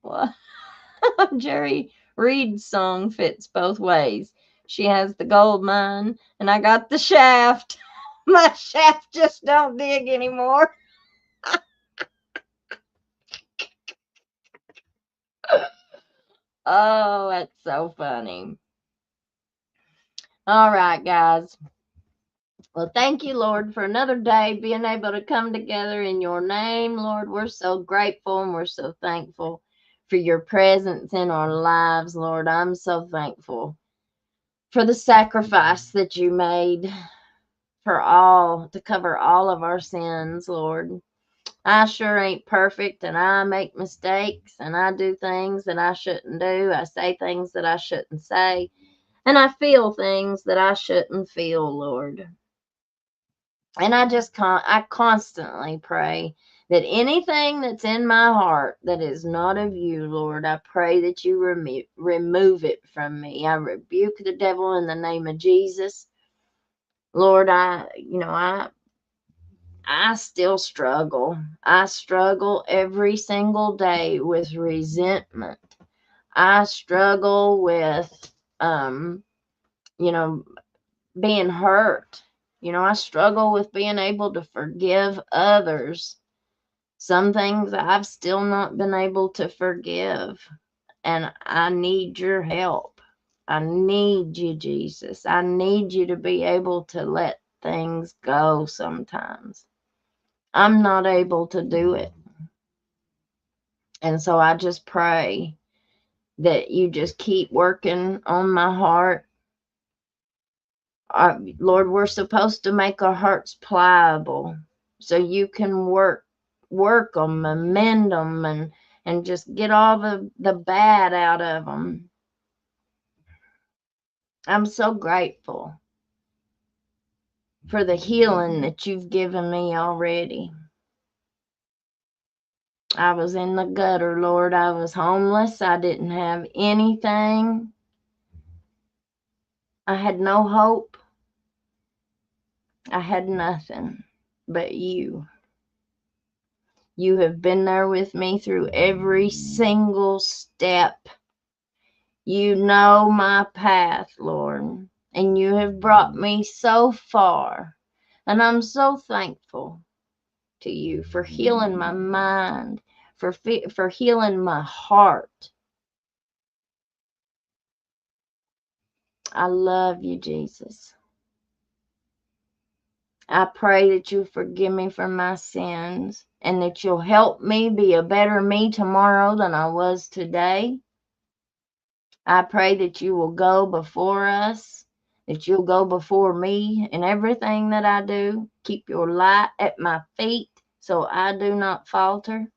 Well, Jerry Reed's song fits both ways. She has the gold mine, and I got the shaft. My shaft just don't dig anymore. Oh, that's so funny. All right, guys. Well, thank you, Lord, for another day being able to come together in your name, Lord. We're so grateful and we're so thankful for your presence in our lives, Lord. I'm so thankful for the sacrifice that you made to cover all of our sins, Lord. I sure ain't perfect, and I make mistakes, and I do things that I shouldn't do. I say things that I shouldn't say, and I feel things that I shouldn't feel, Lord. And I constantly pray that anything that's in my heart that is not of you, Lord, I pray that you remove it from me. I rebuke the devil in the name of Jesus. Lord, I still struggle. I struggle every single day with resentment. I struggle with, being hurt. I struggle with being able to forgive others. Some things I've still not been able to forgive. And I need your help. I need you, Jesus. I need you to be able to let things go sometimes. I'm not able to do it. And so I just pray that you just keep working on my heart. Lord, we're supposed to make our hearts pliable so you can work them and mend them and just get all the bad out of them. I'm so grateful for the healing that you've given me already. I was in the gutter, Lord. I was homeless. I didn't have anything. I had no hope. I had nothing but you. You have been there with me through every single step. You know my path, Lord. And you have brought me so far. And I'm so thankful to you for healing my mind, for healing my heart. I love you, Jesus. I pray that you forgive me for my sins and that you'll help me be a better me tomorrow than I was today. I pray that you will go before us, that you'll go before me in everything that I do. Keep your light at my feet so I do not falter.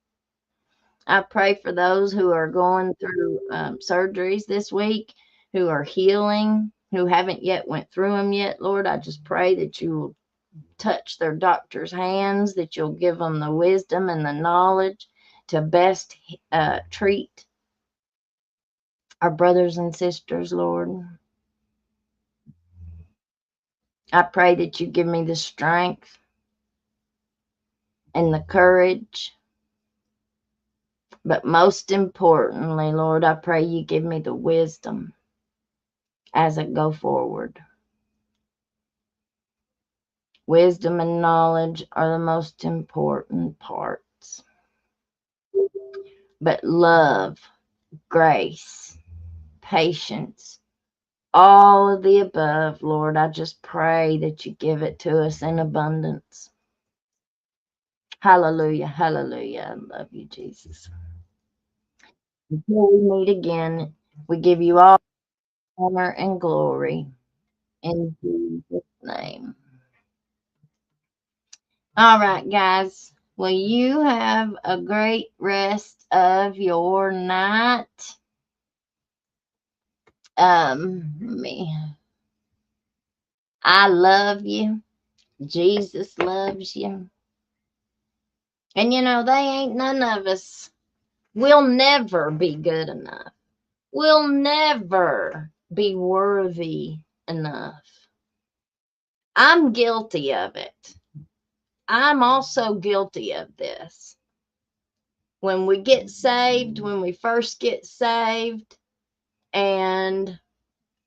I pray for those who are going through surgeries this week, who are healing, who haven't yet went through them yet. Lord, I just pray that you will touch their doctor's hands, that you'll give them the wisdom and the knowledge to best treat our brothers and sisters, Lord. I pray that you give me the strength and the courage. But most importantly, Lord, I pray you give me the wisdom as I go forward. Wisdom and knowledge are the most important parts. But love, grace, patience, all of the above, Lord, I just pray that you give it to us in abundance. Hallelujah, hallelujah. I love you, Jesus. Until we meet again, we give you all honor and glory in Jesus' name. All right, guys. Well, you have a great rest of your night. I love you. Jesus loves you. And you know, they ain't none of us. We'll never be good enough. We'll never be worthy enough. I'm guilty of it. I'm also guilty of this. When we get saved, when we first get saved, and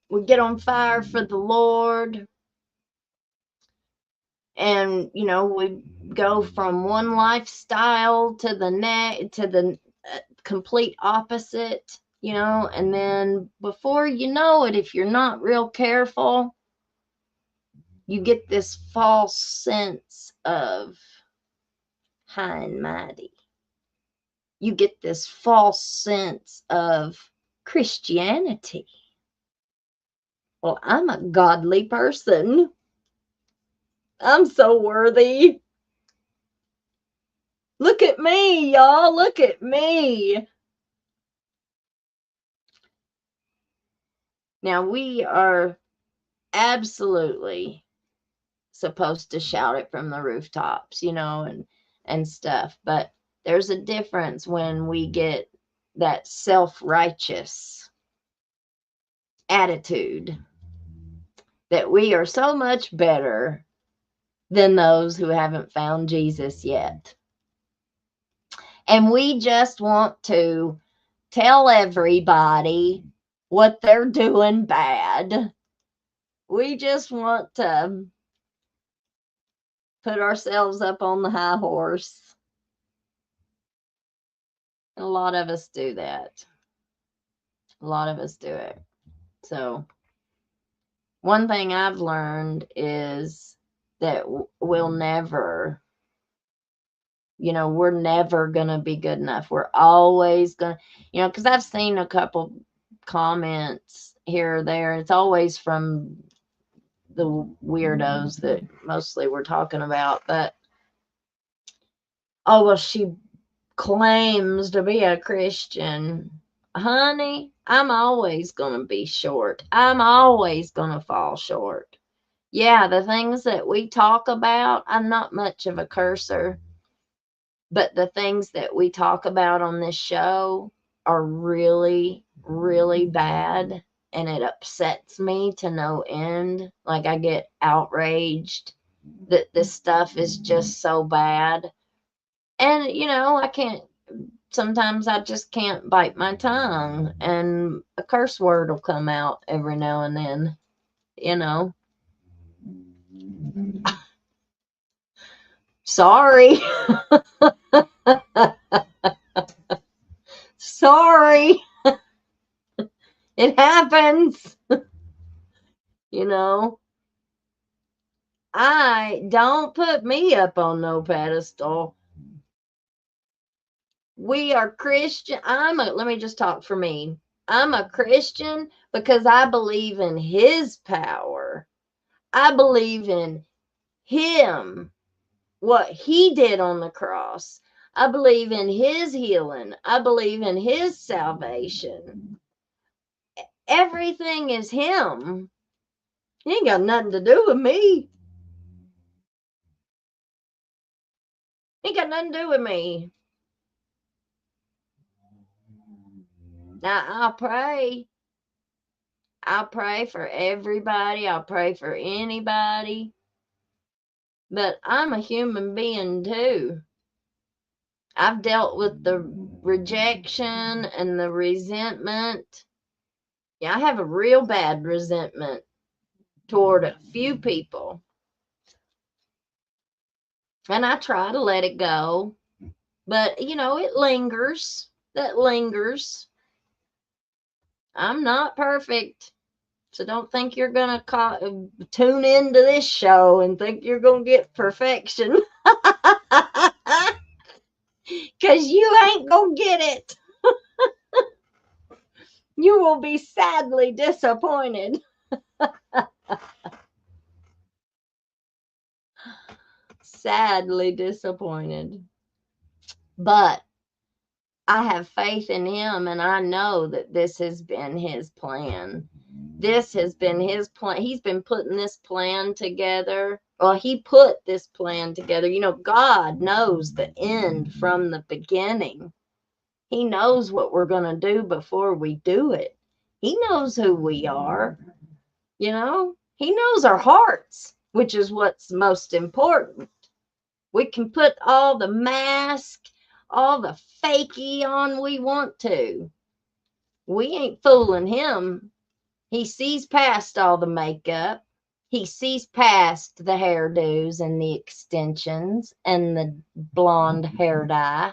we get on fire for the Lord, and you know, we go from one lifestyle to the complete opposite, you know, and then before you know it, if you're not real careful, you get this false sense of high and mighty. You get this false sense of Christianity. Well, I'm a godly person. I'm so worthy. Look at me, y'all. Look at me. Now, we are absolutely supposed to shout it from the rooftops, you know, and stuff. But there's a difference when we get that self-righteous attitude that we are so much better than those who haven't found Jesus yet. And we just want to tell everybody what they're doing bad. We just want to put ourselves up on the high horse. And a lot of us do that. A lot of us do it. So one thing I've learned is that we'll never, you know, we're never going to be good enough. We're always going to, you know, because I've seen a couple comments here or there. It's always from the weirdos that mostly we're talking about. But, oh, well, she claims to be a Christian. Honey, I'm always going to be short. I'm always going to fall short. Yeah, the things that we talk about, I'm not much of a cursor, but the things that we talk about on this show are really, really bad, and it upsets me to no end. Like, I get outraged that this stuff is just so bad. And, you know, sometimes I just can't bite my tongue, and a curse word will come out every now and then. you know. Sorry. Sorry. It happens. You know. Don't put me up on no pedestal. We are Christian. Let me just talk for me. I'm a Christian because I believe in his power. I believe in him, what he did on the cross. I believe in his healing. I believe in his salvation. Everything is him. He ain't got nothing to do with me. He ain't got nothing to do with me. Now, I'll pray. I'll pray for everybody. I'll pray for anybody. But I'm a human being too. I've dealt with the rejection and the resentment. Yeah, I have a real bad resentment toward a few people. And I try to let it go. But, you know, it lingers. That lingers. I'm not perfect. So don't think you're going to tune into this show and think you're going to get perfection. Because you ain't going to get it. You will be sadly disappointed. Sadly disappointed. But I have faith in him, and I know that this has been his plan. This has been his plan. He's been putting this plan together. Well, he put this plan together. You know, God knows the end from the beginning. He knows what we're going to do before we do it. He knows who we are. You know, he knows our hearts, which is what's most important. We can put all the mask, all the fakey on we want to. We ain't fooling him. He sees past all the makeup. He sees past the hairdos and the extensions and the blonde hair dye.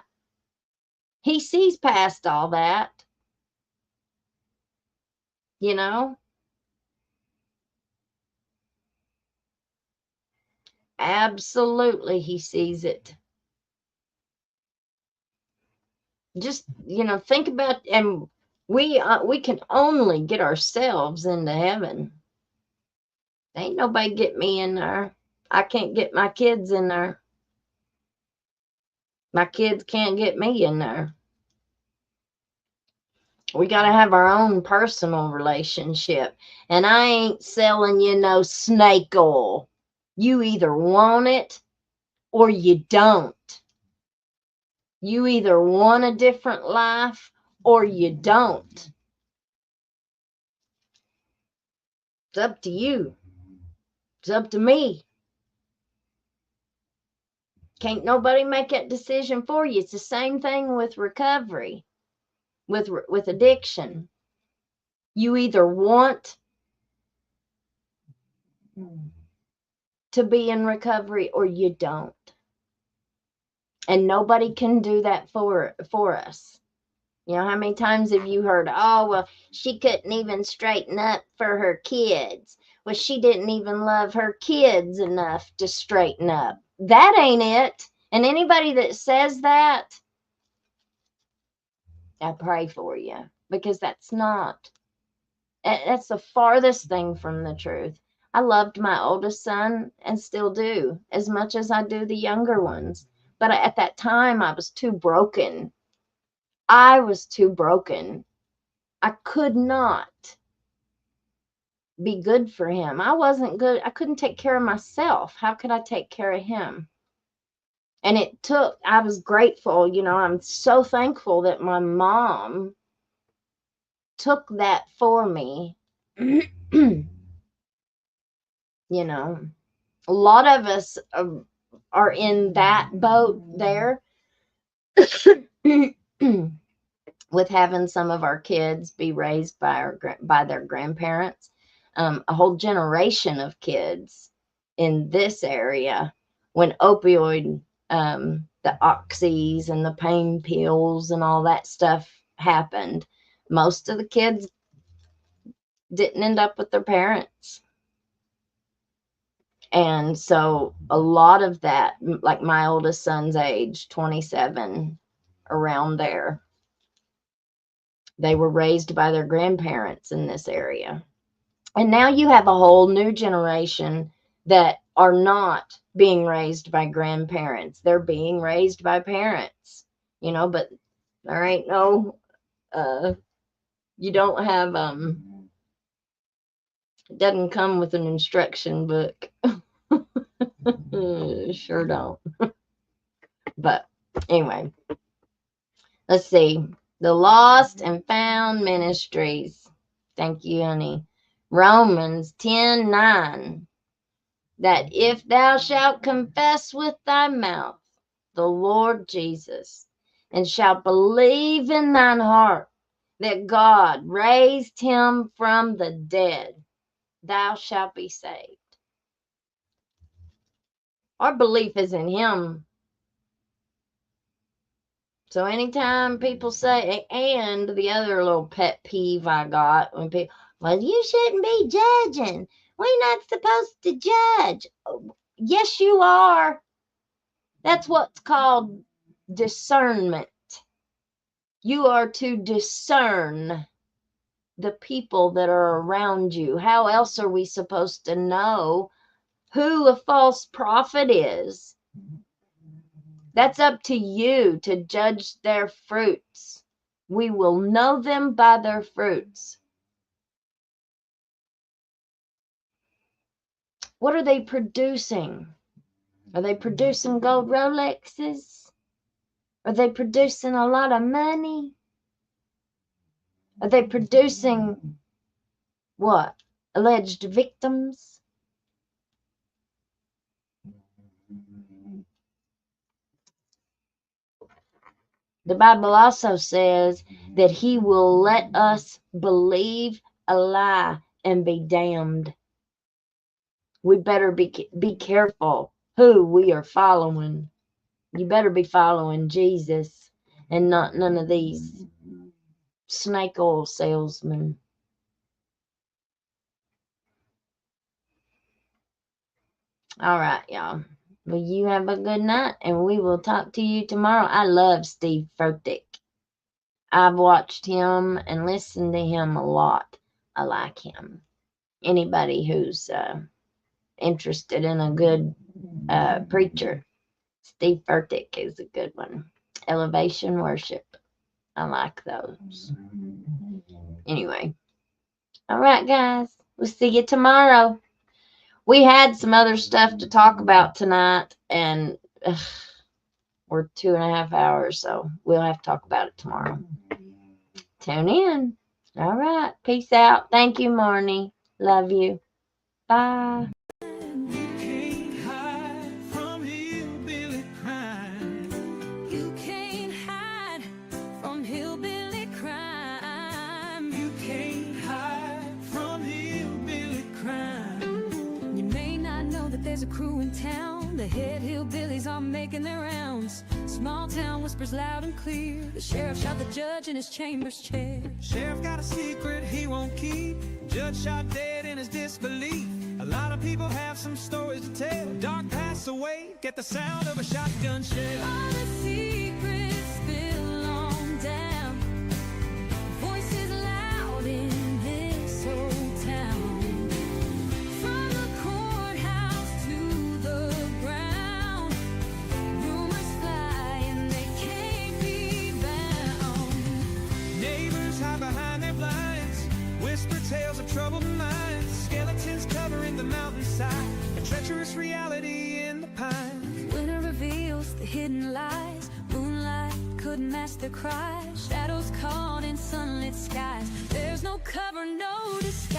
He sees past all that. You know? Absolutely, he sees it. Just, you know, think about, and we can only get ourselves into heaven. Ain't nobody get me in there. I can't get my kids in there. My kids can't get me in there. We got to have our own personal relationship. And I ain't selling you no snake oil. You either want it or you don't. You either want a different life or you don't. It's up to you. It's up to me. Can't nobody make that decision for you. It's the same thing with recovery, with addiction. You either want to be in recovery or you don't. And nobody can do that for us. You know, how many times have you heard, oh, well, she couldn't even straighten up for her kids. Well, she didn't even love her kids enough to straighten up. That ain't it. And anybody that says that, I pray for you, because that's the farthest thing from the truth. I loved my oldest son and still do, as much as I do the younger ones. But at that time, I was too broken. I was too broken. I could not be good for him. I wasn't good. I couldn't take care of myself. How could I take care of him? And I was grateful, you know, I'm so thankful that my mom took that for me. You know, a lot of us are in that boat there with having some of our kids be raised by their grandparents. a whole generation of kids in this area when opioid, the oxys and the pain pills and all that stuff happened. Most of the kids didn't end up with their parents. And so a lot of that, like my oldest son's age, 27, around there, they were raised by their grandparents in this area. And now you have a whole new generation that are not being raised by grandparents. They're being raised by parents, you know, but there ain't no, you don't have, it doesn't come with an instruction book. Sure don't. But anyway, let's see. The Lost and Found Ministries. Thank you, honey. Romans 10:9. That if thou shalt confess with thy mouth the Lord Jesus, and shalt believe in thine heart that God raised him from the dead, thou shalt be saved. Our belief is in him. So anytime people say, and the other little pet peeve I got, when people, well, you shouldn't be judging. We're not supposed to judge. Yes, you are. That's what's called discernment. You are to discern the people that are around you. How else are we supposed to know who a false prophet is? That's up to you to judge their fruits. We will know them by their fruits. What are they producing? Are they producing gold Rolexes? Are they producing a lot of money? Are they producing what? Alleged victims? The Bible also says that he will let us believe a lie and be damned. We better be careful who we are following. You better be following Jesus and not none of these snake oil salesmen. All right, y'all. Well, you have a good night, and we will talk to you tomorrow. I love Steve Furtick. I've watched him and listened to him a lot. I like him. Anybody who's interested in a good preacher, Steve Furtick is a good one. Elevation Worship. I like those. Anyway. All right, guys. We'll see you tomorrow. We had some other stuff to talk about tonight, and we're 2.5 hours, so we'll have to talk about it tomorrow. Tune in. All right. Peace out. Thank you, Marnie. Love you. Bye.
You can't hide from hillbilly crime.
You can't hide from hillbilly crime.
You can't hide from hillbilly crime.
You may not know that there's a crew in town. The head hillbillies are making their rounds. Small town whispers loud and clear. The sheriff shot the judge in his chambers chair.
Sheriff got a secret he won't keep. Judge shot dead in his disbelief. A lot of people have some stories to tell. Dark pass away, get the sound of a shotgun shell.
All the secrets spill on down. Voices loud in this old town. From the courthouse to the ground. Rumors fly and they can't be bound.
Neighbors hide behind their blinds. Whisper tales of troubled minds. Skeletons covering the mountainside. A treacherous reality in the pines.
Winter reveals the hidden lies. Moonlight couldn't mask the cries. Shadows caught in sunlit skies. There's no cover, no disguise.